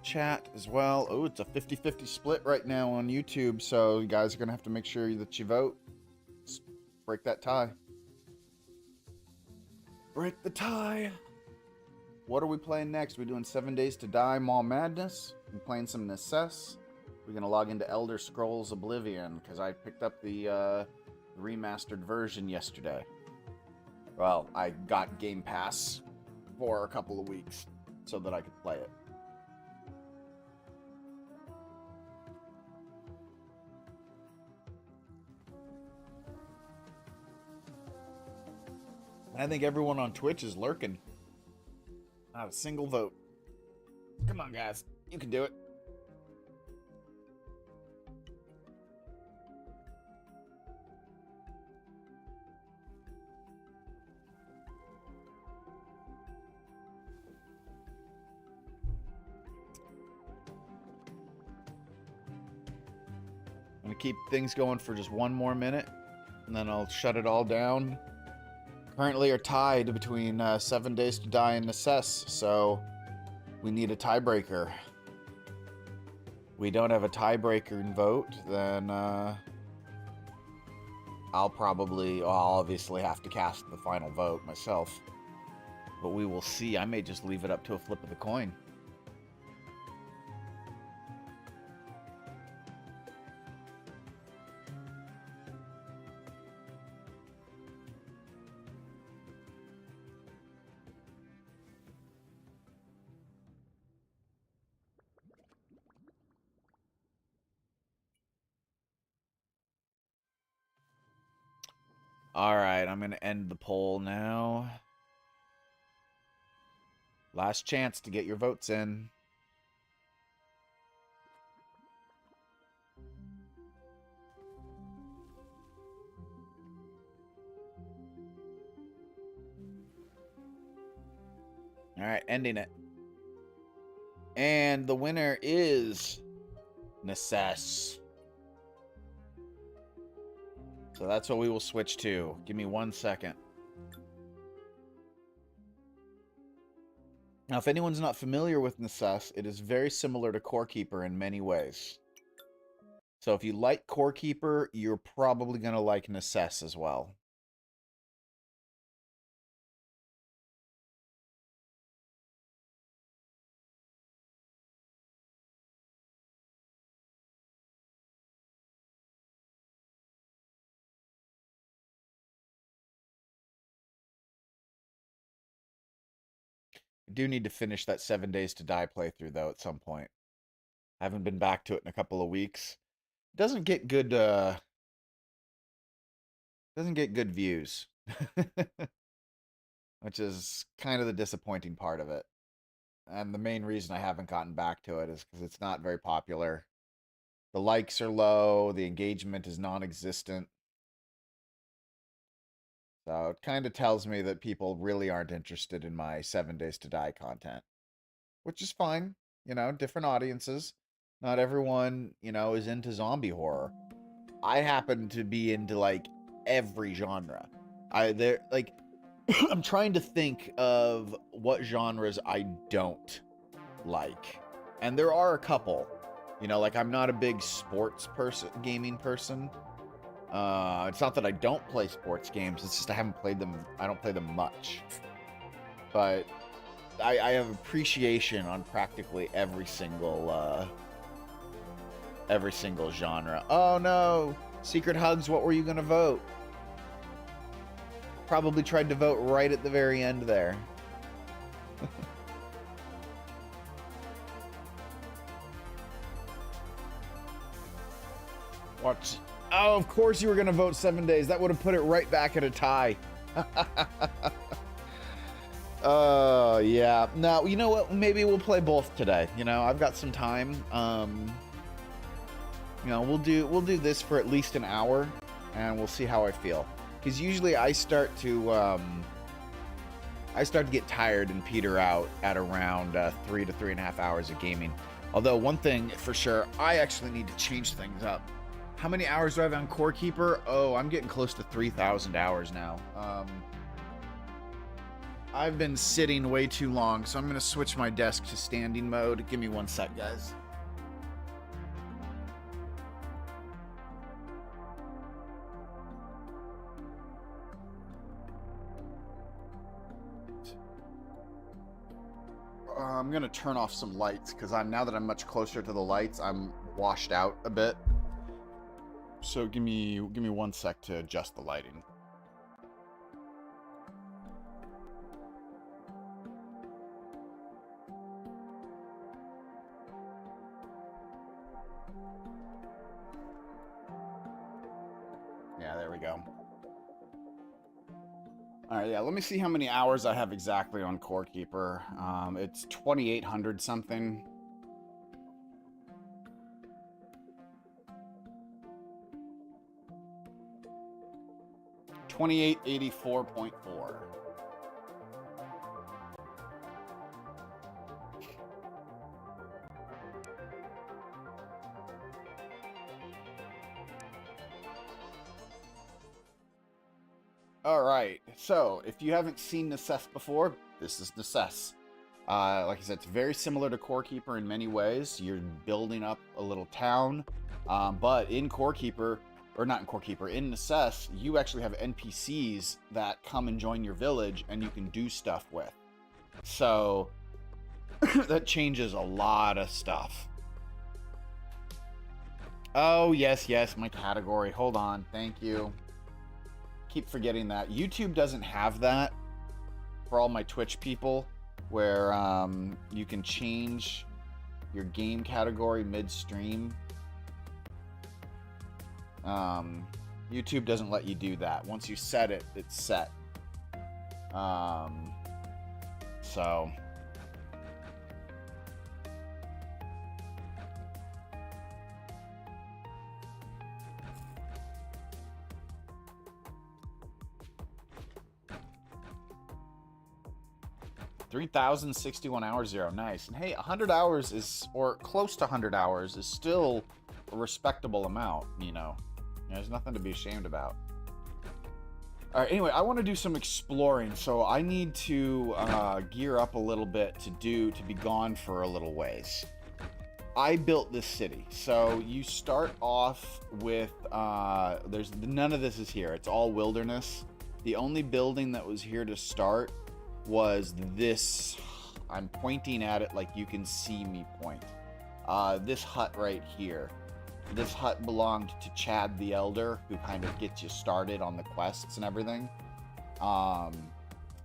chat as well. Oh, it's a 50-50 split right now on YouTube, so you guys are going to have to make sure that you vote. Let's break that tie. Break the tie. What are we playing next? We're doing 7 Days to Die, Mall Madness. We're playing some Necess. We're going to log into Elder Scrolls Oblivion, because I picked up the remastered version yesterday. Well, I got Game Pass for a couple of weeks so that I could play it. I think everyone on Twitch is lurking. Not a single vote. Come on, guys. You can do it. I'm going to keep things going for just one more minute, and then I'll shut it all down. Currently are tied between 7 Days to Die and Necess, so we need a tiebreaker. We don't have a tiebreaker in vote, then I'll obviously have to cast the final vote myself. But we will see. I may just leave it up to a flip of the coin. All right, I'm going to end the poll now. Last chance to get your votes in. All right, ending it. And the winner is Necess. So that's what we will switch to. Give me 1 second. Now, if anyone's not familiar with Necess, it is very similar to Core Keeper in many ways. So if you like Core Keeper, you're probably going to like Necess as well. I do need to finish that 7 Days to Die playthrough, though, at some point. I haven't been back to it in a couple of weeks. doesn't get good views. Which is kind of the disappointing part of it. And the main reason I haven't gotten back to it is because it's not very popular. The likes are low, the engagement is non-existent. So it kind of tells me that people really aren't interested in my 7 Days to Die content, which is fine. Different audiences. Not everyone, is into zombie horror. I happen to be into like every genre. I'm trying to think of what genres I don't like. And there are a couple. Like I'm not a big gaming person. It's not that I don't play sports games, it's just I haven't played them. I don't play them much. But I have appreciation on practically every single genre. Oh no! Secret Hugs, what were you gonna vote? Probably tried to vote right at the very end there. Watch. Oh, of course you were going to vote 7 Days. That would have put it right back at a tie. Yeah. No, you know what? Maybe we'll play both today. I've got some time. We'll do this for at least an hour, and we'll see how I feel. Because usually I start to get tired and peter out at around 3 to 3.5 hours of gaming. Although one thing for sure, I actually need to change things up. How many hours do I have on Core Keeper? Oh, I'm getting close to 3,000 hours now. I've been sitting way too long, so I'm going to switch my desk to standing mode. Give me 1 sec, guys. I'm going to turn off some lights, because now that I'm much closer to the lights, I'm washed out a bit. So give me 1 sec to adjust the lighting. Yeah, there we go. All right, yeah, let me see how many hours I have exactly on Core Keeper. It's 2,800 something. $2884.4. All right, so if you haven't seen Necess before, this is Necess. Like I said, it's very similar to Core Keeper in many ways. You're building up a little town, but in Core Keeper, or not in Core Keeper, in Necess, you actually have NPCs that come and join your village and you can do stuff with. So that changes a lot of stuff. Oh, yes, my category. Hold on. Thank you. Keep forgetting that. YouTube doesn't have that for all my Twitch people, where you can change your game category mid-stream. YouTube doesn't let you do that. Once you set it, it's set. So 3,061 hours, 0. Nice. And hey, 100 hours is, or close to 100 hours, is still a respectable amount, There's nothing to be ashamed about. All right, anyway, I want to do some exploring, so I need to gear up a little bit to be gone for a little ways. I built this city, so you start off with, none of this is here. It's all wilderness. The only building that was here to start was this. I'm pointing at it like you can see me point. This hut right here. This hut belonged to Chad the Elder, who kind of gets you started on the quests and everything.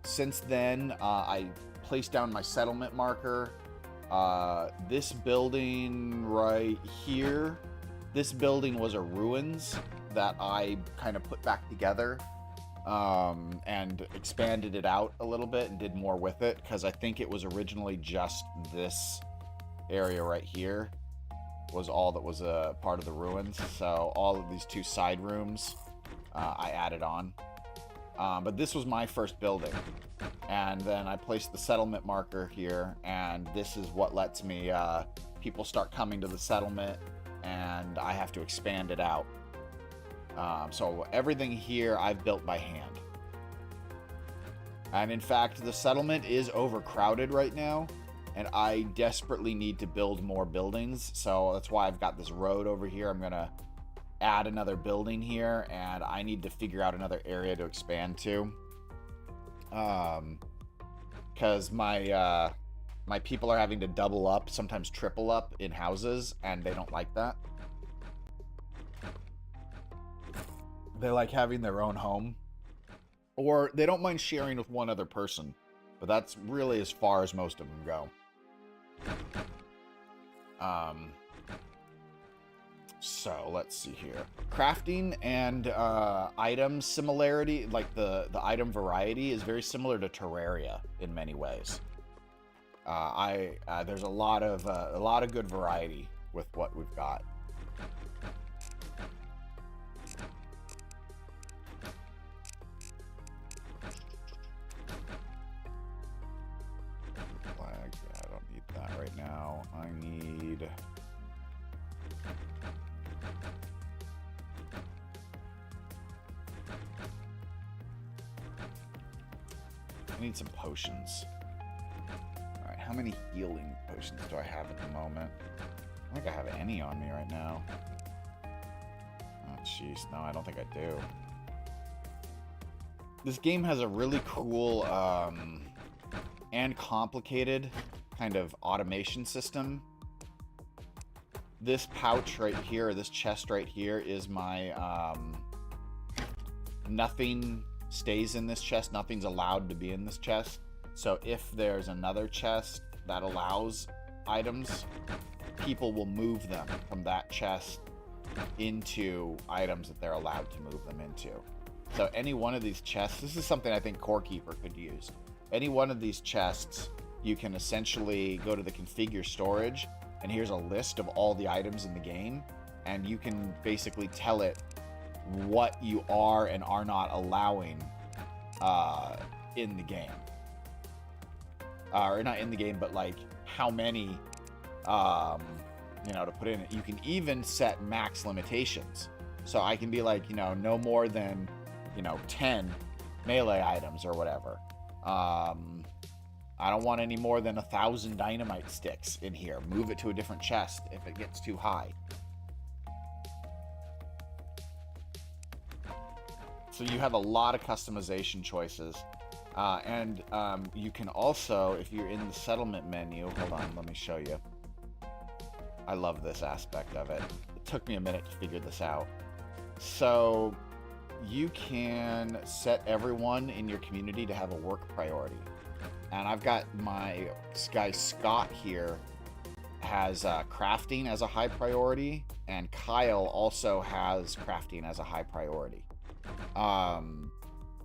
Since then, I placed down my settlement marker. This building right here, This building was a ruins that I kind of put back together and expanded it out a little bit and did more with it, because I think it was originally just this area right here was all that was a part of the ruins. So all of these 2 side rooms I added on. But this was my first building. And then I placed the settlement marker here, and this is what lets me, people start coming to the settlement, and I have to expand it out. So everything here I've built by hand. And in fact, the settlement is overcrowded right now, and I desperately need to build more buildings. So that's why I've got this road over here. I'm going to add another building here, and I need to figure out another area to expand to. Because my people are having to double up, sometimes triple up in houses, and they don't like that. They like having their own home, or they don't mind sharing with one other person, but that's really as far as most of them go. So let's see here. Crafting and item similarity, like the item variety, is very similar to Terraria in many ways. There's a lot of good variety with what we've got. Flag. Yeah, I don't need that right now. I need some potions. Alright, how many healing potions do I have at the moment? I don't think I have any on me right now. Oh, jeez. No, I don't think I do. This game has a really cool and complicated kind of automation system. This pouch right here, or this chest right here, is my... nothing stays in this chest. Nothing's allowed to be in this chest. So if there's another chest that allows items, people will move them from that chest into items that they're allowed to move them into. So any one of these chests, this is something I think Core Keeper could use. Any one of these chests, you can essentially go to the configure storage, and here's a list of all the items in the game, and you can basically tell it what you are and are not allowing in the game. Or not in the game, but like how many, you know, to put in it. You can even set max limitations. So I can be like, you know, no more than, you know, 10 melee items or whatever. I don't want any more than 1,000 dynamite sticks in here. Move it to a different chest if it gets too high. So you have a lot of customization choices. And you can also, if you're in the settlement menu, hold on, let me show you. I love this aspect of it. It took me a minute to figure this out. So you can set everyone in your community to have a work priority. And I've got my guy Scott here has crafting as a high priority, and Kyle also has crafting as a high priority.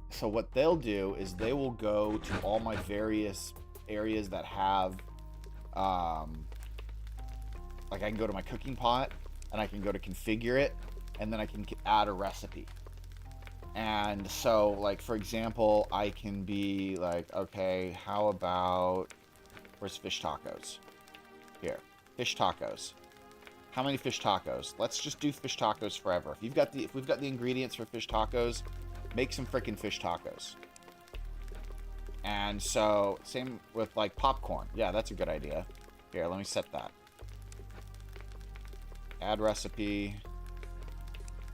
So what they'll do is they will go to all my various areas that have, like I can go to my cooking pot, and I can go to configure it, and then I can add a recipe. And so, like, for example, I can be like, okay, how about, where's fish tacos? Here, fish tacos. How many fish tacos? Let's just do fish tacos forever. If we've got the ingredients for fish tacos, make some freaking fish tacos. And so, same with like popcorn. Yeah, that's a good idea. Here, let me set that. Add recipe.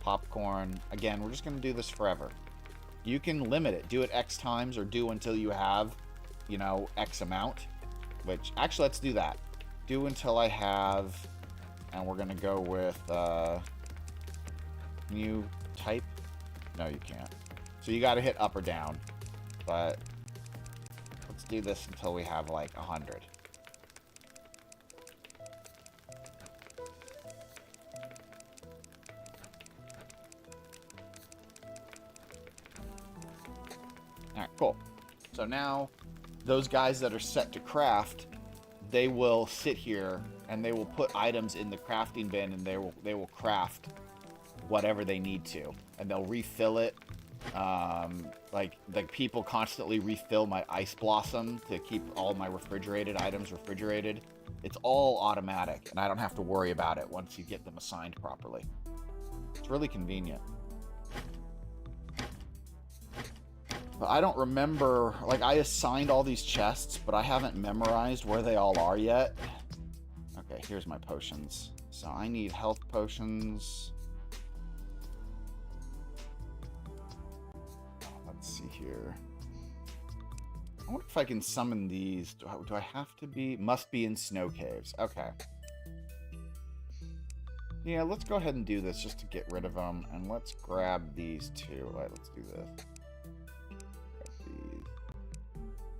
Popcorn. Again, we're just going to do this forever. You can limit it. Do it X times, or do until you have, you know, X amount. Which, actually, let's do that. Do until I have, and we're going to go with new type. No, you can't. So you got to hit up or down. But let's do this until we have like 100. Alright, cool. So now, those guys that are set to craft, they will sit here and they will put items in the crafting bin, and they will craft whatever they need to, and they'll refill it. Like people constantly refill my ice blossom to keep all my refrigerated items refrigerated. It's all automatic, and I don't have to worry about it once you get them assigned properly. It's really convenient. But I don't remember, like, I assigned all these chests, but I haven't memorized where they all are yet. Okay, here's my potions. So I need health potions. Let's see here. I wonder if I can summon these. Do I have to be? Must be in snow caves. Okay. Yeah, let's go ahead and do this just to get rid of them. And let's grab these two. All right, let's do this.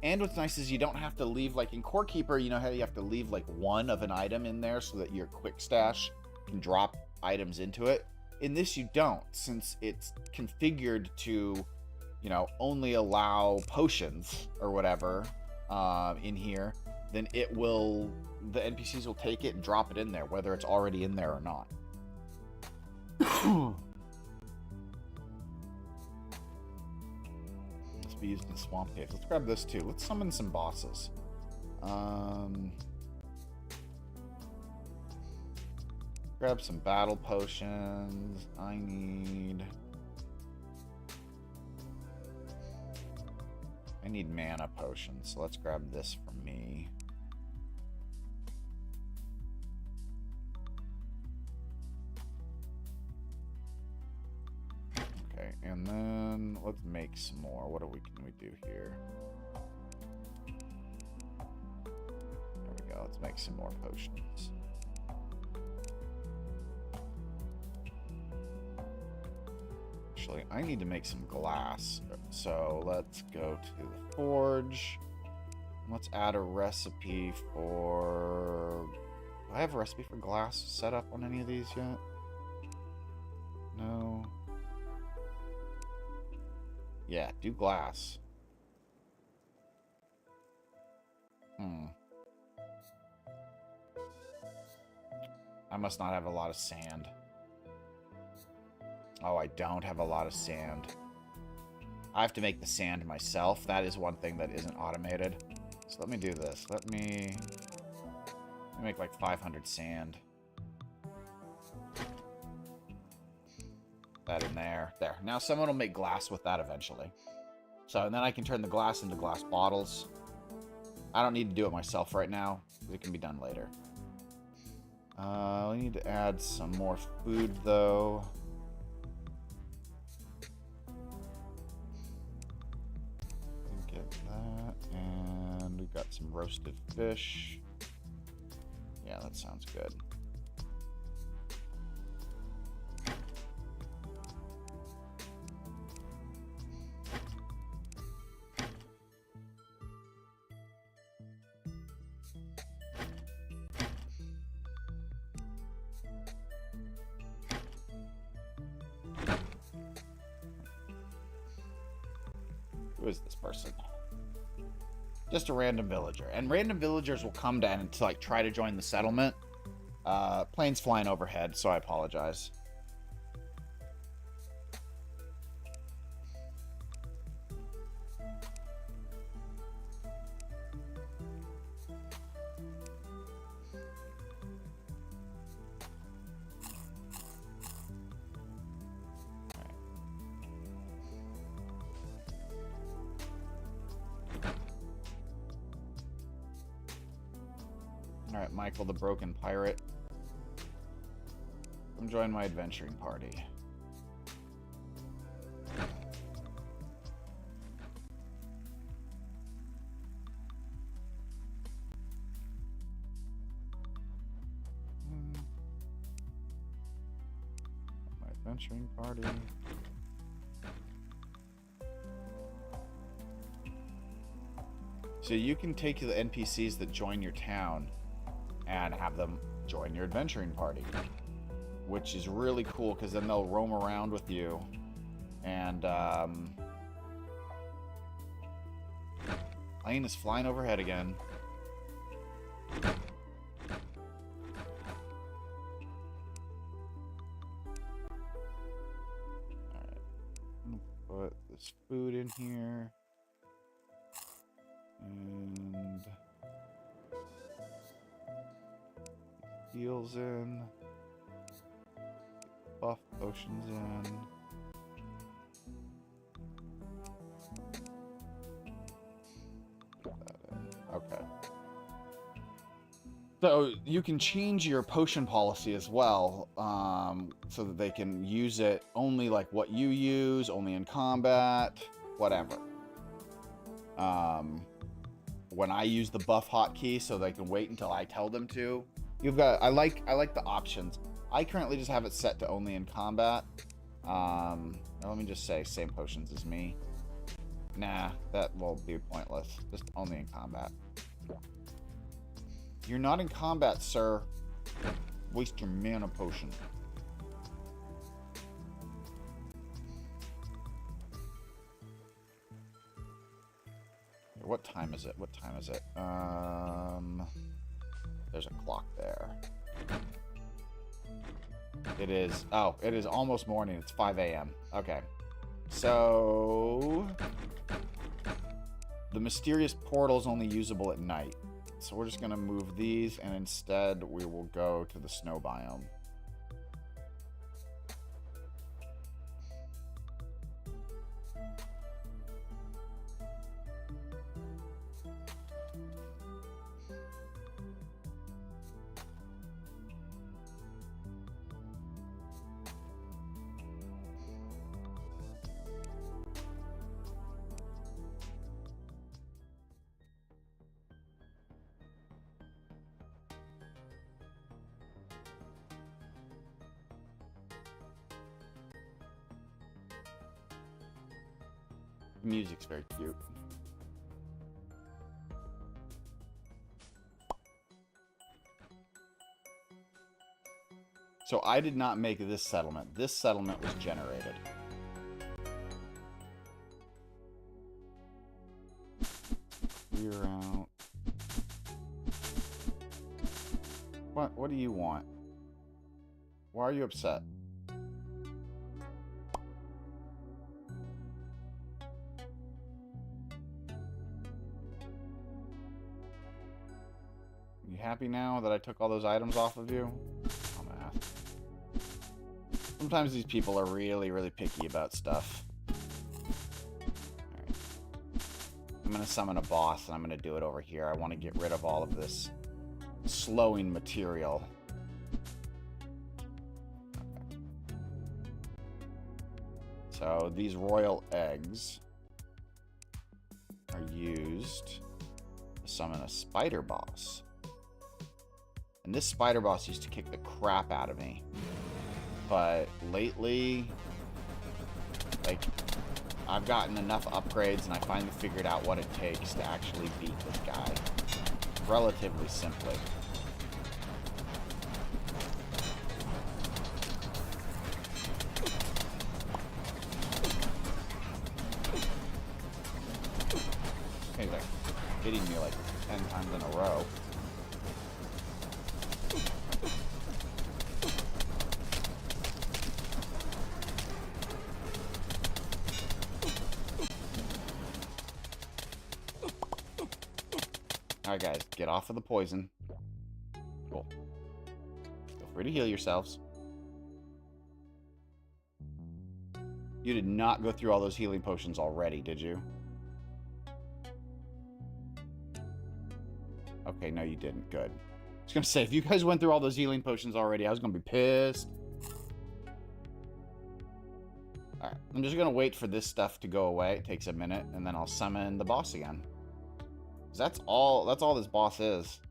And what's nice is you don't have to leave, like in Core Keeper, you know how you have to leave like one of an item in there so that your quick stash can drop items into it. In this, you don't, since it's configured to, you know, only allow potions or whatever in here. Then it will, the NPCs will take it and drop it in there, whether it's already in there or not. Be used in swamp caves. Let's grab this too. Let's summon some bosses. Grab some battle potions. I need mana potions, so let's grab this for me. Okay, and then let's make some more. What can we do here? There we go. Let's make some more potions. Actually, I need to make some glass. So let's go to the forge. Let's add a recipe for... Do I have a recipe for glass set up on any of these yet? No. Yeah, do glass. I must not have a lot of sand. Oh, I don't have a lot of sand. I have to make the sand myself. That is one thing that isn't automated. So let me do this. Let me make like 500 sand. That in there. There. Now someone will make glass with that eventually. So, and then I can turn the glass into glass bottles. I don't need to do it myself right now, because it can be done later. We need to add some more food, though. Get that. And we've got some roasted fish. Yeah, that sounds good. Who is this person? Just a random villager. And random villagers will come down to like try to join the settlement. Planes flying overhead, so I apologize. Alright, Michael the Broken Pirate. Come join my adventuring party. My adventuring party. So you can take the NPCs that join your town and have them join your adventuring party, which is really cool because then they'll roam around with you and Plane is flying overhead again. Alright. Put this food in here. And heals in. Buff potions in. Okay. So you can change your potion policy as well, so that they can use it only like what you use, only in combat, whatever. When I use the buff hotkey, so they can wait until I tell them to. You've got. I like the options. I currently just have it set to only in combat. Let me just say, same potions as me. Nah, that will be pointless. Just only in combat. You're not in combat, sir. Waste your mana potion. What time is it? What time is it? There's a clock there. It is... Oh, it is almost morning. It's 5 a.m. Okay. So... The mysterious portal is only usable at night. So we're just going to move these, and instead we will go to the snow biome. The music's very cute. So I did not make this settlement. This settlement was generated. Clear out. What do you want? Why are you upset? You happy now that I took all those items off of you? Sometimes these people are really, really picky about stuff. Alright. I'm going to summon a boss, and I'm going to do it over here. I want to get rid of all of this slowing material. Okay. So these royal eggs are used to summon a spider boss. And this spider boss used to kick the crap out of me. But lately, like, I've gotten enough upgrades and I finally figured out what it takes to actually beat this guy. Relatively simply. He's like hitting me like 10 times in a row. Alright guys, get off of the poison. Cool. Feel free to heal yourselves. You did not go through all those healing potions already, did you? Okay, no you didn't. Good. I was gonna say, if you guys went through all those healing potions already, I was gonna be pissed. Alright, I'm just gonna wait for this stuff to go away. It takes a minute, and then I'll summon the boss again. That's all this boss is.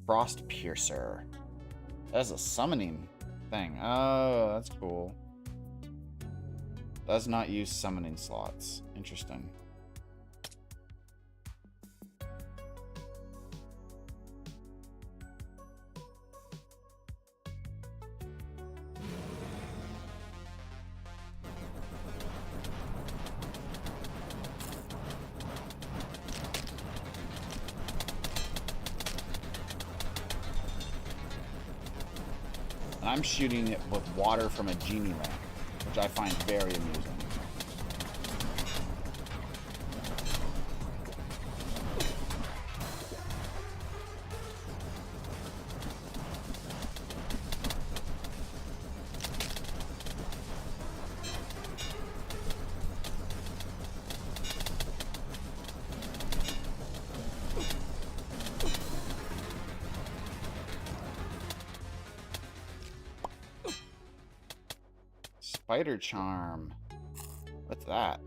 Frost Piercer. That's a summoning thing. Oh, that's cool. Does not use summoning slots. Interesting. And I'm shooting it with water from a genie lamp, which I find very amusing. Spider charm. What's that?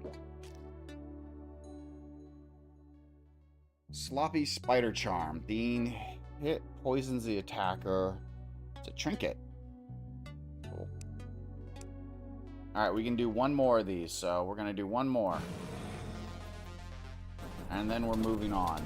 Sloppy spider charm. Being hit poisons the attacker. It's a trinket. Cool. Alright, we can do one more of these, so we're gonna do one more. And then we're moving on.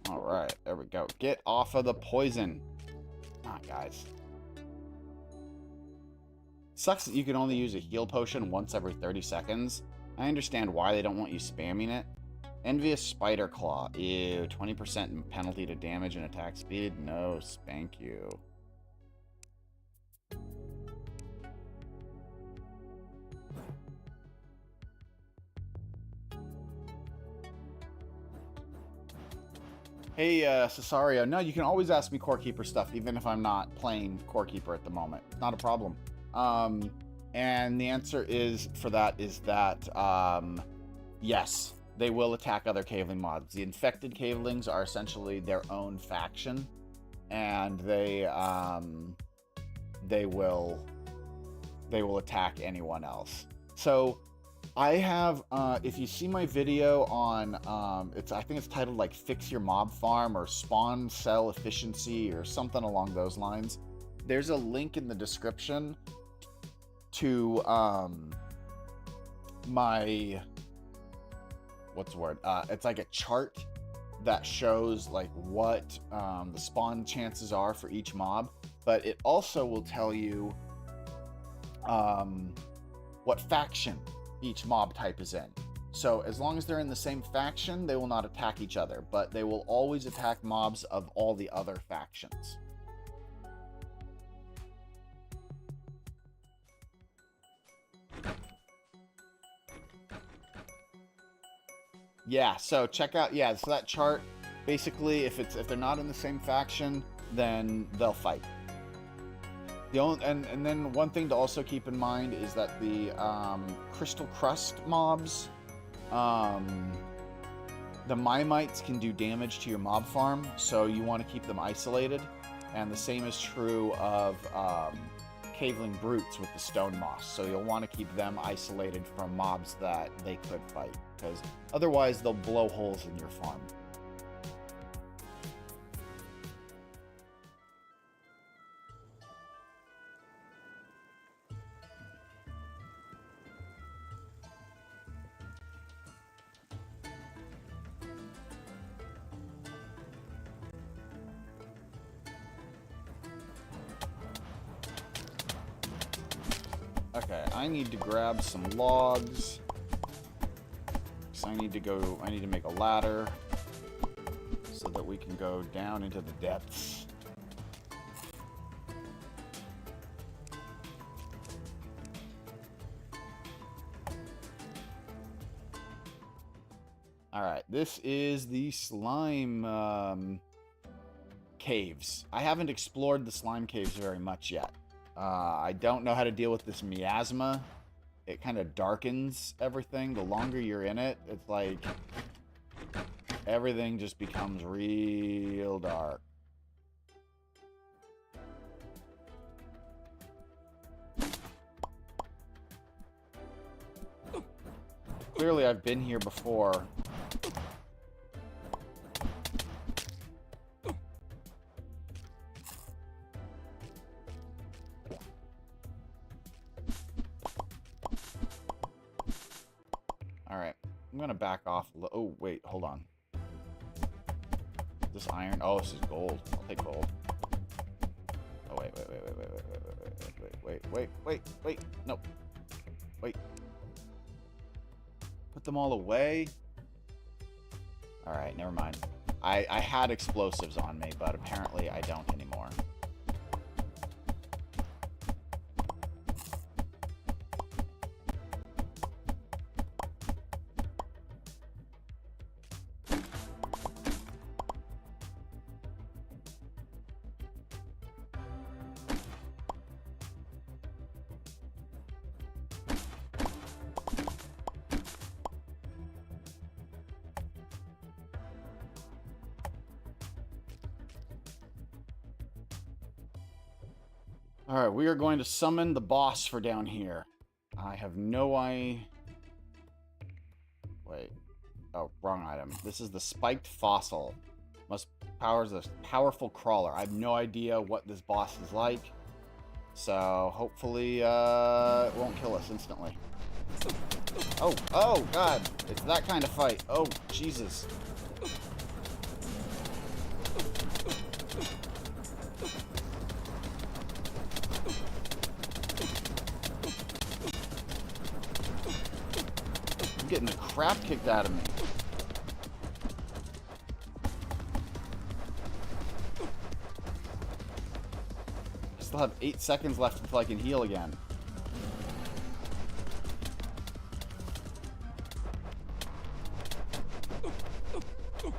Alright, there we go. Get off of the poison. Come on, guys. Sucks that you can only use a heal potion once every 30 seconds. I understand why they don't want you spamming it. Envious Spider Claw. Ew, 20% penalty to damage and attack speed. No, spank you. Hey, Cesario. No, you can always ask me Core Keeper stuff, even if I'm not playing Core Keeper at the moment. Not a problem. And the answer is for that is that, yes, they will attack other caveling mobs. The infected cavelings are essentially their own faction, and they will attack anyone else. So I have, if you see my video on, I think it's titled like Fix Your Mob Farm or Spawn Cell Efficiency or something along those lines. There's a link in the description to my, what's the word? It's like a chart that shows like what the spawn chances are for each mob, but it also will tell you what faction each mob type is in. So as long as they're in the same faction, they will not attack each other, but they will always attack mobs of all the other factions. Yeah, so check out, yeah, so that chart, basically, if they're not in the same faction, then they'll fight. And then one thing to also keep in mind is that the Crystal Crust mobs, the Mimites can do damage to your mob farm, so you want to keep them isolated. And the same is true of Caveling Brutes with the Stone Moss, so you'll want to keep them isolated from mobs that they could fight, because otherwise they'll blow holes in your farm. Okay, I need to grab some logs. So I need to make a ladder so that we can go down into the depths. Alright, this is the slime caves. I haven't explored the slime caves very much yet. I don't know how to deal with this miasma. It kind of darkens everything. The longer you're in it, it's like everything just becomes real dark. clearly I've been here before. Alright, I'm gonna back off a little. Oh, wait, hold on. This iron? Oh, this is gold. I'll take gold. Oh, wait. No. Wait. Put them all away? Alright, never mind. I had explosives on me, but apparently I don't anymore. Alright, we are going to summon the boss for down here. I have no idea... Wait. Oh, wrong item. This is the spiked fossil. Must powers a powerful crawler. I have no idea what this boss is like. So, hopefully, it won't kill us instantly. Oh, God. It's that kind of fight. Oh, Jesus. Getting the crap kicked out of me. I still have 8 seconds left until I can heal again.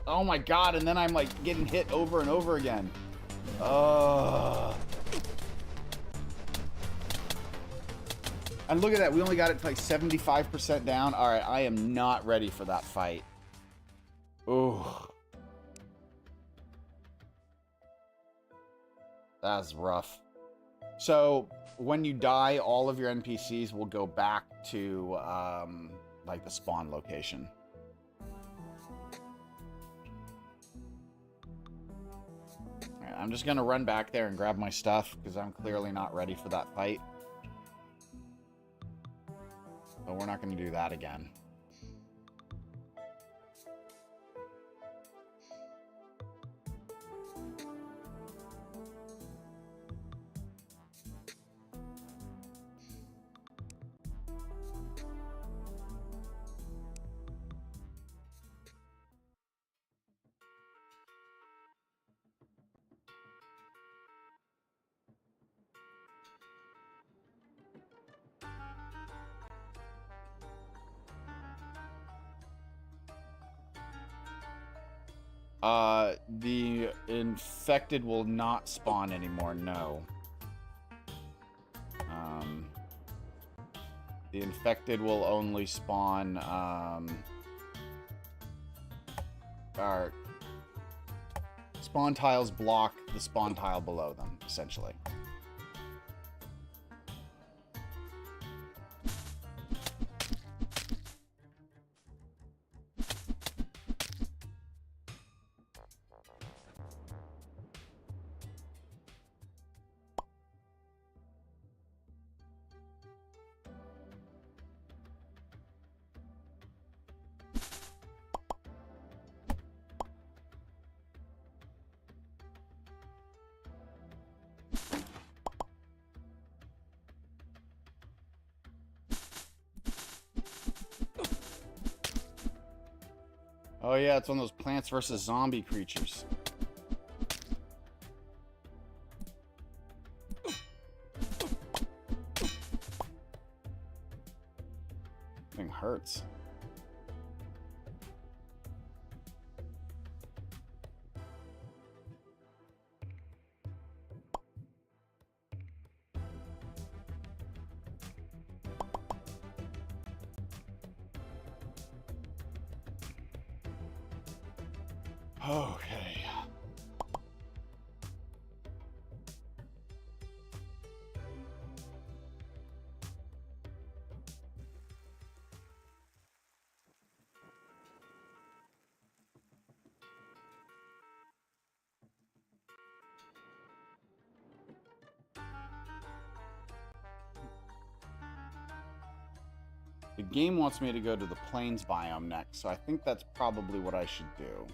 Oh my god, and then I'm like getting hit over and over again. And look at that, we only got it to like 75% down. Alright, I am not ready for that fight. Ooh. That's rough. So, when you die, all of your NPCs will go back to, like, the spawn location. Alright, I'm just gonna run back there and grab my stuff, because I'm clearly not ready for that fight. But we're not going to do that again. The infected will not spawn anymore, no. The infected will only spawn, our spawn tiles block the spawn tile below them, essentially. Oh yeah, it's one of those Plants vs. Zombie creatures. Thing hurts. Okay. The game wants me to go to the plains biome next, so I think that's probably what I should do.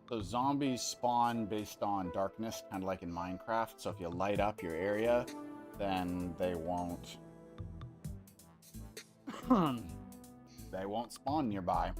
So zombies spawn based on darkness, kind of like in Minecraft. So if you light up your area, then they won't spawn nearby.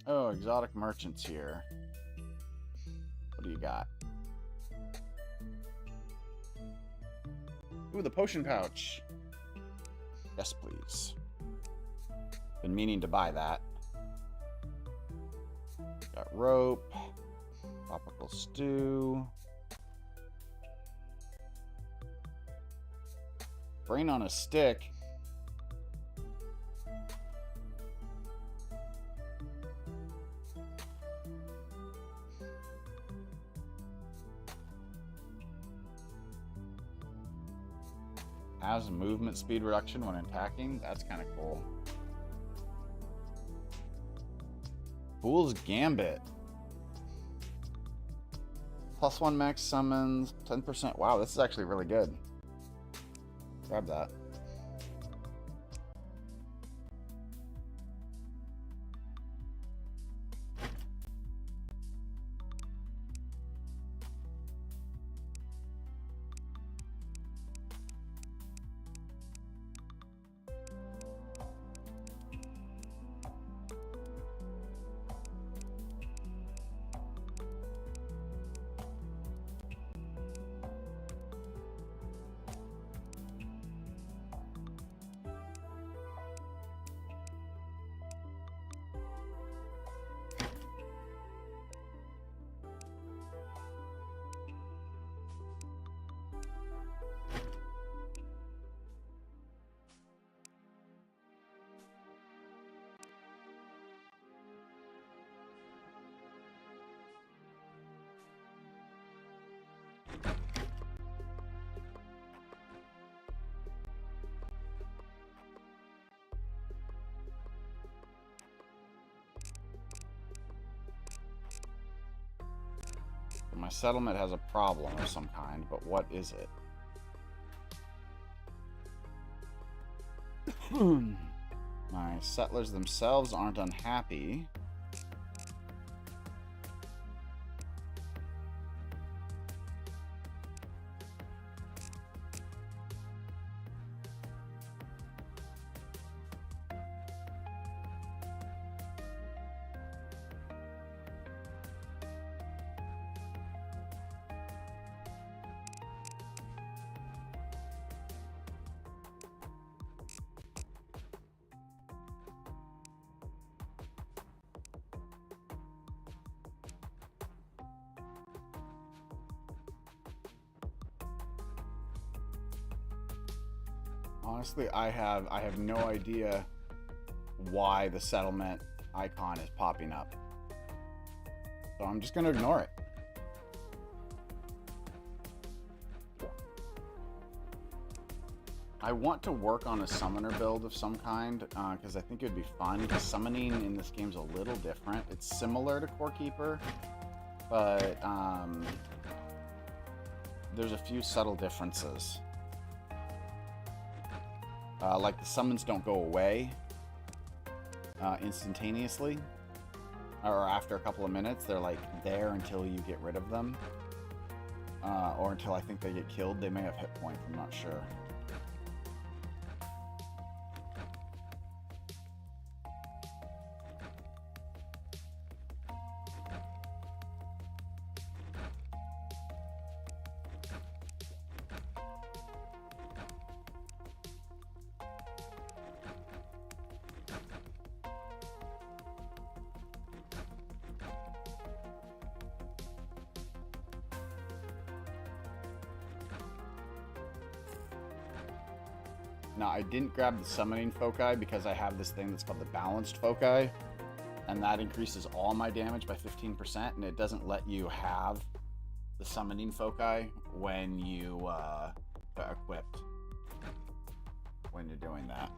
Oh, exotic merchants here. What do you got? Ooh, the potion pouch. Yes, please. Been meaning to buy that. Got rope. Tropical stew. Brain on a stick. Has movement speed reduction when attacking. That's kind of cool. Fool's Gambit. +1 max summons, 10%. Wow, this is actually really good. Grab that. My settlement has a problem of some kind, but what is it? My settlers themselves aren't unhappy. Honestly, I have no idea why the settlement icon is popping up. So I'm just going to ignore it. I want to work on a summoner build of some kind, because I think it would be fun. Summoning in this game's a little different. It's similar to Core Keeper, but there's a few subtle differences. Like the summons don't go away instantaneously, or after a couple of minutes. They're like there until you get rid of them, or until I think they get killed. They may have hit points, I'm not sure. Now, I didn't grab the summoning foci because I have this thing that's called the balanced foci, and that increases all my damage by 15%, and it doesn't let you have the summoning foci when you equipped when you're doing that.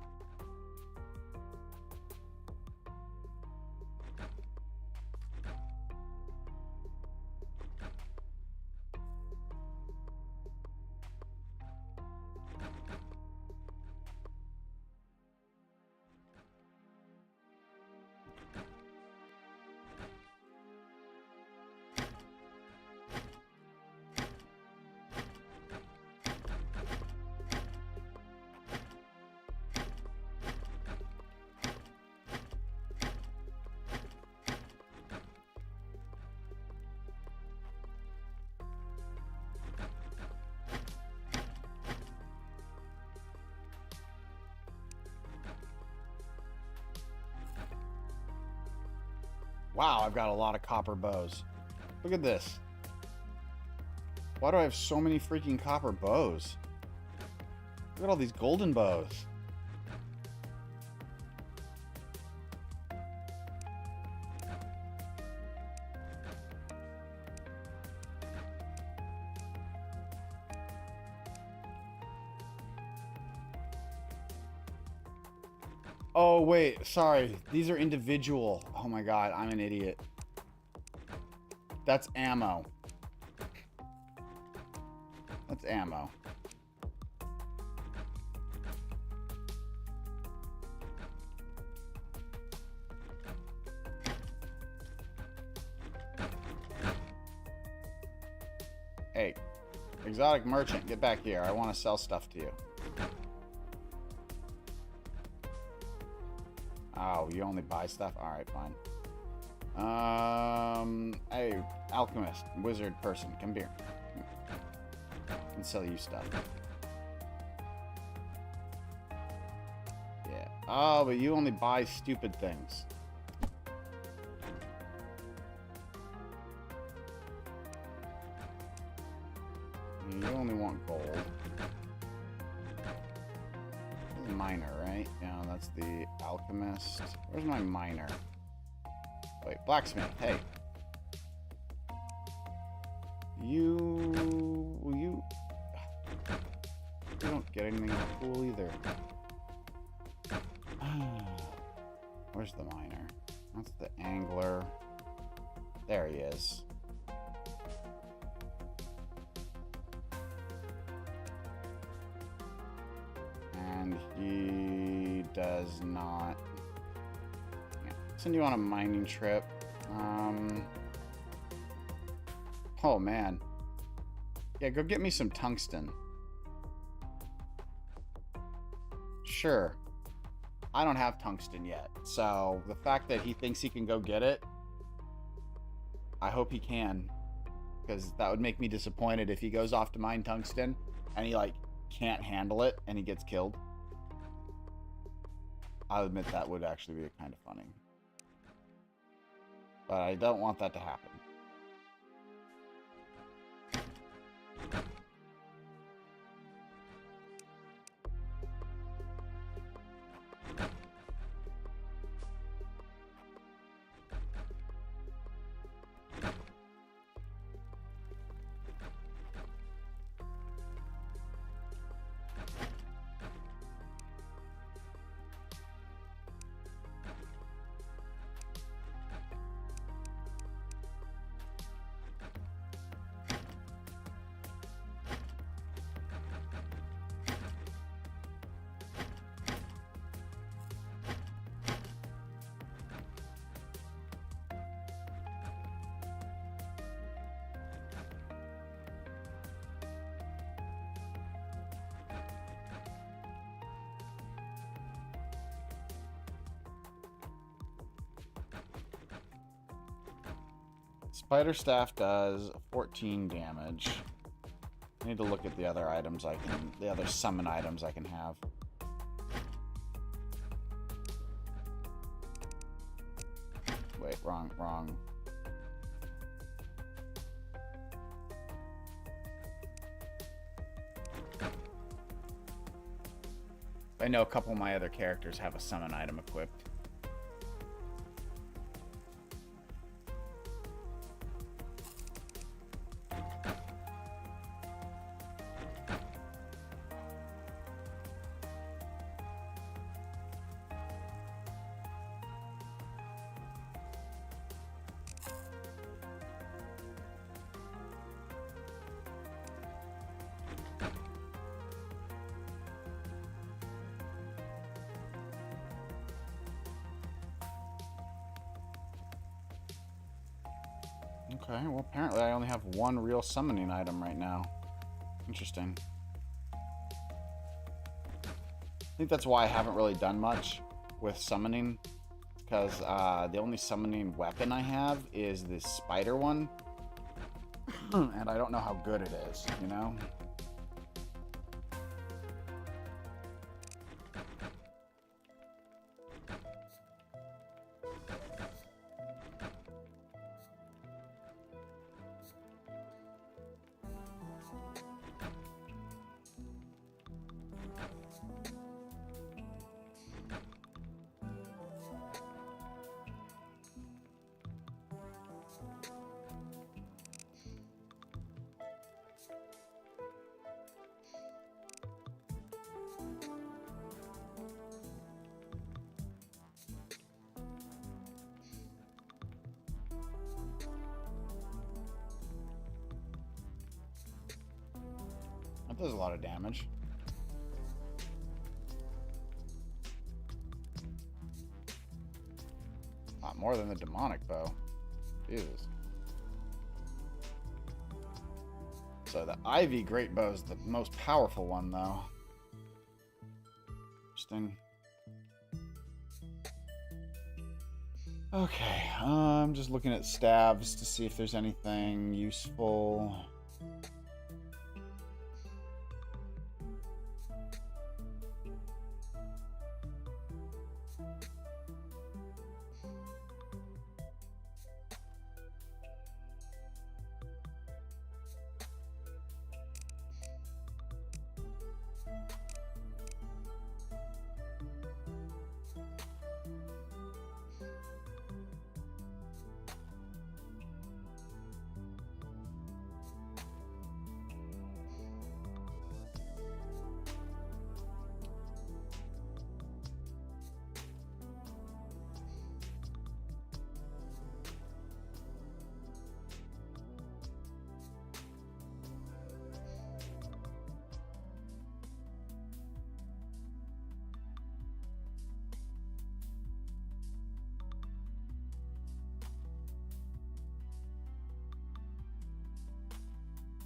Wow, I've got a lot of copper bows. Look at this. Why do I have so many freaking copper bows? Look at all these golden bows. Oh, wait, sorry. These are individual. Oh my god, I'm an idiot. That's ammo. That's ammo. Hey, exotic merchant, get back here. I want to sell stuff to you. Oh, you only buy stuff? Alright, fine. Hey, alchemist, wizard person, come here. I can sell you stuff. Yeah. Oh, but you only buy stupid things. You only want gold. Miner, right? Yeah, that's the alchemist. Where's my miner? Wait, blacksmith. Hey. You don't get anything cool either. Where's the miner? That's the angler. There he is. And he does not. Yeah. Send you on a mining trip. Oh man. Yeah, go get me some tungsten. Sure. I don't have tungsten yet, so the fact that he thinks he can go get it, I hope he can, because that would make me disappointed if he goes off to mine tungsten and he like can't handle it and he gets killed. I'll admit that would actually be kind of funny. But I don't want that to happen. Spider staff does 14 damage. I need to look at the other items the other summon items I can have. Wait, wrong. I know a couple of my other characters have a summon item equipped. Okay, well apparently I only have one real summoning item right now. Interesting. I think that's why I haven't really done much with summoning. Because the only summoning weapon I have is this spider one. And I don't know how good it is, you know? That does a lot of damage. A lot more than the demonic bow. Jesus. So the Ivy Great Bow is the most powerful one, though. Interesting. Okay, I'm just looking at stabs to see if there's anything useful.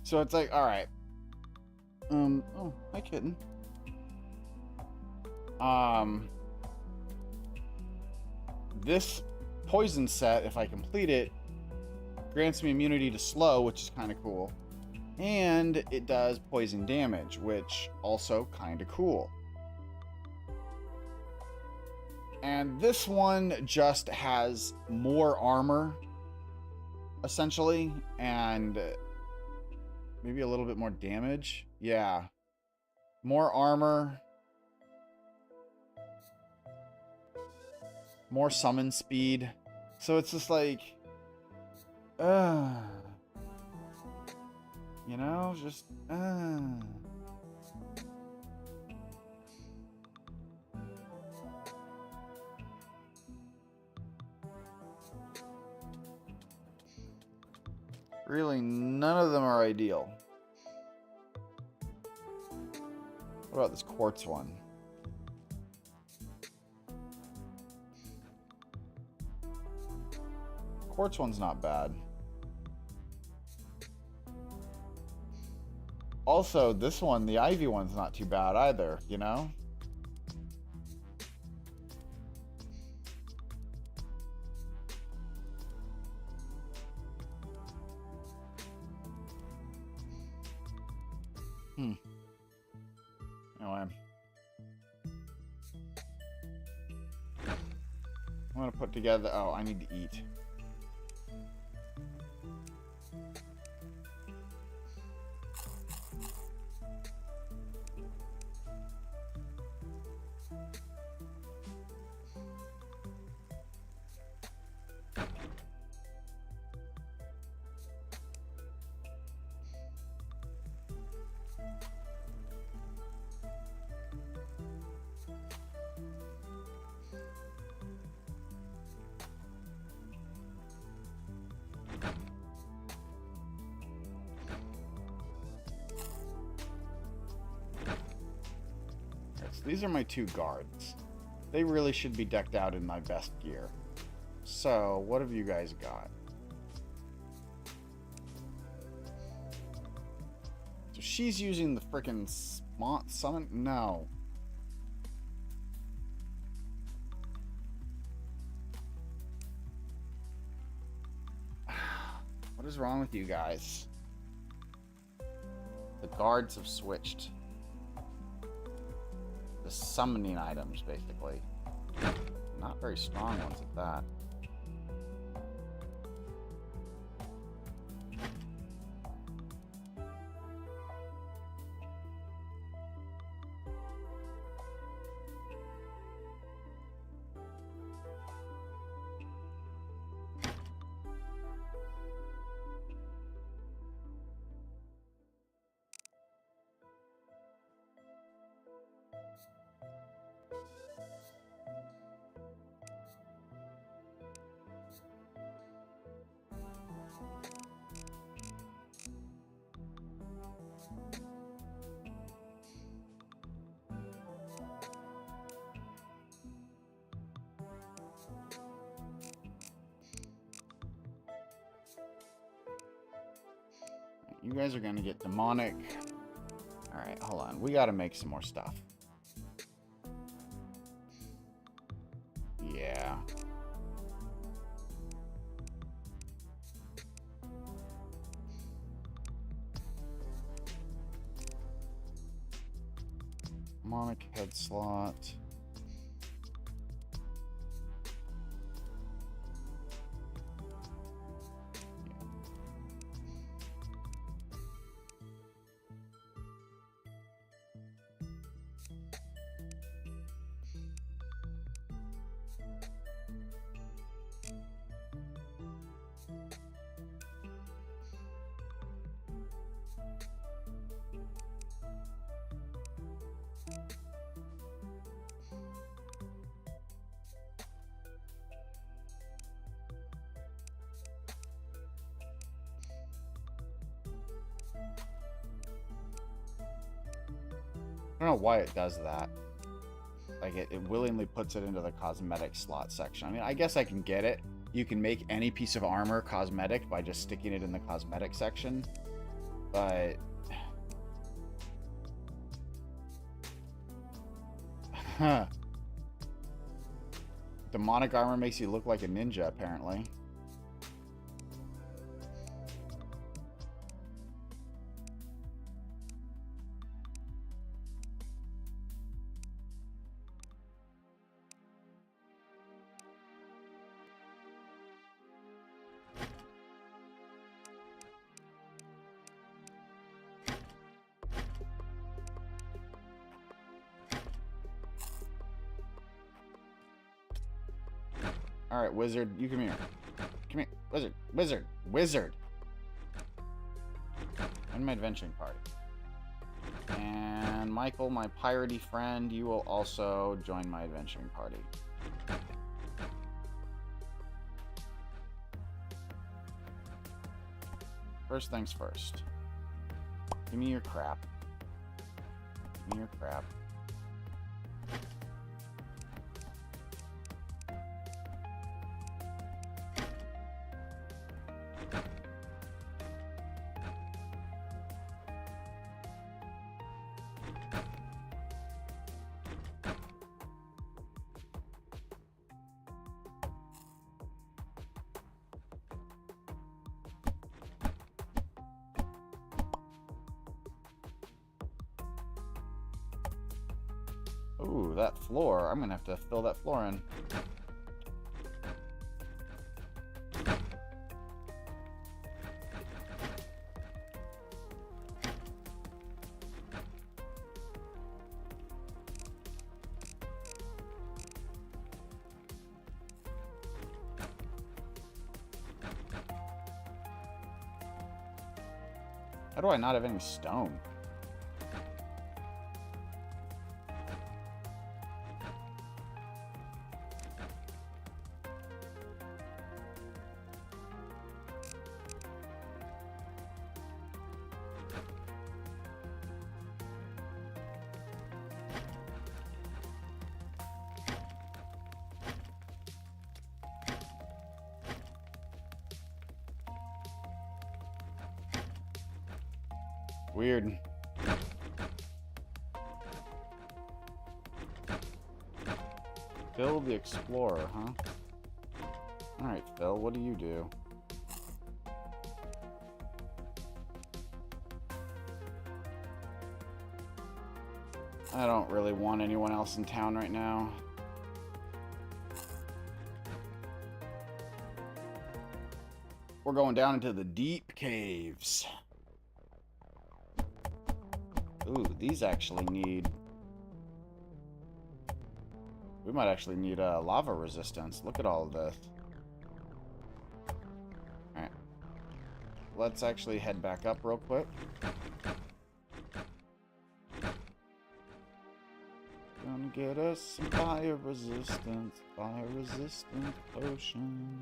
So it's like, all right. Oh, hi kitten. This poison set, if I complete it, grants me immunity to slow, which is kind of cool. And it does poison damage, which also kind of cool. And this one just has more armor, essentially, and maybe a little bit more damage. Yeah. More armor. More summon speed. So it's just like... you know, just... Really, none of them are ideal. What about this quartz one? Quartz one's not bad. Also, this one, the Ivy one's not too bad either, you know? Anyway. I'm gonna put together... Oh, I need to eat. these are my 2 guards. They really should be decked out in my best gear. So, what have you guys got? So she's using the frickin' summon? No. What is wrong with you guys? The guards have switched. The summoning items, basically. Not very strong ones at that. You guys are gonna get demonic. Alright, hold on. We gotta make some more stuff. Yeah. Demonic head slot. I don't know why it does that. Like, it willingly puts it into the cosmetic slot section. I mean, I guess I can get it. You can make any piece of armor cosmetic by just sticking it in the cosmetic section. But... Huh. Demonic armor makes you look like a ninja, apparently. Alright, wizard, you come here. Come here. Wizard. Wizard. Wizard. And my adventuring party. And Michael, my piratey friend, you will also join my adventuring party. First things first. Give me your crap. Give me your crap. Ooh, that floor. I'm gonna have to fill that floor in. How do I not have any stone? Weird. Phil the Explorer, huh? Alright, Phil, what do you do? I don't really want anyone else in town right now. We're going down into the deep caves. Ooh, these actually need... We might actually need lava resistance. Look at all of this. Alright. Let's actually head back up real quick. Gonna get us some fire resistant potion.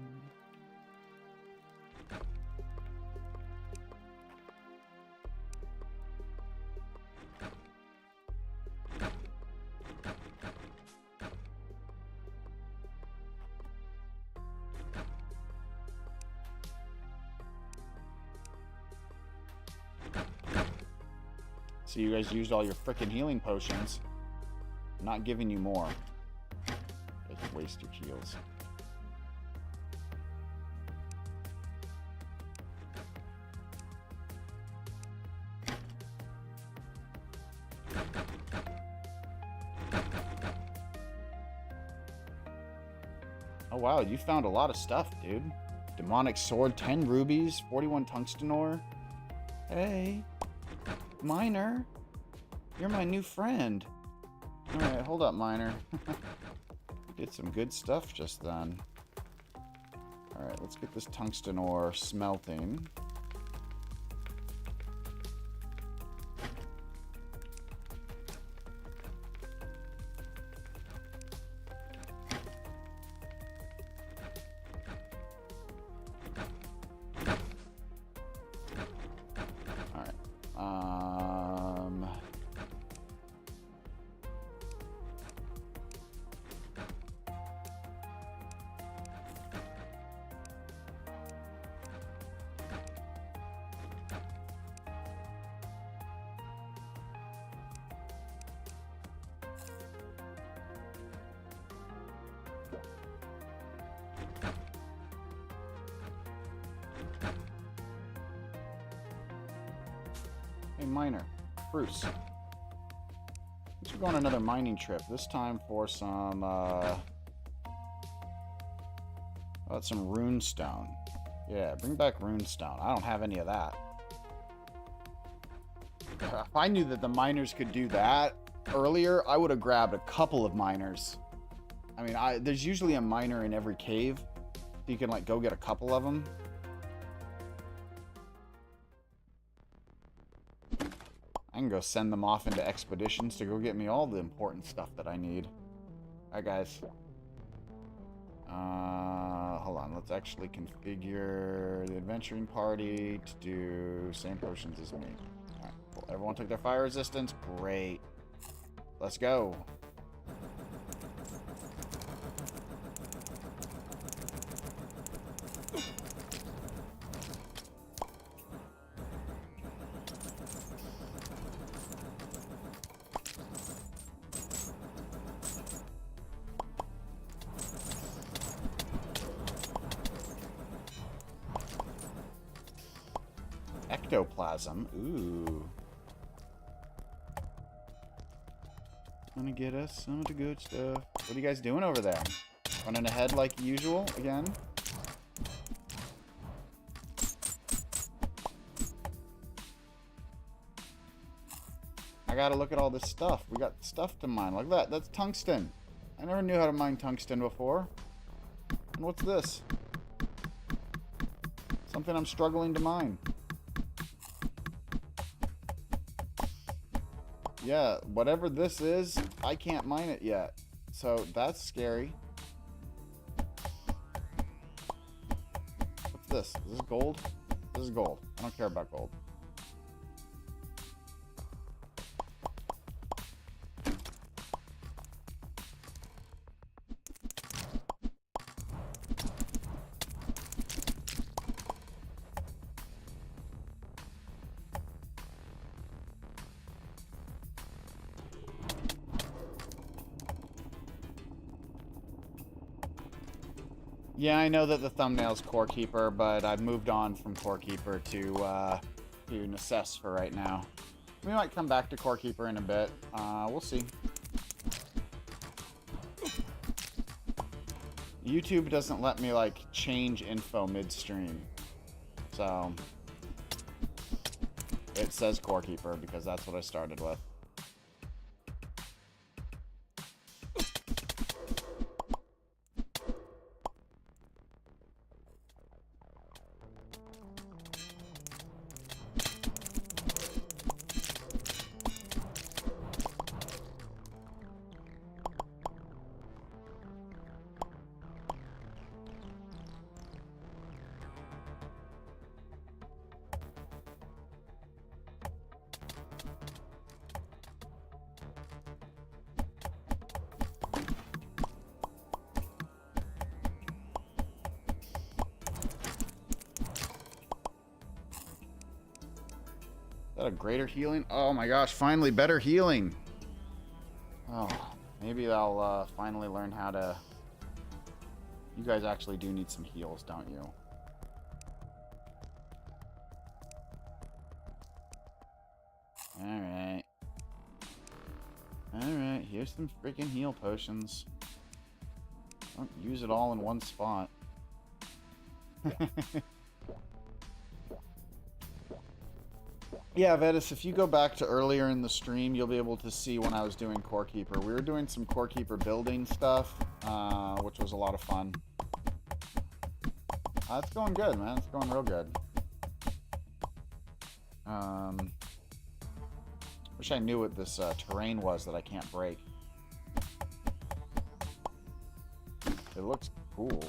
So you guys used all your frickin' healing potions. I'm not giving you more. Just waste your heals. Oh wow, you found a lot of stuff, dude. Demonic sword, 10 rubies, 41 tungsten ore. Hey. Miner, you're my new friend. Alright, hold up, Miner. Did some good stuff just then. Alright, let's get this tungsten ore smelting. Hey, Miner. Bruce. Let's go on another mining trip. This time for some, some runestone. Yeah, bring back runestone. I don't have any of that. If I knew that the miners could do that earlier, I would have grabbed a couple of miners. I mean, there's usually a miner in every cave. So you can, like, go get a couple of them. I can go send them off into expeditions to go get me all the important stuff that I need. Alright, guys. Hold on. Let's actually configure the adventuring party to do same potions as me. Alright, cool. Everyone took their fire resistance. Great. Let's go. Ectoplasm. Ooh. Gonna get us some of the good stuff. What are you guys doing over there? Running ahead like usual again? I gotta look at all this stuff. We got stuff to mine. Look at that. That's tungsten. I never knew how to mine tungsten before. And what's this? Something I'm struggling to mine. Yeah, whatever this is, I can't mine it yet. So that's scary. What's this? Is this gold? This is gold. I don't care about gold. Yeah, I know that the thumbnail's Core Keeper, but I've moved on from Core Keeper to Necess for right now. We might come back to Core Keeper in a bit. We'll see. YouTube doesn't let me, like, change info midstream. So, it says Core Keeper because that's what I started with. Is that a greater healing? Oh my gosh, finally better healing. Oh, maybe I'll finally learn how to... You guys actually do need some heals, don't you? Alright. Alright, here's some freaking heal potions. Don't use it all in one spot. Yeah, Vedis, if you go back to earlier in the stream, you'll be able to see when I was doing Core Keeper. We were doing some Core Keeper building stuff, which was a lot of fun. It's going good, man. It's going real good. Wish I knew what this terrain was that I can't break. It looks cool.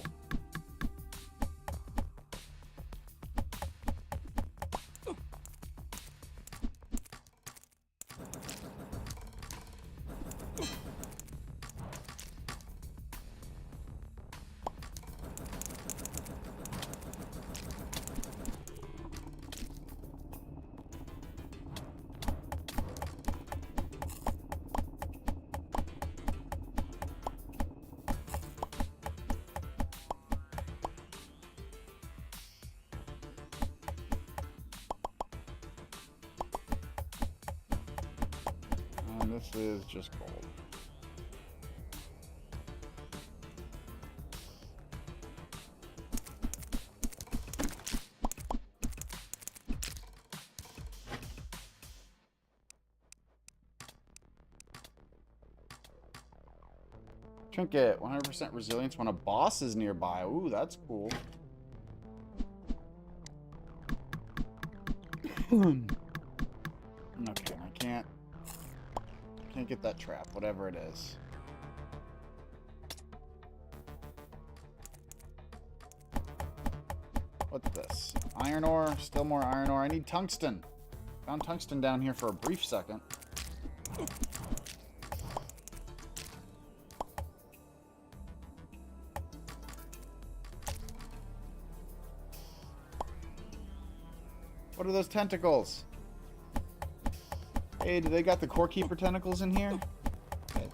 This is just gold. Trinket, 100% resilience when a boss is nearby. Ooh, that's cool. Okay, I can't get that trap, whatever it is. What's this? Iron ore, still more iron ore. I need tungsten. Found tungsten down here for a brief second. What are those tentacles? Hey, do they got the Core Keeper tentacles in here? Okay.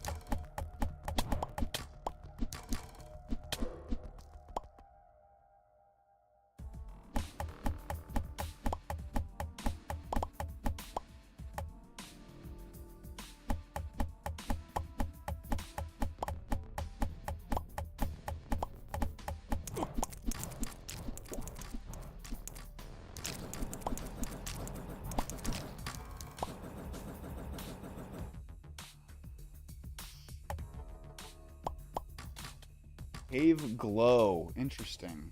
Cave glow. Interesting.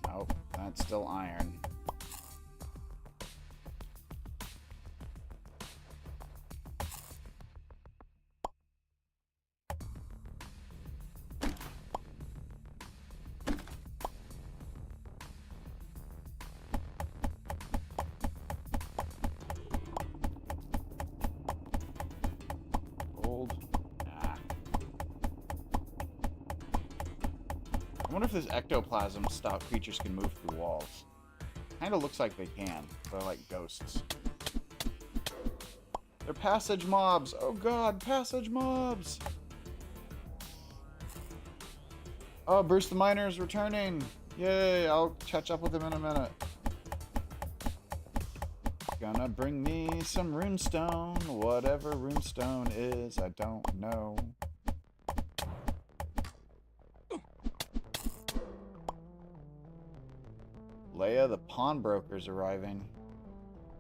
Nope, that's still iron. I wonder if this ectoplasm style creatures can move through walls. Kinda looks like they can. They're like ghosts. They're passage mobs. Oh god, passage mobs. Oh, Bruce the Miner is returning. Yay, I'll catch up with him in a minute. Gonna bring me some runestone. Whatever runestone is, I don't know. Leia, the pawnbroker's arriving.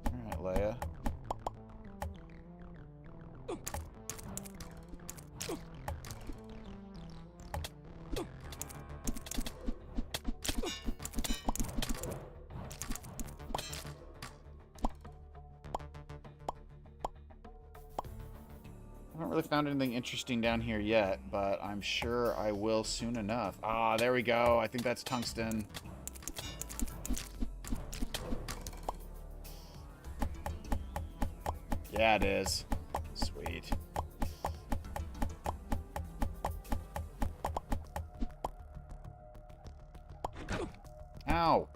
Alright, Leia. I haven't really found anything interesting down here yet, but I'm sure I will soon enough. Ah, there we go. I think that's tungsten. Yeah, it is. Sweet. Ow.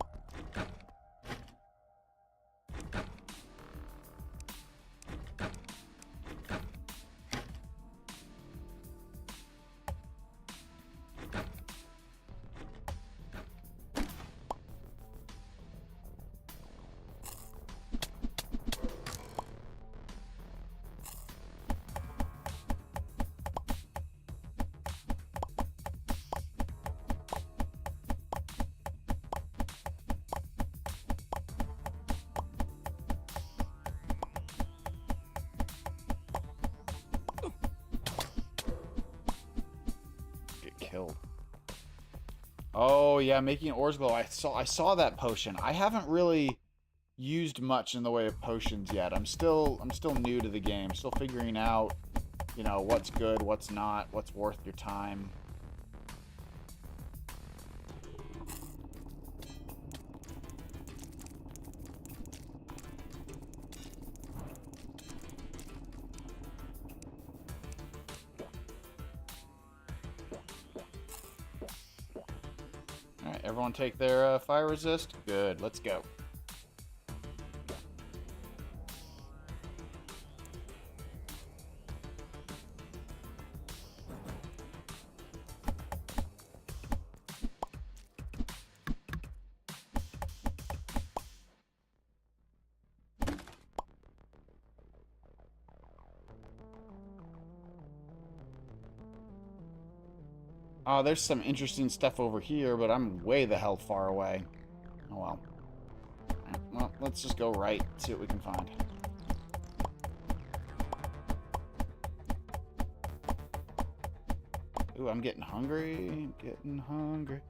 Killed. Oh yeah, making ores glow. I saw that potion. I haven't really used much in the way of potions yet. I'm still new to the game. Still figuring out, you know, what's good, what's not, what's worth your time. Alright, everyone take their fire resist? Good, let's go. Oh, there's some interesting stuff over here, but I'm way the hell far away. Oh well. Right, well, let's just go right, see what we can find. Ooh, I'm getting hungry. Getting hungry.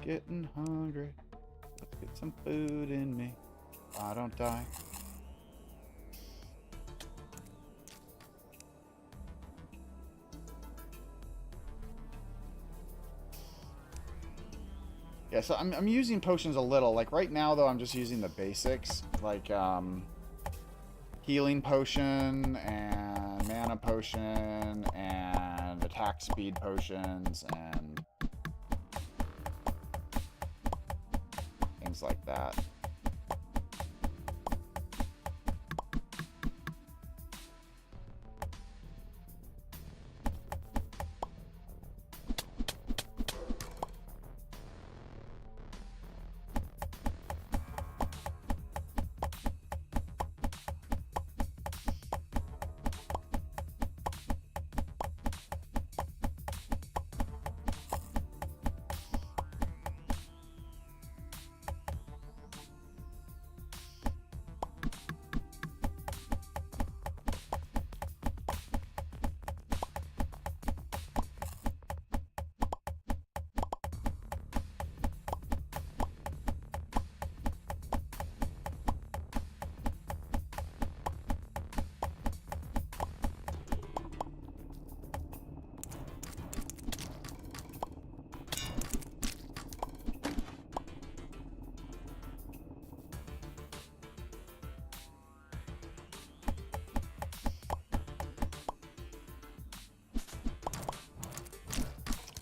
Getting hungry. Let's get some food in me. I don't die. Yeah, so I'm using potions a little. Like right now, though, I'm just using the basics, like healing potion and mana potion and attack speed potions and things like that.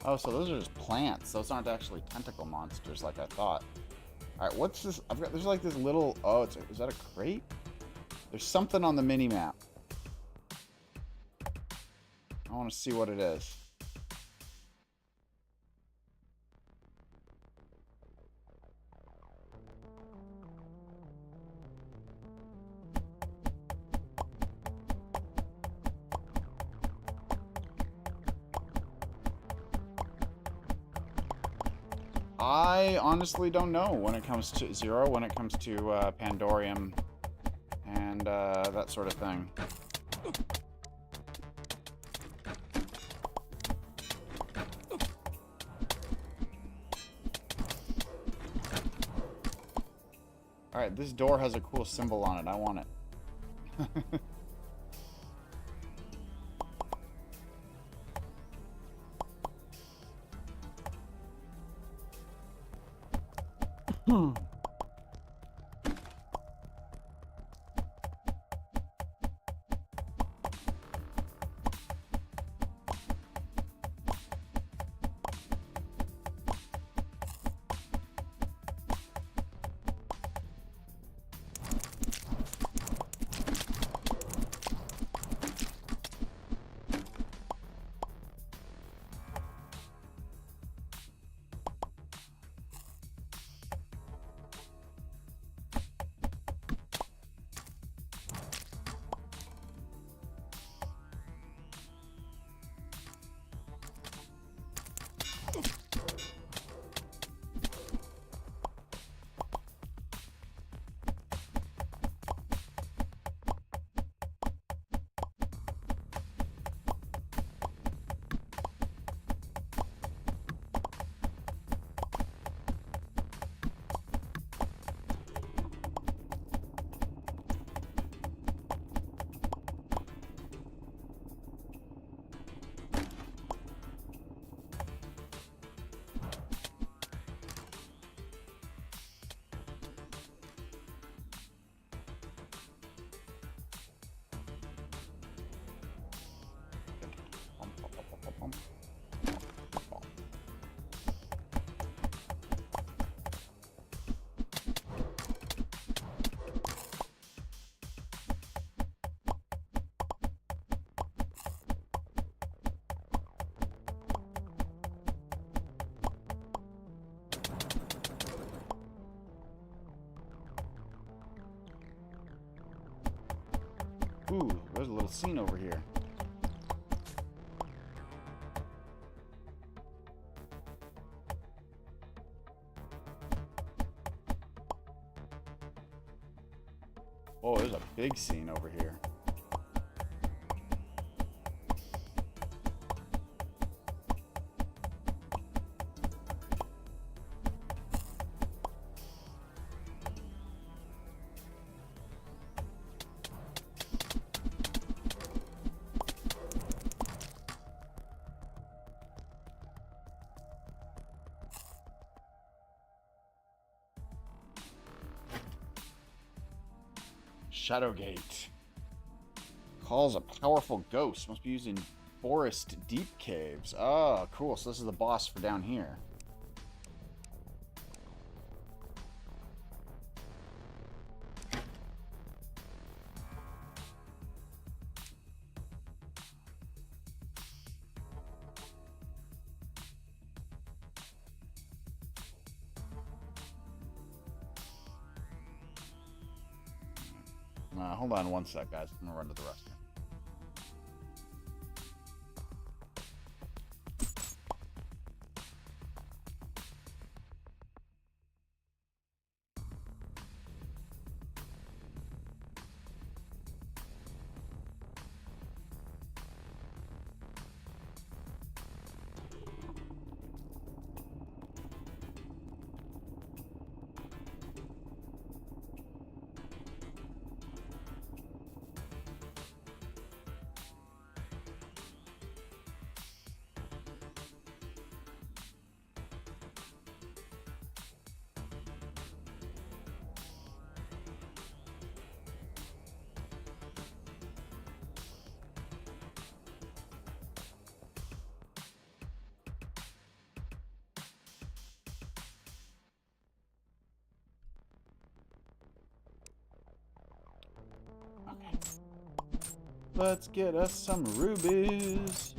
Oh, so those are just plants. Those aren't actually tentacle monsters like I thought. Alright, what's this? There's like this little... Oh, is that a crate? There's something on the mini-map. I want to see what it is. I honestly don't know when it comes to Zero, when it comes to Pandorium and that sort of thing. Alright, this door has a cool symbol on it. I want it. Ooh, there's a little scene over here. Oh, there's a big scene over here. Shadowgate. Calls a powerful ghost. Must be used in forest deep caves. Oh, cool. So this is the boss for down here. Hold on one sec, guys. I'm gonna run to the restroom. Okay. Let's get us some rubies.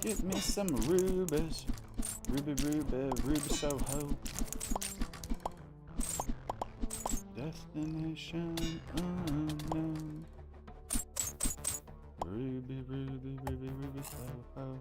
Get me some rubies. Ruby, ruby, ruby Soho. Destination unknown. Ruby, ruby, ruby, ruby Soho.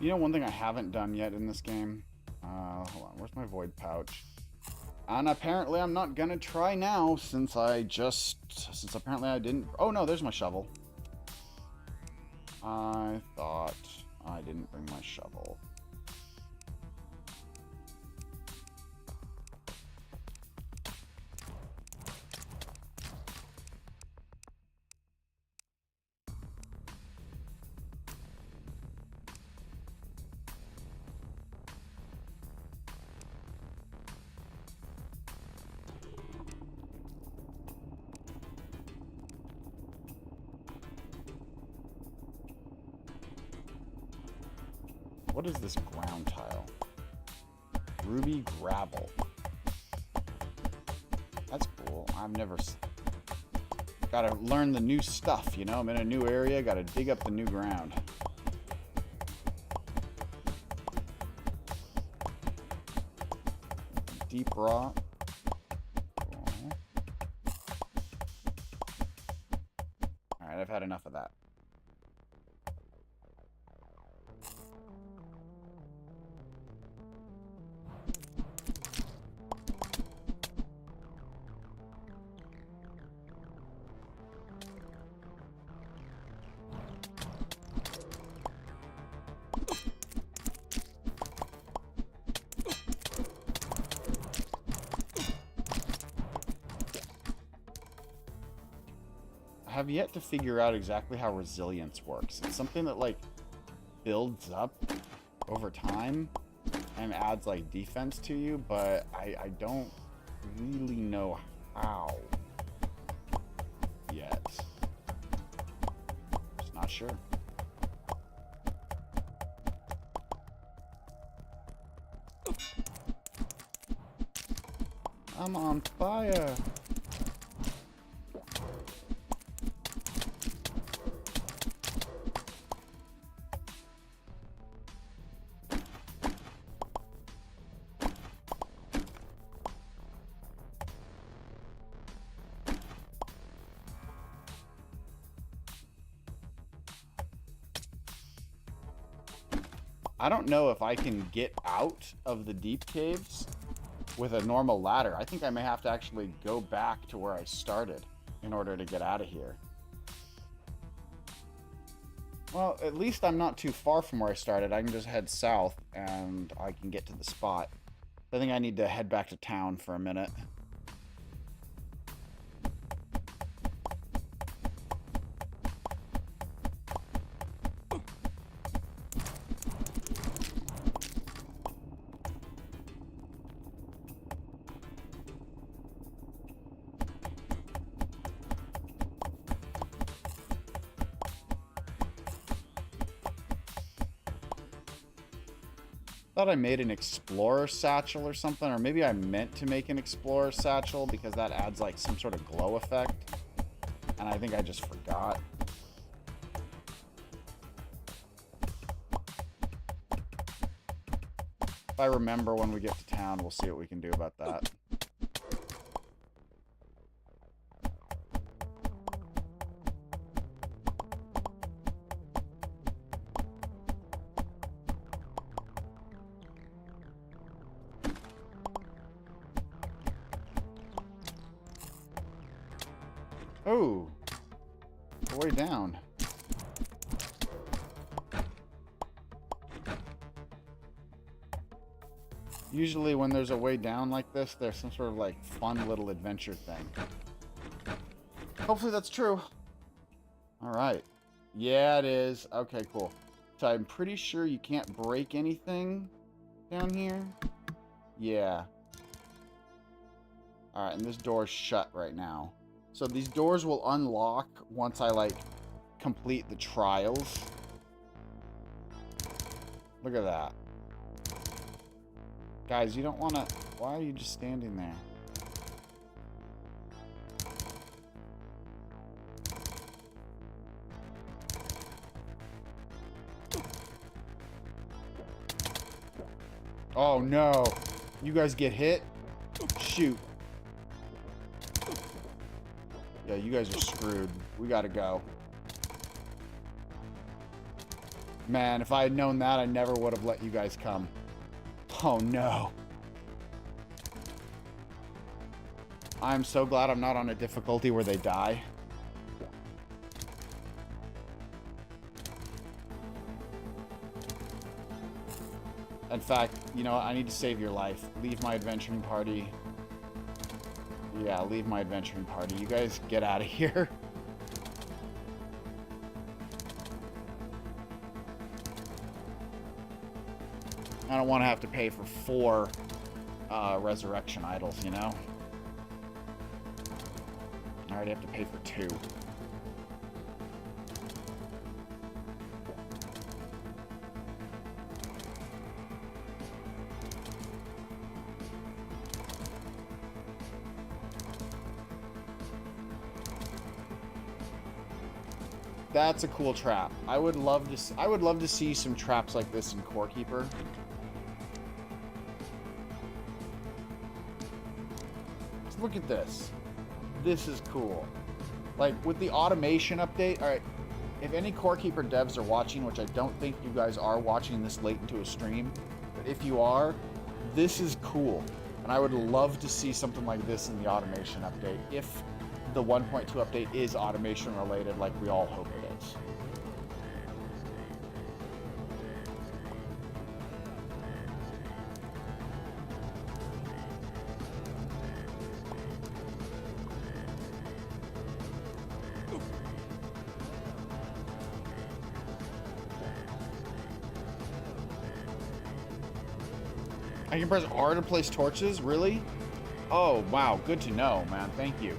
You know, one thing I haven't done yet in this game? Hold on, where's my void pouch? And apparently I'm not gonna try now since apparently I didn't... Oh no, there's my shovel. I thought I didn't bring my shovel. What is this ground tile? Ruby gravel. That's cool. I've never... Gotta learn the new stuff, you know? I'm in a new area, gotta dig up the new ground. Deep rock. Cool. Alright, I've had enough of that. I have yet to figure out exactly how resilience works. It's something that, like, builds up over time and adds, like, defense to you, but I don't really know how yet. Just not sure. I'm on fire! I don't know if I can get out of the deep caves with a normal ladder. I think I may have to actually go back to where I started in order to get out of here. Well, at least I'm not too far from where I started. I can just head south and I can get to the spot. I think I need to head back to town for a minute. I thought I made an explorer satchel or something, or maybe I meant to make an explorer satchel because that adds like some sort of glow effect, and I think I just forgot. If I remember when we get to town, we'll see what we can do about that. Oh, way down? Usually when there's a way down like this, there's some sort of like fun little adventure thing. Hopefully that's true. All right. Yeah, it is. Okay, cool. So I'm pretty sure you can't break anything down here. Yeah. All right, and this door's shut right now. So these doors will unlock once I, like, complete the trials. Look at that. Guys, you don't want to... Why are you just standing there? Oh, no. You guys get hit? Shoot. Yeah, you guys are screwed. We gotta go. Man, if I had known that, I never would have let you guys come. Oh, no. I'm so glad I'm not on a difficulty where they die. In fact, you know what? I need to save your life. Leave my adventuring party. Yeah, leave my adventuring party. You guys get out of here. I don't want to have to pay for 4 resurrection idols, you know? I already have to pay for 2. That's a cool trap. I would love to see some traps like this in Core Keeper. Just look at this. This is cool. Like with the automation update, all right, if any Core Keeper devs are watching, which I don't think you guys are watching this late into a stream, but if you are, this is cool. And I would love to see something like this in the automation update if the 1.2 update is automation related like we all hope it is. I can press R to place torches? Really? Oh, wow. Good to know, man. Thank you.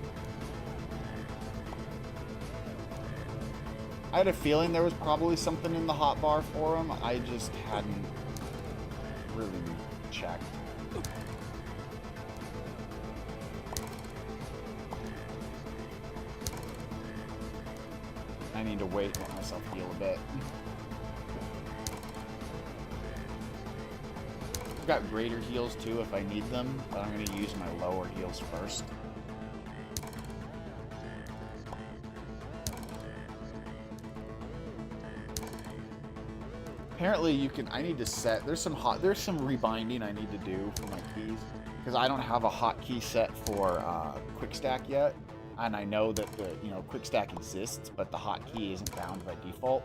I had a feeling there was probably something in the hotbar for him. I just hadn't really checked. I need to wait and let myself heal a bit. I've got greater heals too if I need them, but I'm going to use my lower heals first. Apparently you can, I need to set, there's some rebinding I need to do for my keys, because I don't have a hotkey set for quick stack yet, and I know that the, quick stack exists, but the hotkey isn't bound by default,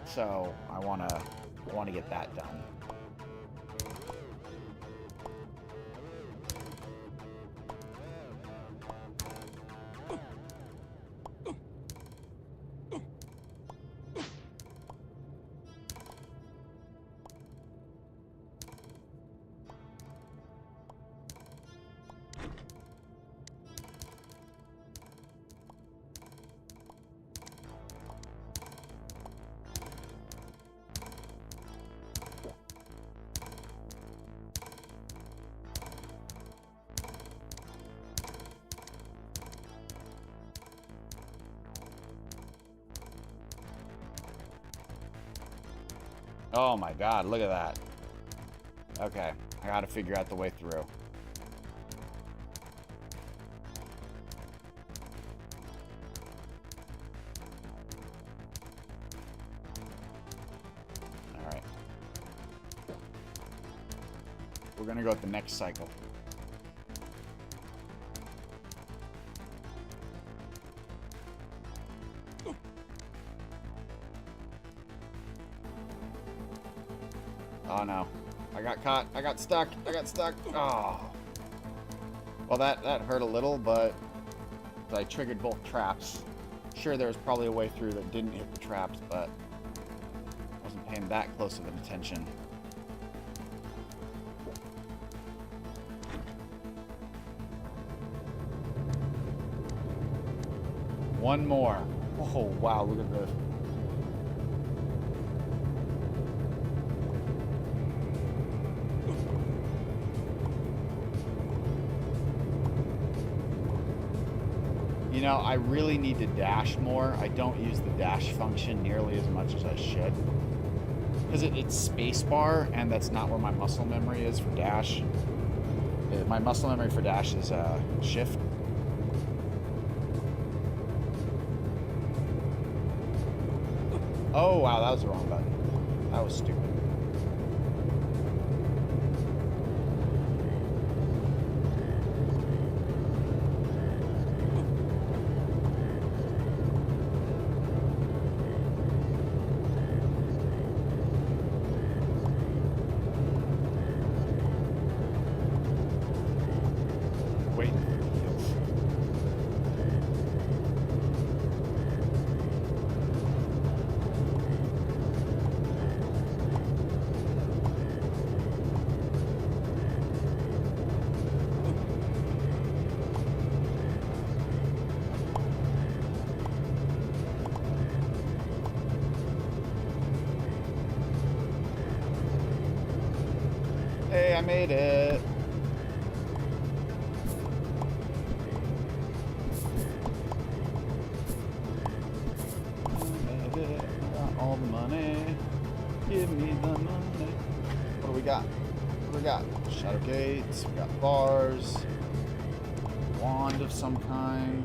so I want to get that done. Oh my god, look at that. Okay, I gotta figure out the way through. Alright. We're gonna go with the next cycle. Oh no. I got caught. I got stuck. I got stuck. Oh. Well, that hurt a little, but I triggered both traps. Sure, there was probably a way through that didn't hit the traps, but I wasn't paying that close of an attention. One more. Oh, wow, look at this. You know, I really need to dash more. I don't use the dash function nearly as much as I should. Because it's spacebar, and that's not where my muscle memory is for dash. My muscle memory for dash is shift. Oh, wow, that was the wrong button. That was stupid. Hey, I made it. Got all the money. Give me the money. What do we got? What do we got? Shadow gates. We got bars. Wand of some kind.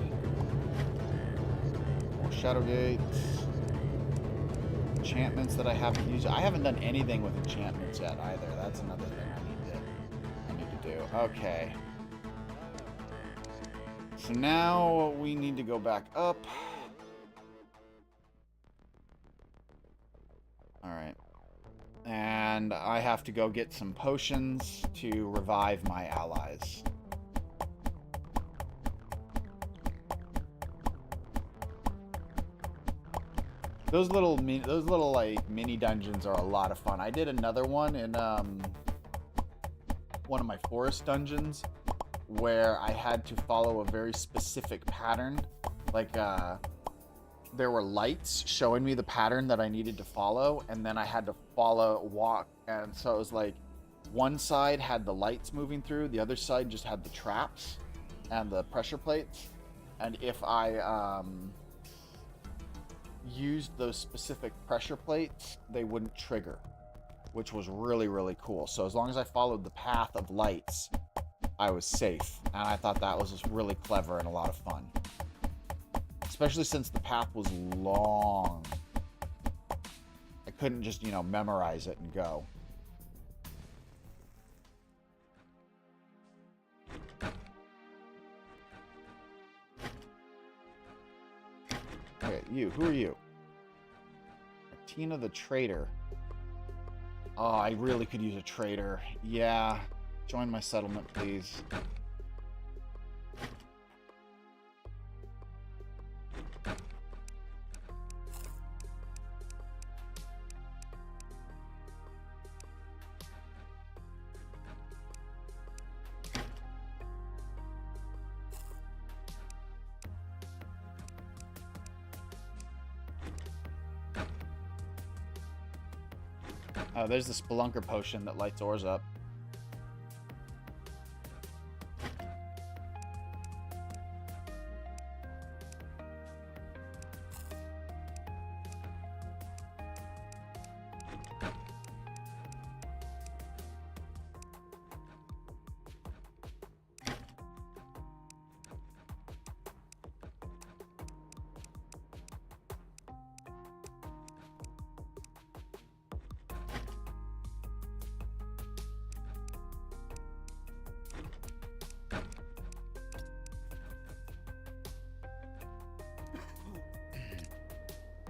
More shadow gates. Enchantments that I haven't used. I haven't done anything with enchantments yet either. That's another thing I need to do. Okay. So now we need to go back up. Alright. And I have to go get some potions to revive my allies. Those little like mini dungeons are a lot of fun. I did another one in one of my forest dungeons where I had to follow a very specific pattern. Like there were lights showing me the pattern that I needed to follow, and then I had to walk, and so it was like one side had the lights moving through, the other side just had the traps and the pressure plates, and if I used those specific pressure plates, they wouldn't trigger, which was really, really cool. So as long as I followed the path of lights, I was safe, and I thought that was just really clever and a lot of fun. Especially since the path was long. I couldn't just, you know, memorize it and go. Okay, you. Who are you? Tina the Trader. Oh, I really could use a trader. Yeah. Join my settlement, please. Oh, there's the Spelunker potion that lights ores up.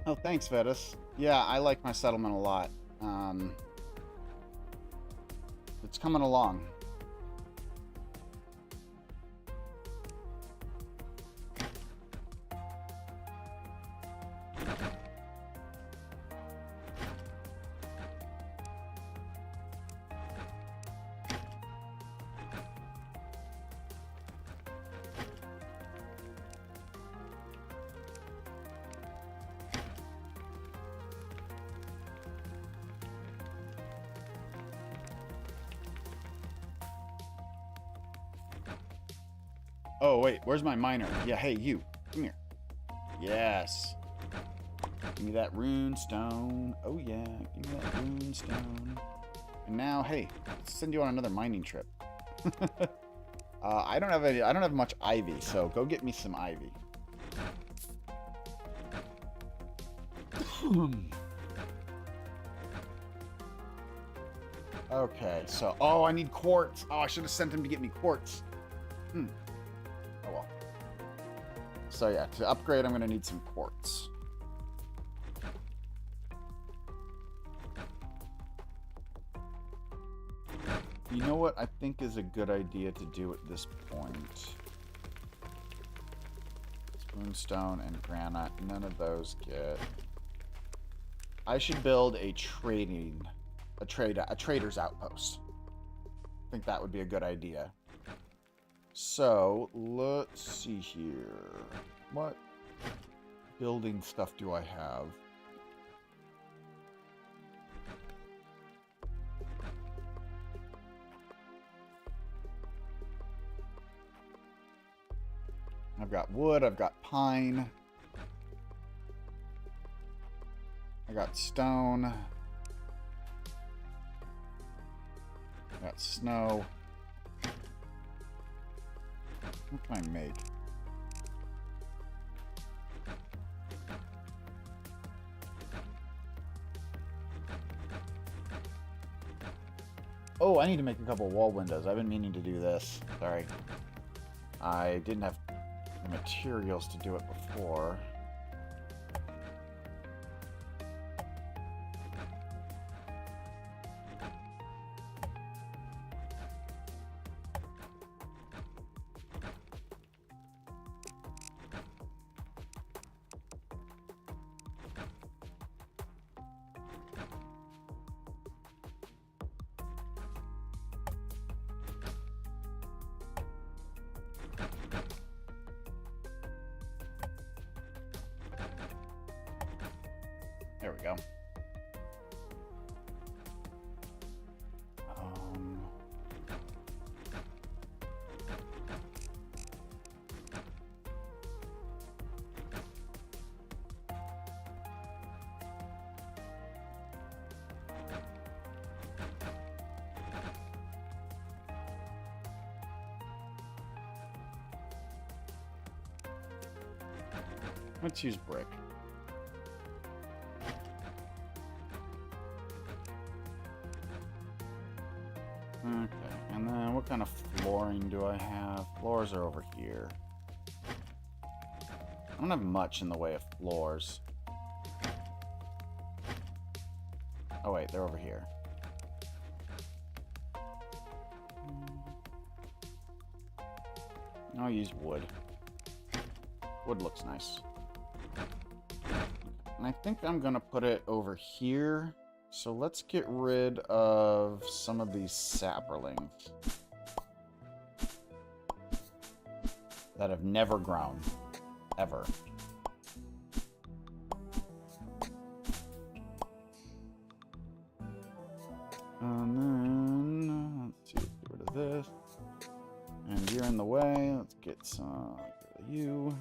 Oh, thanks, Vetus. Yeah, I like my settlement a lot. It's coming along. Oh, wait, where's my miner? Yeah, hey, you. Come here. Yes. Give me that rune stone. Oh, yeah, give me that rune stone. And now, hey, let's send you on another mining trip. I don't have much ivy, so go get me some ivy. Okay, so, oh, I need quartz. Oh, I should have sent him to get me quartz. Oh, well. So, yeah, to upgrade, I'm going to need some quartz. You know what I think is a good idea to do at this point? Spoonstone and granite. None of those get... I should build a trader's outpost. I think that would be a good idea. So, let's see here. What building stuff do I have? I've got wood, I've got pine. I got stone. I got snow. What can I make? Oh, I need to make a couple wall windows. I've been meaning to do this. Sorry. I didn't have the materials to do it before. There we go. Let's use brick. Okay, and then what kind of flooring do I have? Floors are over here. I don't have much in the way of floors. Oh wait, they're over here. I'll use wood. Wood looks nice. And I think I'm gonna put it over here. So let's get rid of some of these saplings that have never grown, ever. And then, let's see, let's get rid of this. And you're in the way, let's get some, get rid of you.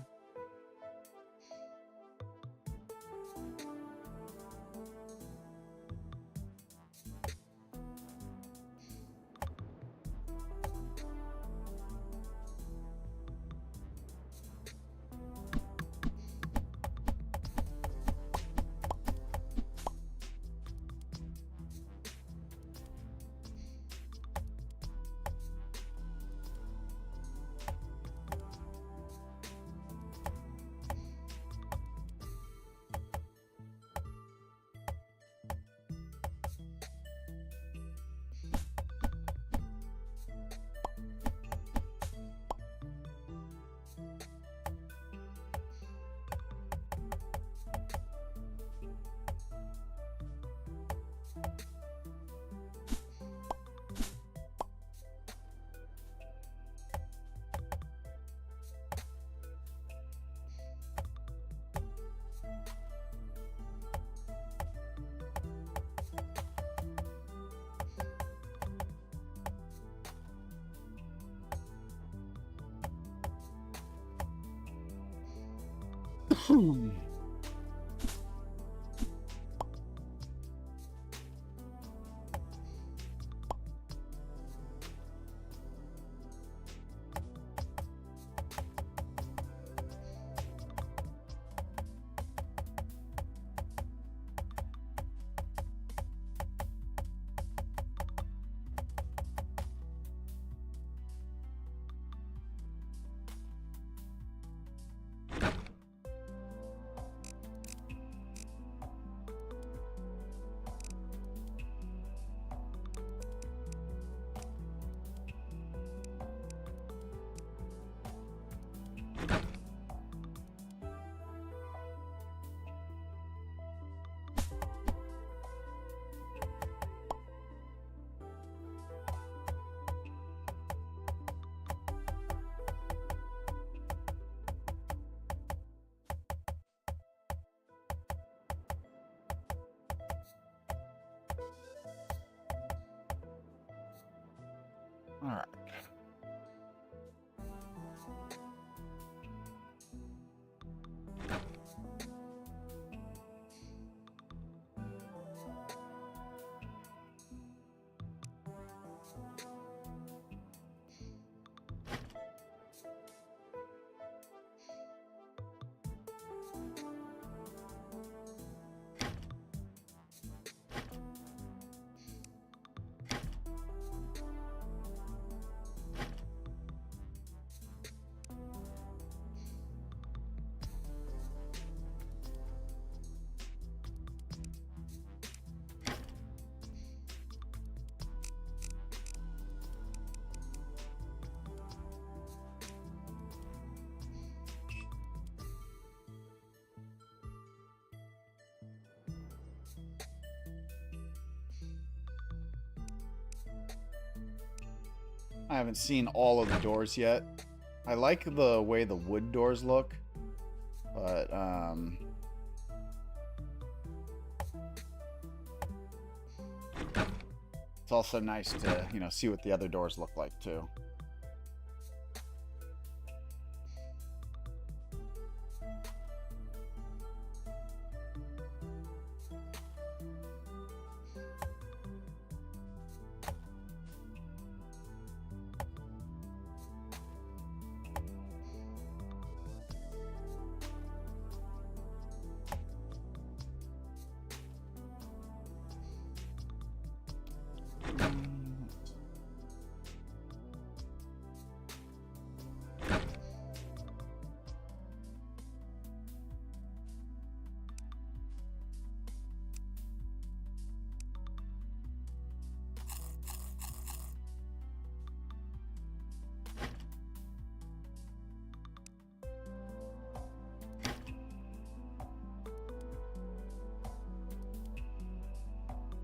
All right. I haven't seen all of the doors yet. I like the way the wood doors look, but it's also nice to, you know, see what the other doors look like too.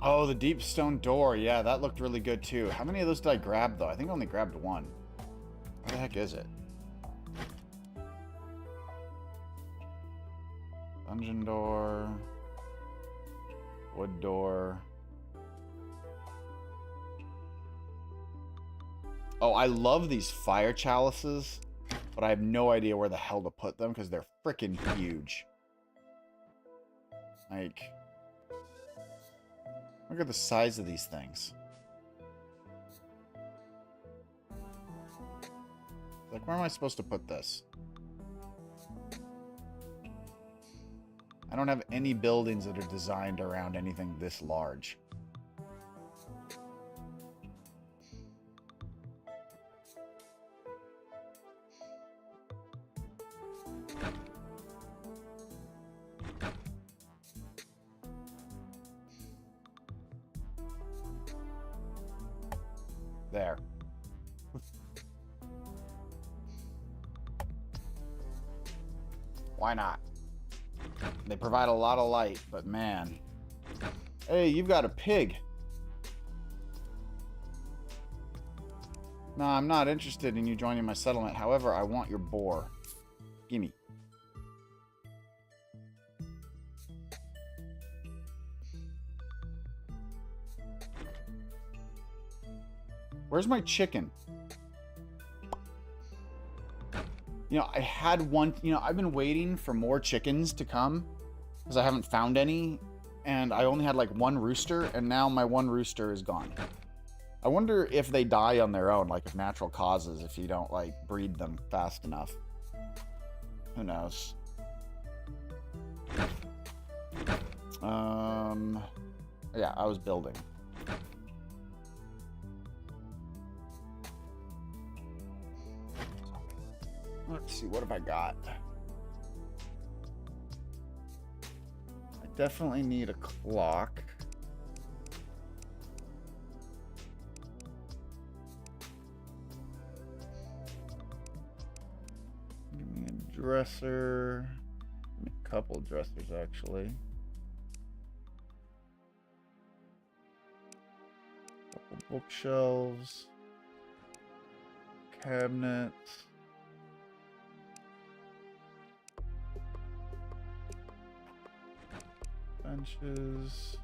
Oh, the deep stone door. Yeah, that looked really good too. How many of those did I grab though? I think I only grabbed one. Where the heck is it? Dungeon door. Wood door. Oh, I love these fire chalices, but I have no idea where the hell to put them because they're freaking huge. Like, look at the size of these things. Like, where am I supposed to put this? I don't have any buildings that are designed around anything this large. There. Why not? They provide a lot of light, but man. Hey, you've got a pig. No, I'm not interested in you joining my settlement. However, I want your boar. Gimme. Where's my chicken? You know, I had one, you know, I've been waiting for more chickens to come because I haven't found any, and I only had like one rooster, and now my one rooster is gone. I wonder if they die on their own, like of natural causes, if you don't like breed them fast enough. Who knows? Yeah, I was building. Let's see, what have I got? I definitely need a clock. Give me a dresser. Give me a couple dressers, actually. Couple bookshelves. Cabinets. Benches.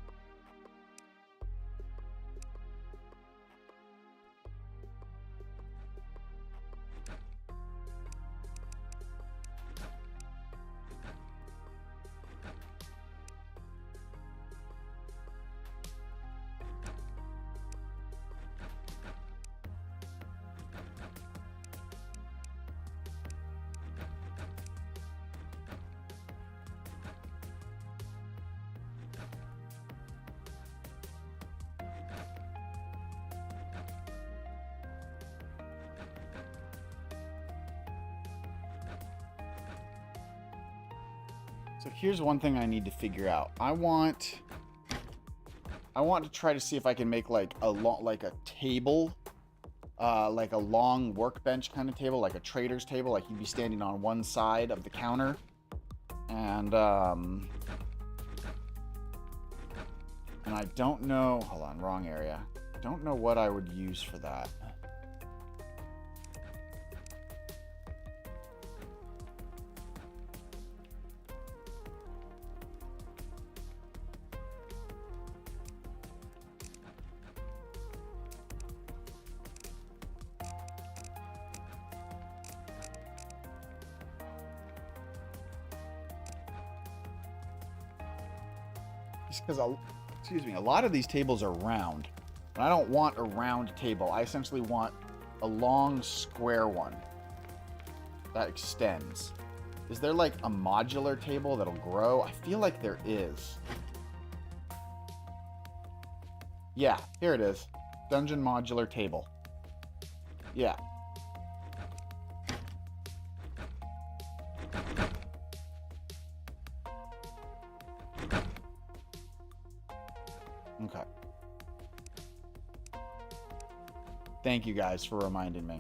So here's one thing I need to figure out. I want to try to see if I can make like a table, like a long workbench kind of table, like a trader's table, like you'd be standing on one side of the counter, and I don't know. Hold on, wrong area. Don't know what I would use for that. Just because, excuse me, a lot of these tables are round. And I don't want a round table. I essentially want a long square one that extends. Is there like a modular table that'll grow? I feel like there is. Yeah, here it is. Dungeon modular table. Yeah. Okay. Thank you guys for reminding me.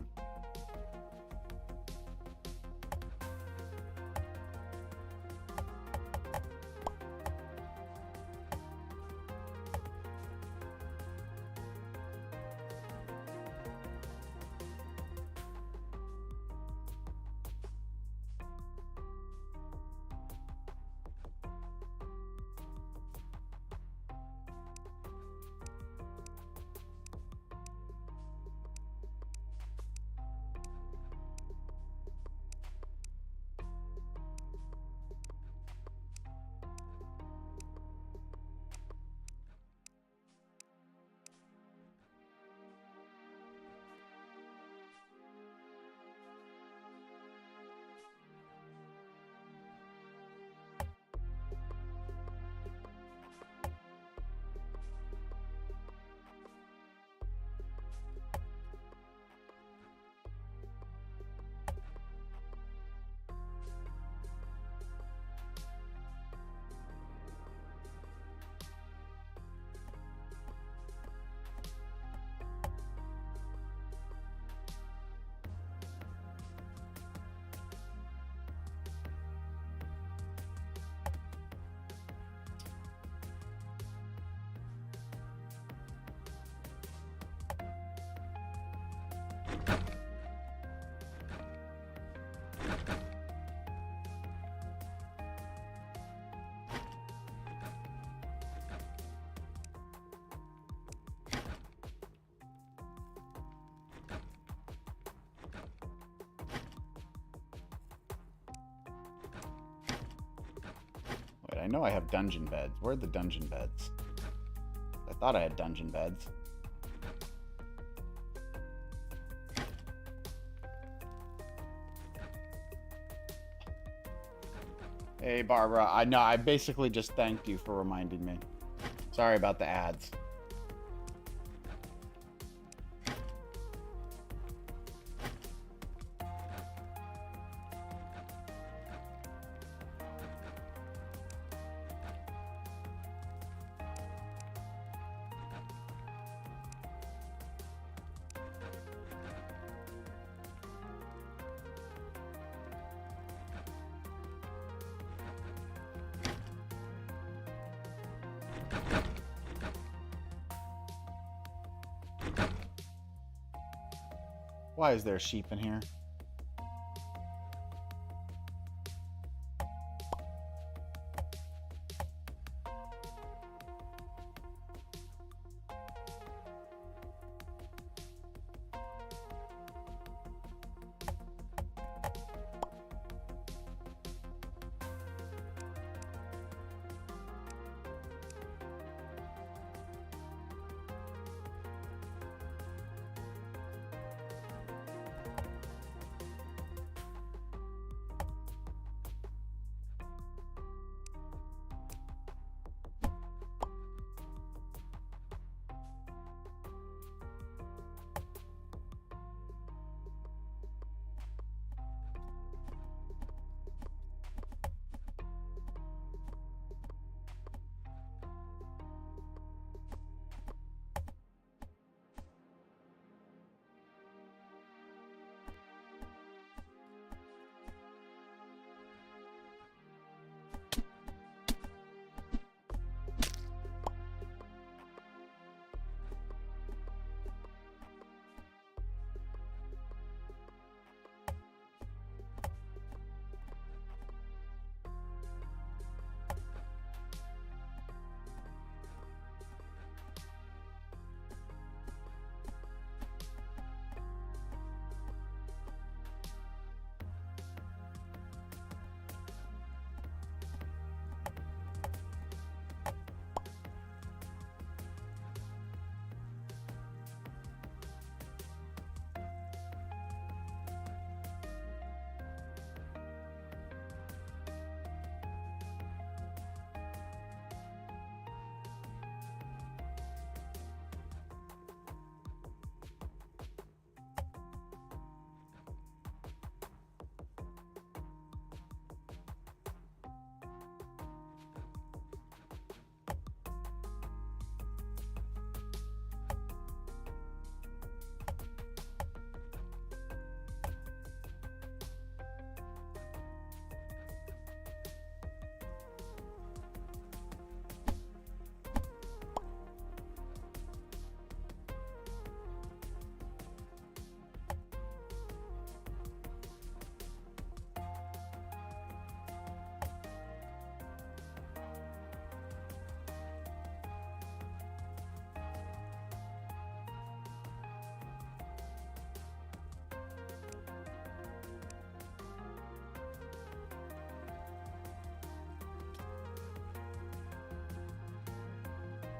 know I have dungeon beds. Where are the dungeon beds? I thought I had dungeon beds. Hey, Barbara. I know. I basically just thanked you for reminding me. Sorry about the ads. Why is there a sheep in here?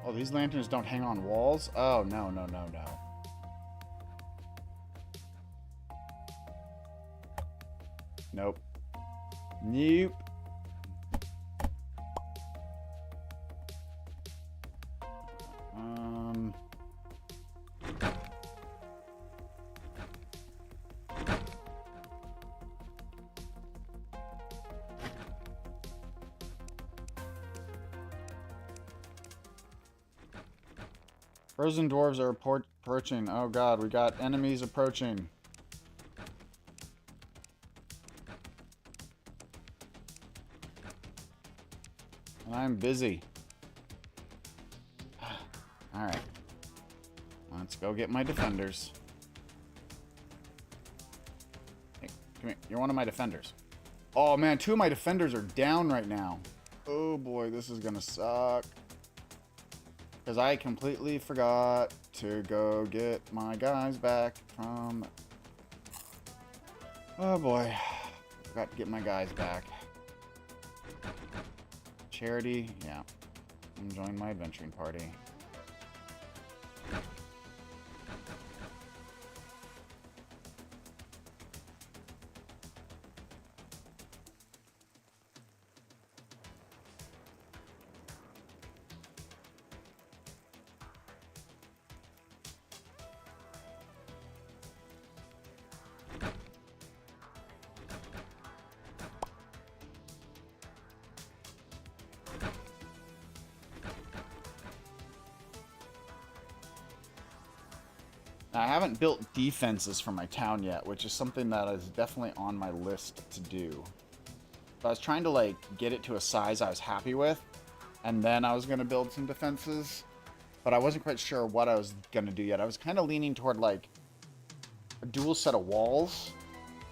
Oh, these lanterns don't hang on walls? Oh, no, no, no, no. Nope. Nope. Frozen dwarves are approaching. Oh god, we got enemies approaching. And I'm busy. Alright. Let's go get my defenders. Hey, come here. You're one of my defenders. Oh man, 2 of my defenders are down right now. Oh boy, this is gonna suck. Because I completely forgot to go get my guys back from... Oh boy. Forgot to get my guys back. charity. Yeah. Join my adventuring party. I haven't built defenses for my town yet, which is something that is definitely on my list to do. But I was trying to like get it to a size I was happy with, and then I was going to build some defenses, but I wasn't quite sure what I was going to do yet. I was kind of leaning toward like a dual set of walls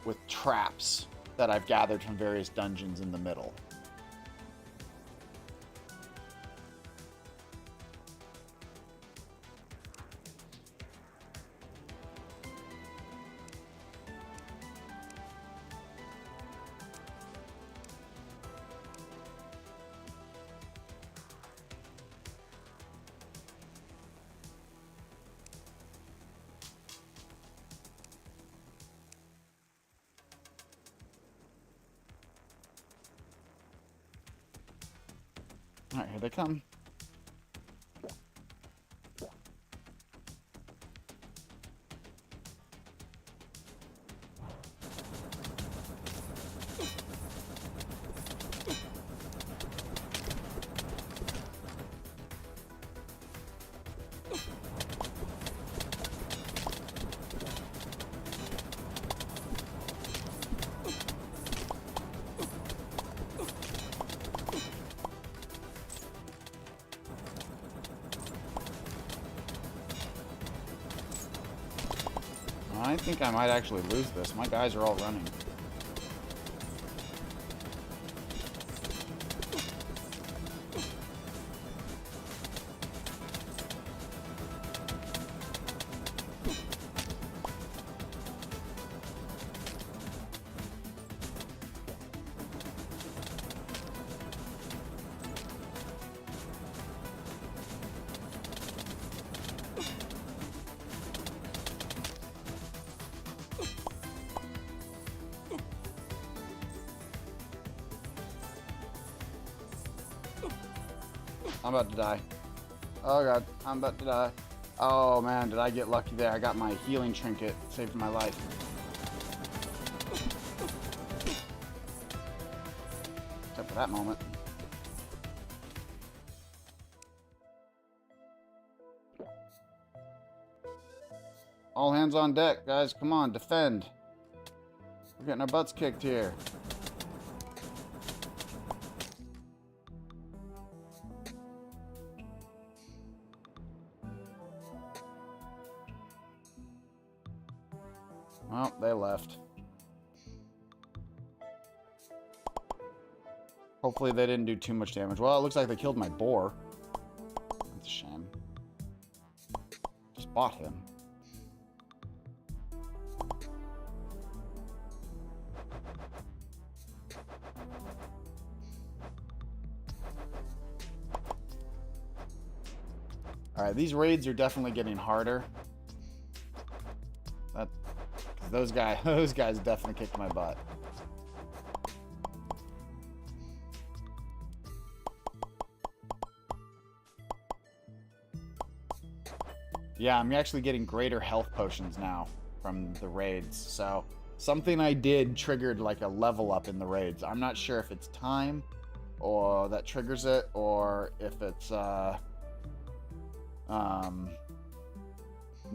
with traps that I've gathered from various dungeons in the middle. All right, here they come. I think I might actually lose this. My guys are all running. I'm about to die. Oh god, I'm about to die. Oh man, did I get lucky there? I got my healing trinket. Saved my life. Except for that moment. All hands on deck, guys. Come on, defend. We're getting our butts kicked here. Well, they left. Hopefully they didn't do too much damage. Well, it looks like they killed my boar. That's a shame. Just bought him. Alright, these raids are definitely getting harder. Those guys definitely kicked my butt. Yeah, I'm actually getting greater health potions now from the raids. So something I did triggered like a level up in the raids. I'm not sure if it's time or that triggers it, or if it's you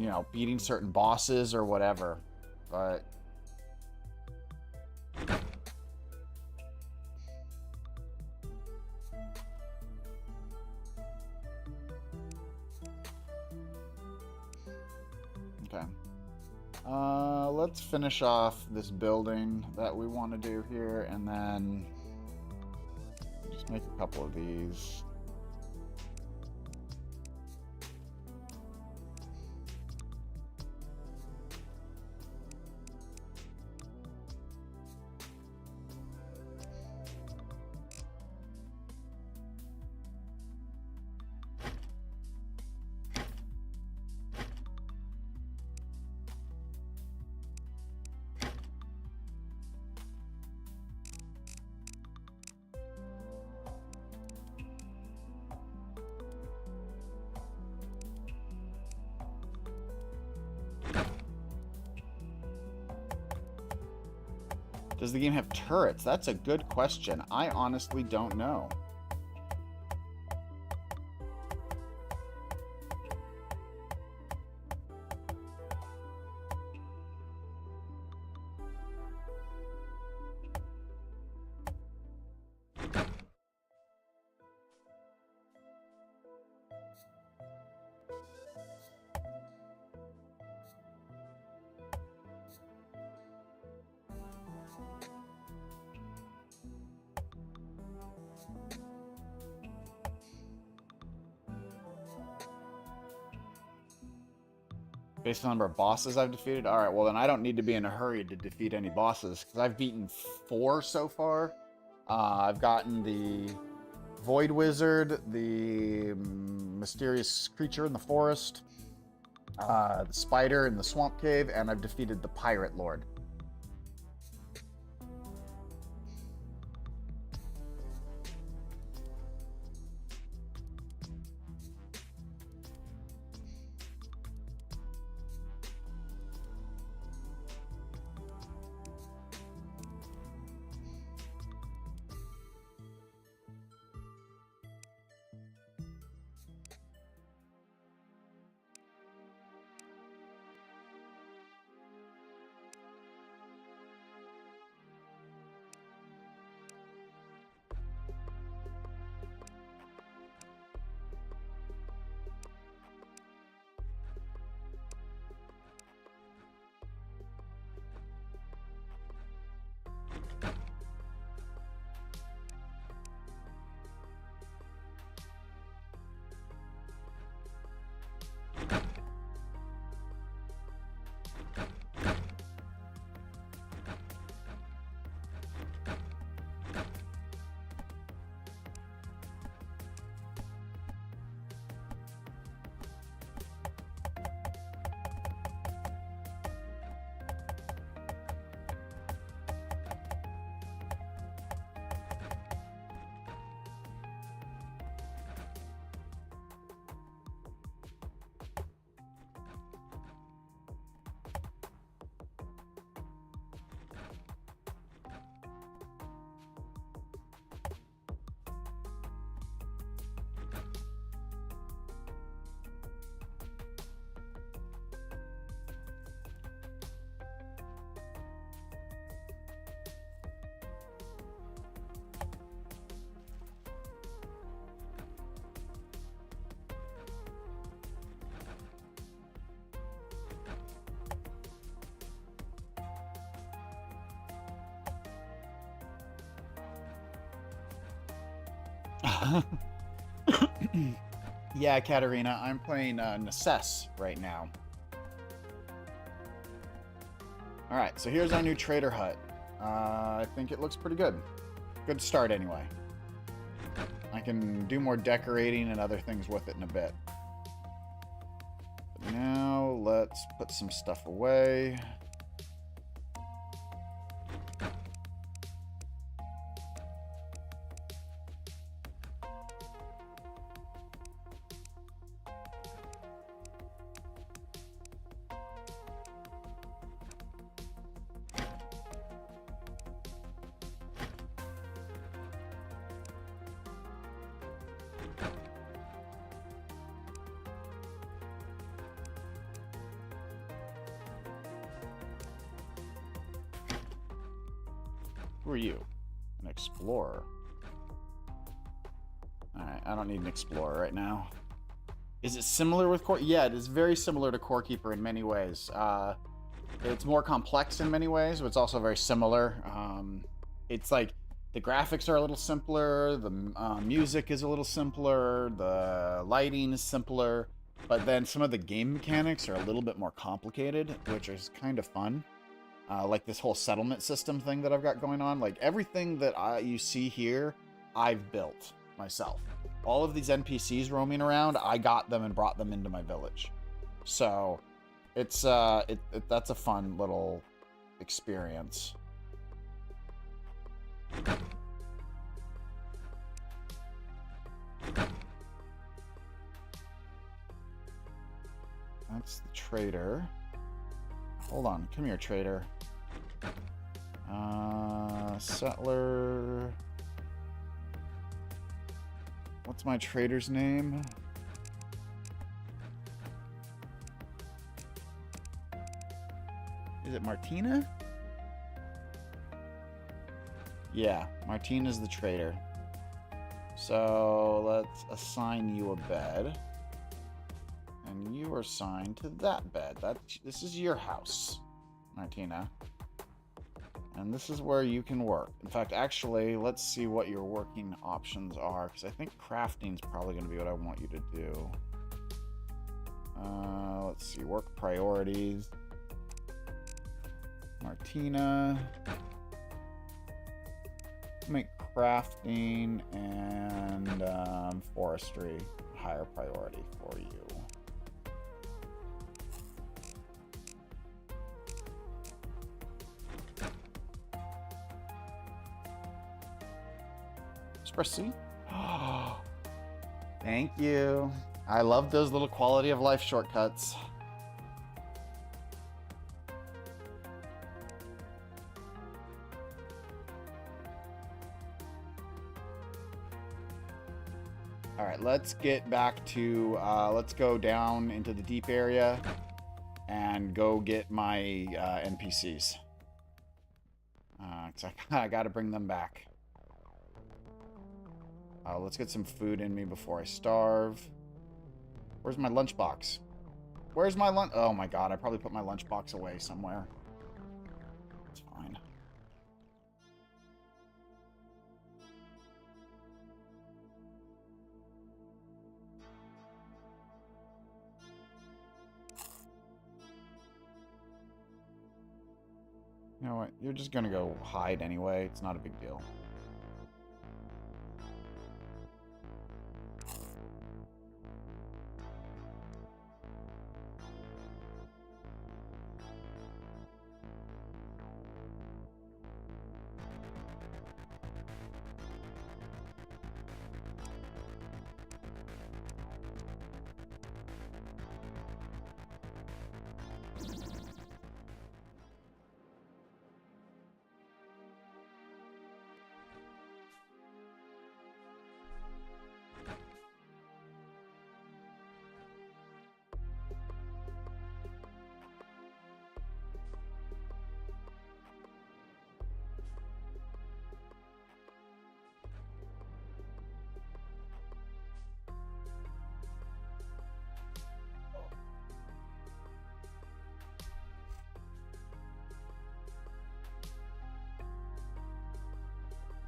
know, beating certain bosses or whatever. But okay. Let's finish off this building that we want to do here, and then just make a couple of these. Does the game have turrets? That's a good question. I honestly don't know. Based on the number of bosses I've defeated? Alright, well then I don't need to be in a hurry to defeat any bosses, because I've beaten 4 so far. I've gotten the Void Wizard, the mysterious creature in the forest, the spider in the swamp cave, and I've defeated the Pirate Lord. Yeah, Katarina, I'm playing Necess right now. Alright, so here's our new trader hut. I think it looks pretty good. Good start, anyway. I can do more decorating and other things with it in a bit. But now, let's put some stuff away. Who are you? An explorer. Alright, I don't need an explorer right now. Is it similar with Core? Yeah, it is very similar to Core Keeper in many ways. It's more complex in many ways, but it's also very similar. It's like the graphics are a little simpler, the music is a little simpler, the lighting is simpler, but then some of the game mechanics are a little bit more complicated, which is kind of fun. Like this whole settlement system thing that I've got going on. Like everything that you see here, I've built myself. All of these NPCs roaming around, I got them and brought them into my village. So it's that's a fun little experience. That's the trader. Hold on, come here, trader. Settler. What's my trader's name? Is it Martina? Yeah, Martina's the trader. So let's assign you a bed. And you are assigned to that bed. This is your house, Martina. And this is where you can work. In fact, actually, let's see what your working options are, because I think crafting's probably going to be what I want you to do. Let's see, work priorities. Martina. Make crafting and forestry higher priority for you. Press C. Thank you. I love those little quality of life shortcuts. All right, let's get back to, let's go down into the deep area and go get my NPCs. 'Cause I gotta bring them back. Let's get some food in me before I starve. Where's my lunchbox? Where's my lunch? Oh my god, I probably put my lunchbox away somewhere. It's fine. You know what? You're just gonna go hide anyway. It's not a big deal.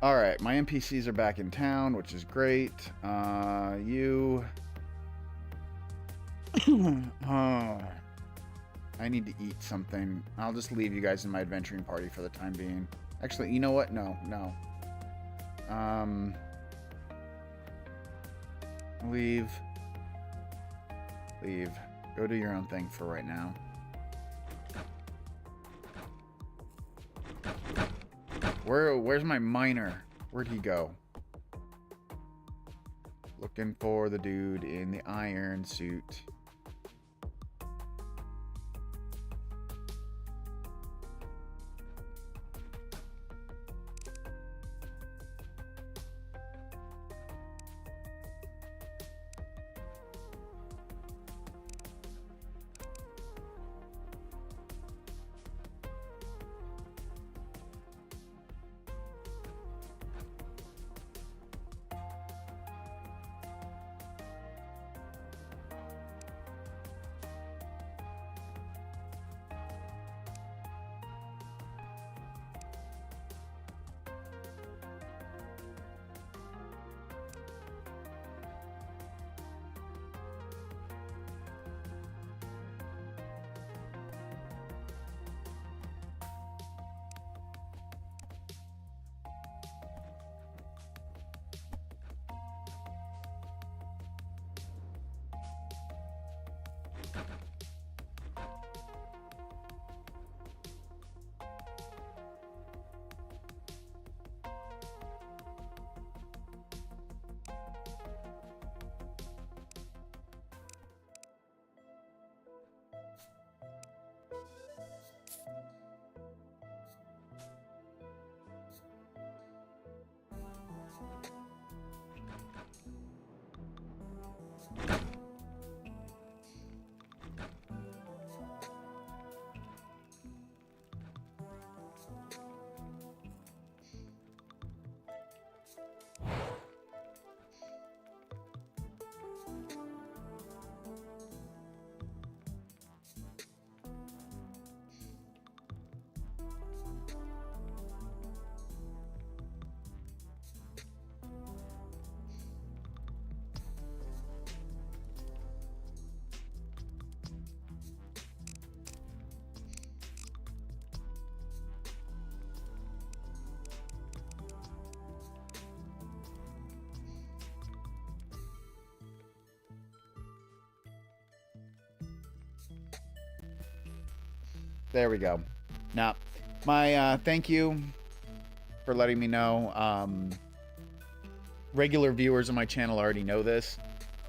All right, my NPCs are back in town, which is great. You... I need to eat something. I'll just leave you guys in my adventuring party for the time being. Actually, you know what? No. Leave. Go do your own thing for right now. Where's my miner? Where'd he go? Looking for the dude in the iron suit. There we go. Now, my thank you for letting me know. Regular viewers of my channel already know this.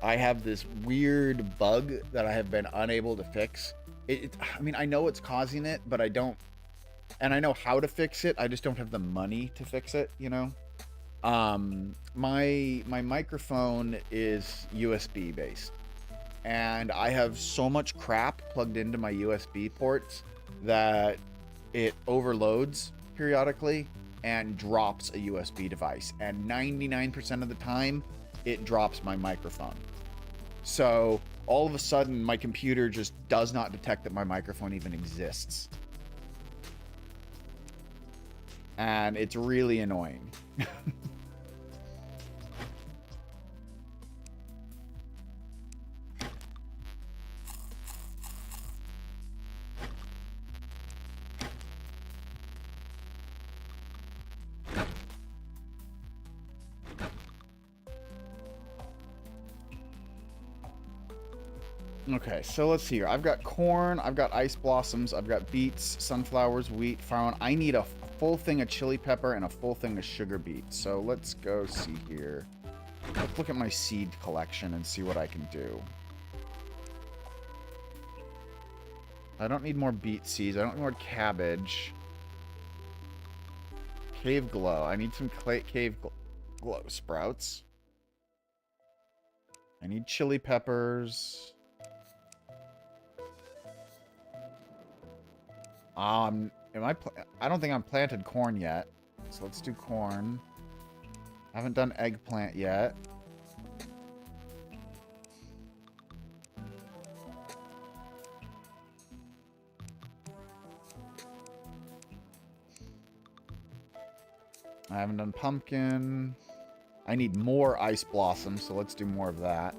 I have this weird bug that I have been unable to fix. I mean, I know it's causing it, but I don't. And I know how to fix it. I just don't have the money to fix it, you know? My microphone is USB based. And I have so much crap plugged into my USB ports that it overloads periodically and drops a USB device. And 99% of the time, it drops my microphone. So all of a sudden, my computer just does not detect that my microphone even exists. And it's really annoying. Okay, so let's see here. I've got corn, I've got ice blossoms, I've got beets, sunflowers, wheat, farro. I need a full thing of chili pepper and a full thing of sugar beets. So let's go see here. Let's look at my seed collection and see what I can do. I don't need more beet seeds. I don't need more cabbage. Cave glow. I need some cave glow sprouts. I need chili peppers. I don't think I'm planted corn yet. So let's do corn. I haven't done eggplant yet. I haven't done pumpkin. I need more ice blossoms, so let's do more of that.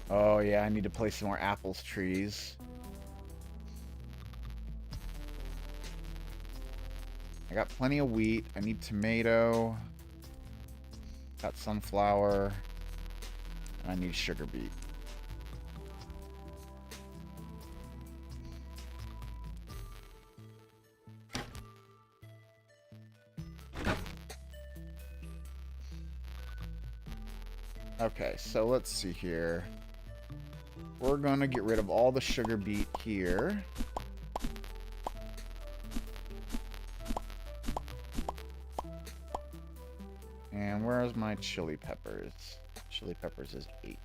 Oh, yeah, I need to place some more apples trees. I got plenty of wheat. I need tomato. Got sunflower. And I need sugar beet. Okay, so let's see here. We're going to get rid of all the sugar beet here. And where's my chili peppers? Chili peppers is 8.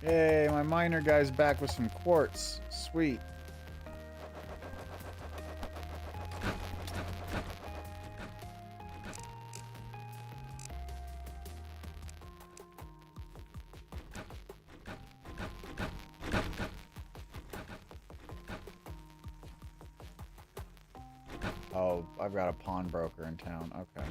Yay, my miner guy's back with some quartz. Sweet. Oh, I've got a pawnbroker in town. Okay.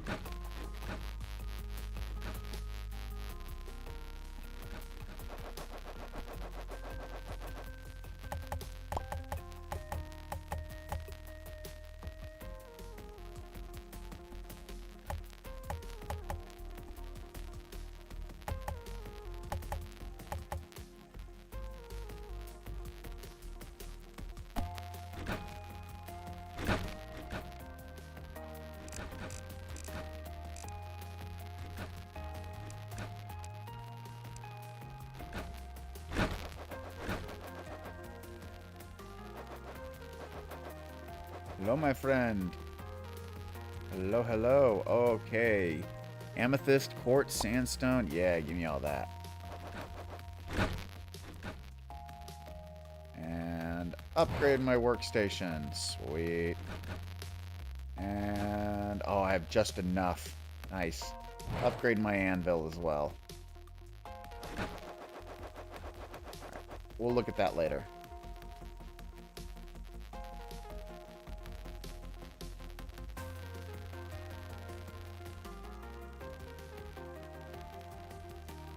Hello, my friend. Hello, hello. Okay. Amethyst, quartz, sandstone. Yeah, give me all that. And upgrade my workstation. Sweet. And, oh, I have just enough. Nice. Upgrade my anvil as well. We'll look at that later.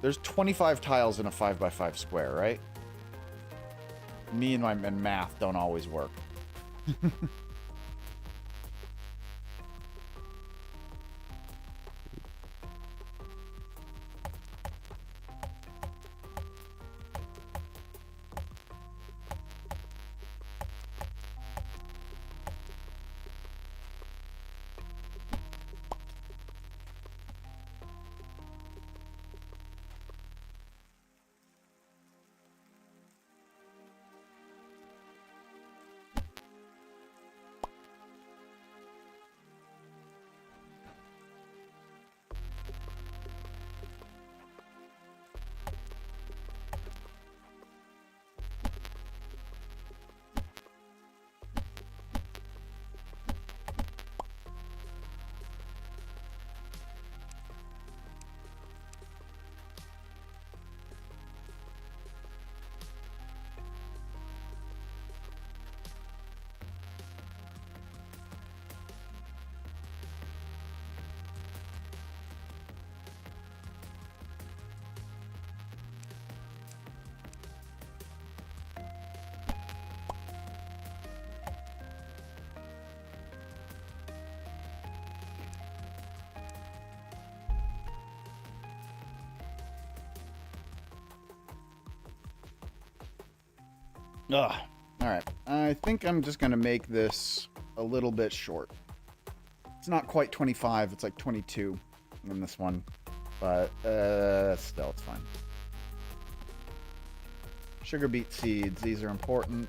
There's 25 tiles in a 5x5 square, right? Me and my math don't always work. Ugh. Alright. I think I'm just going to make this a little bit short. It's not quite 25. It's like 22 in this one. But, still, it's fine. Sugar beet seeds. These are important.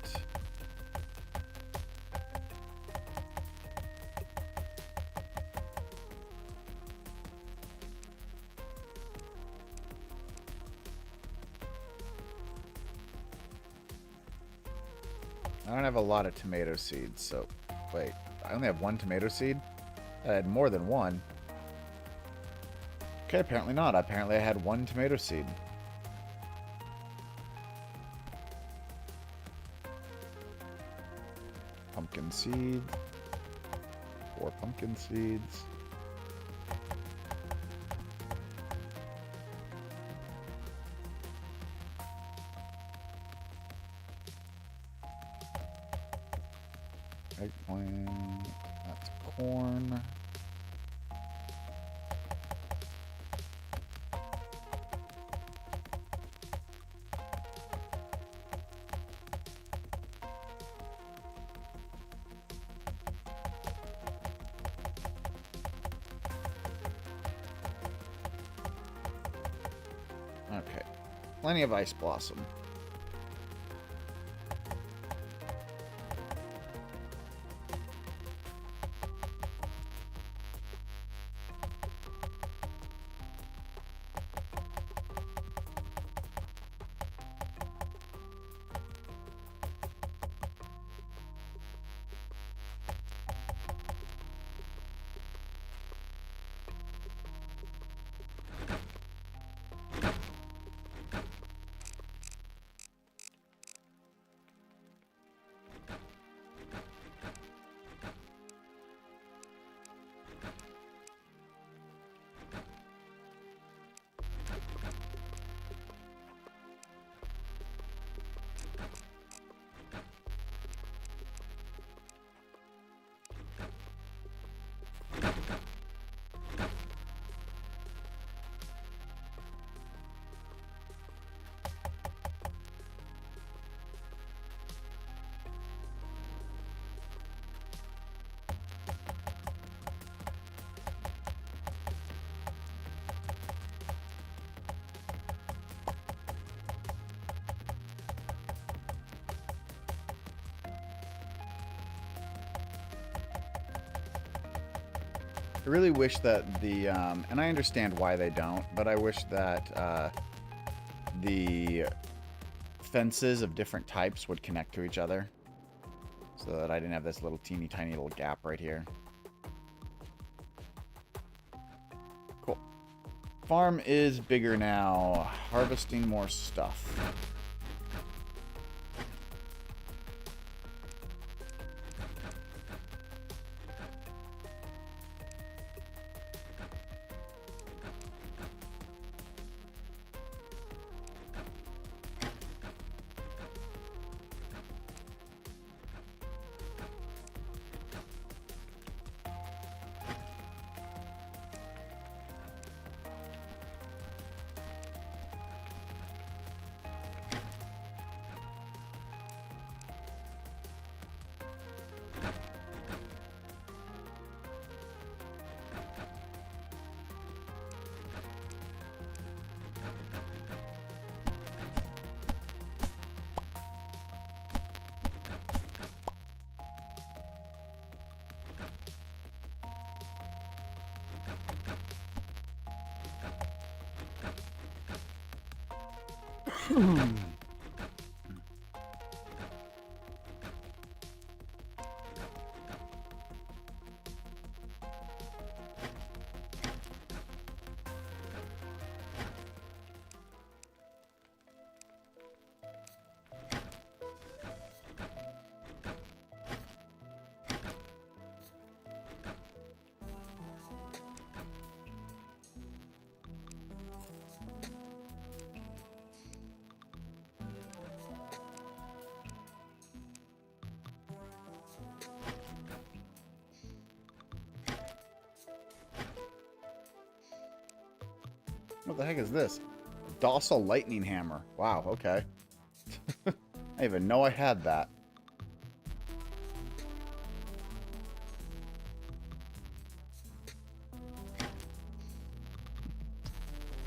I don't have a lot of tomato seeds, so... Wait, I only have one tomato seed? I had more than one. Okay, apparently not. Apparently I had one tomato seed. Pumpkin seeds. 4 pumpkin seeds. Eggplant. That's corn. Okay. Plenty of ice blossom. I really wish that the, and I understand why they don't, but I wish that the fences of different types would connect to each other so that I didn't have this little teeny tiny little gap right here. Cool. Farm is bigger now. Harvesting more stuff. What the heck is this? Docile lightning hammer. Wow, okay. I didn't even know I had that.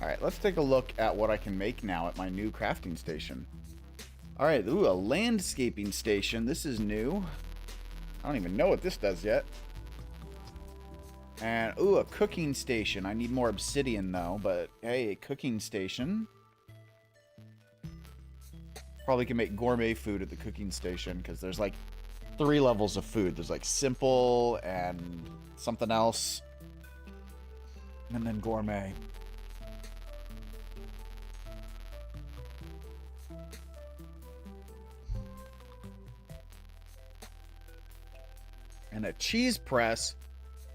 Alright, let's take a look at what I can make now at my new crafting station. Alright, ooh, a landscaping station. This is new. I don't even know what this does yet. And, ooh, a cooking station. I need more obsidian, though, but, hey, a cooking station. Probably can make gourmet food at the cooking station, because there's, like, 3 levels of food. There's, like, simple and something else. And then gourmet. And a cheese press.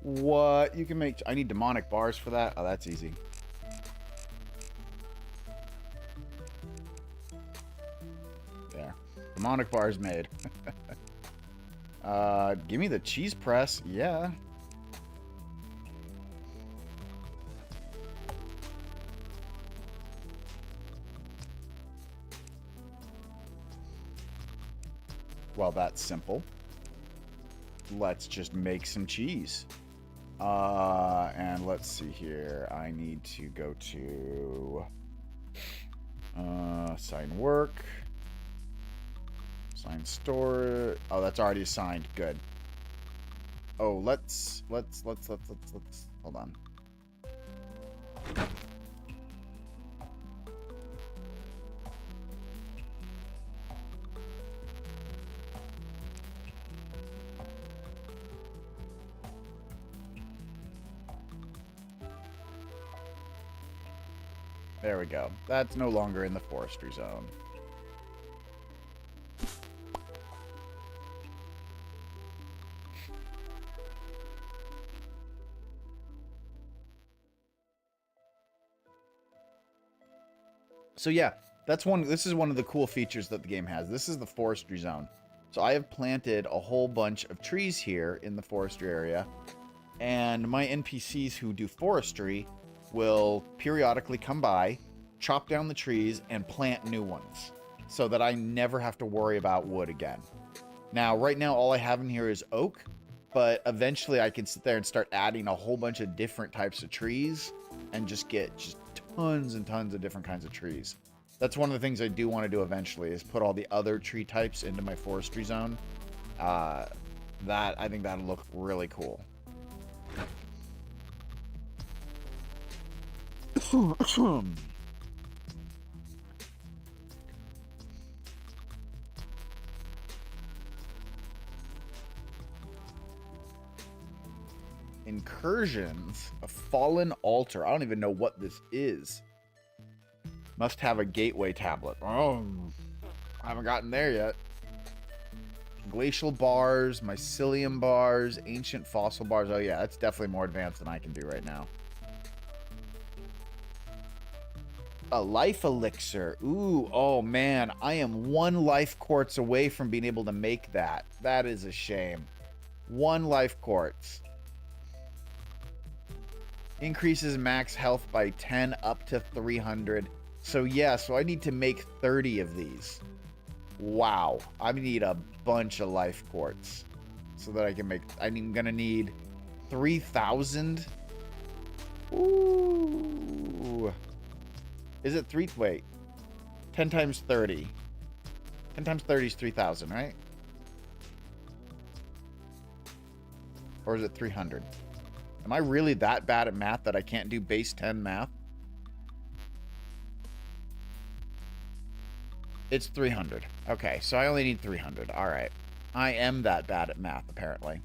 What? You can make... I need demonic bars for that? Oh, that's easy. There. Demonic bars made. Give me the cheese press. Yeah. Well, that's simple. Let's just make some cheese. And let's see here. I need to go to assign work, assign store. Oh, that's already assigned. Good. Oh, let's hold on. There we go. That's no longer in the forestry zone. So yeah, that's one. This is one of the cool features that the game has. This is the forestry zone. So I have planted a whole bunch of trees here in the forestry area, and my NPCs who do forestry will periodically come by, chop down the trees, and plant new ones so that I never have to worry about wood again. Now, right now, all I have in here is oak, but eventually I can sit there and start adding a whole bunch of different types of trees and just get just tons and tons of different kinds of trees. That's one of the things I do want to do eventually, is put all the other tree types into my forestry zone. I think that'll look really cool. Incursions, a fallen altar. I don't even know what this is. Must have a gateway tablet. Oh, I haven't gotten there yet. Glacial bars, mycelium bars, ancient fossil bars. Oh yeah, that's definitely more advanced than I can do right now. A life elixir. Ooh, oh man, I am 1 life quartz away from being able to make that. That is a shame. 1 life quartz. Increases max health by 10 up to 300. So yeah, so I need to make 30 of these. Wow, I need a bunch of life quartz so that I can make. I'm gonna need 3,000. Ooh, is it three? Wait, 10 times 30. 10 times 30 is 3,000, right? Or is it 300? Am I really that bad at math that I can't do base 10 math? It's 300. Okay, so I only need 300. All right. I am that bad at math, apparently.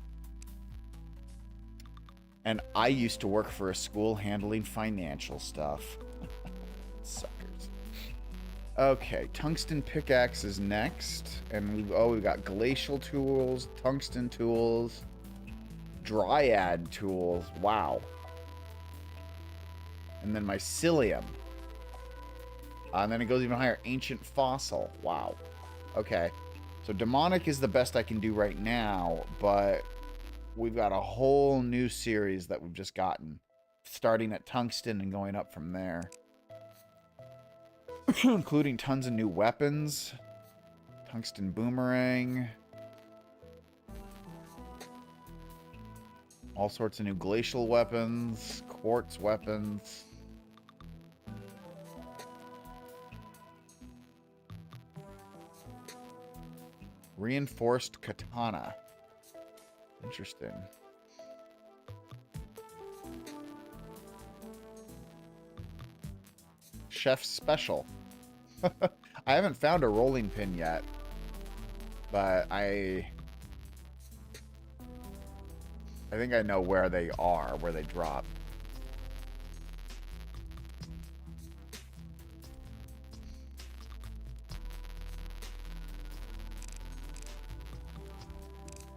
And I used to work for a school handling financial stuff. Suckers. Okay, tungsten pickaxe is next. And we've got glacial tools, tungsten tools, dryad tools. Wow. And then mycelium. And then it goes even higher. Ancient fossil. Wow. Okay. So demonic is the best I can do right now, but we've got a whole new series that we've just gotten, starting at tungsten and going up from there. Including tons of new weapons. Tungsten boomerang. All sorts of new glacial weapons. Quartz weapons. Reinforced katana. Interesting. Chef's special. I haven't found a rolling pin yet, but I think I know where they are, where they drop.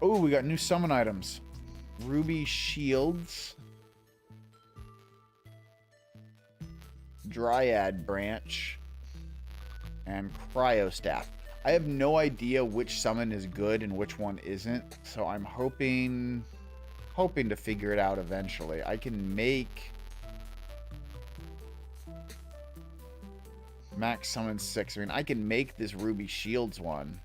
Oh, we got new summon items. Ruby shields. Dryad branch. And cryo staff. I have no idea which summon is good and which one isn't, so I'm hoping to figure it out eventually. I can make max summon 6. I mean, I can make this Ruby Shields one.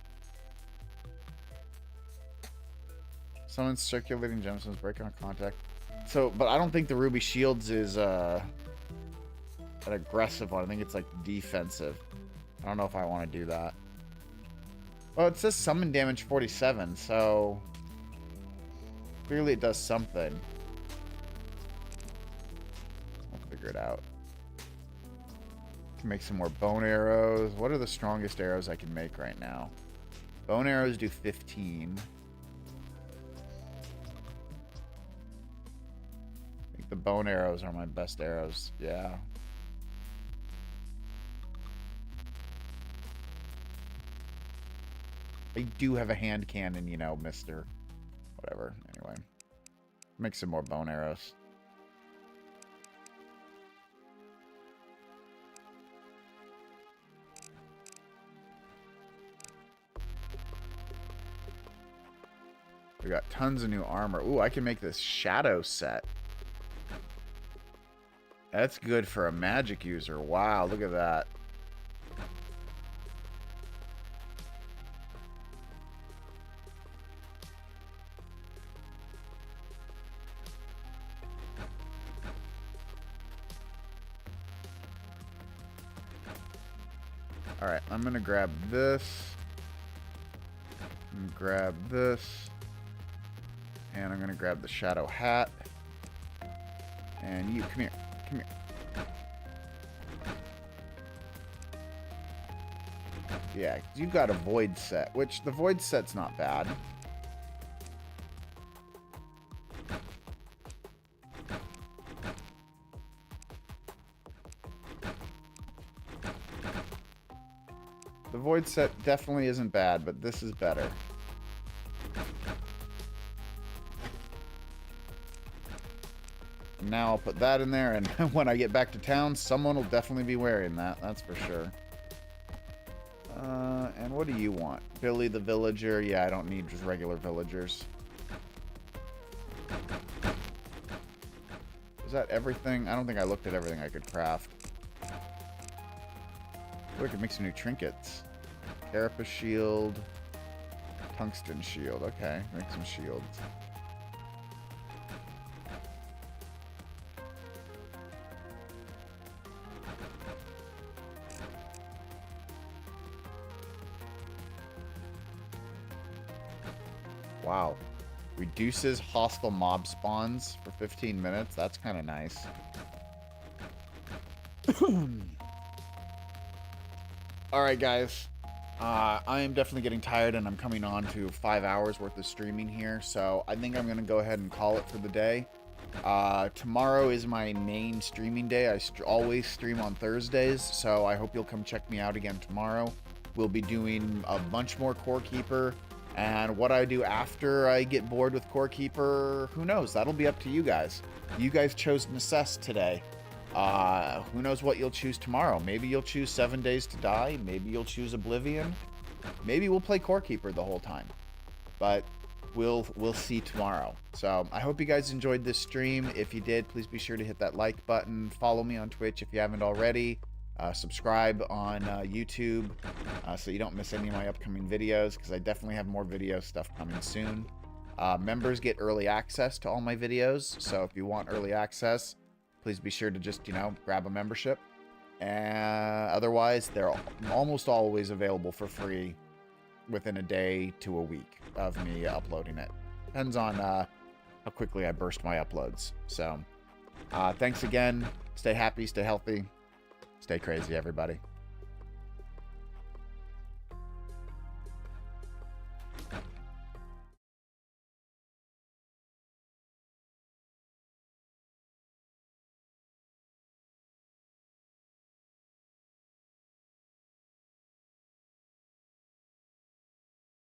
Summon circulating gemstones, break on contact. So, but I don't think the Ruby Shields is an aggressive one. I think it's like defensive. I don't know if I want to do that. Well, it says summon damage 47, so clearly it does something. I'll figure it out. Can make some more bone arrows. What are the strongest arrows I can make right now? Bone arrows do 15. I think the bone arrows are my best arrows. Yeah. I do have a hand cannon, you know, mister. Whatever. Anyway. Make some more bone arrows. We got tons of new armor. Ooh, I can make this shadow set. That's good for a magic user. Wow, look at that. Alright, I'm gonna grab this. And grab this. And I'm gonna grab the shadow hat. And you, come here. Come here. Yeah, you got a void set, which the void set's not bad. The void set definitely isn't bad, but this is better. Now I'll put that in there, and when I get back to town, someone will definitely be wearing that. That's for sure. And what do you want? Billy the Villager? Yeah, I don't need just regular villagers. Is that everything? I don't think I looked at everything I could craft. Oh, I could make some new trinkets. Carapace shield. Tungsten shield. Okay, make some shields. Wow. Reduces hostile mob spawns for 15 minutes. That's kind of nice. Alright, guys. I am definitely getting tired, and I'm coming on to 5 hours worth of streaming here. So I think I'm going to go ahead and call it for the day. Tomorrow is my main streaming day. I always stream on Thursdays. So I hope you'll come check me out again tomorrow. We'll be doing a bunch more Core Keeper. And what I do after I get bored with Core Keeper, who knows? That'll be up to you guys. You guys chose Necess today. Who knows what you'll choose tomorrow? Maybe you'll choose 7 Days to Die. Maybe you'll choose Oblivion. Maybe we'll play Core Keeper the whole time. But we'll see tomorrow. So I hope you guys enjoyed this stream. If you did, please be sure to hit that like button. Follow me on Twitch if you haven't already. Subscribe on YouTube so you don't miss any of my upcoming videos, because I definitely have more video stuff coming soon. Members get early access to all my videos, so if you want early access, please be sure to just, grab a membership. And otherwise, they're almost always available for free within a day to a week of me uploading it. Depends on how quickly I burst my uploads. So thanks again. Stay happy, stay healthy. Stay crazy, everybody.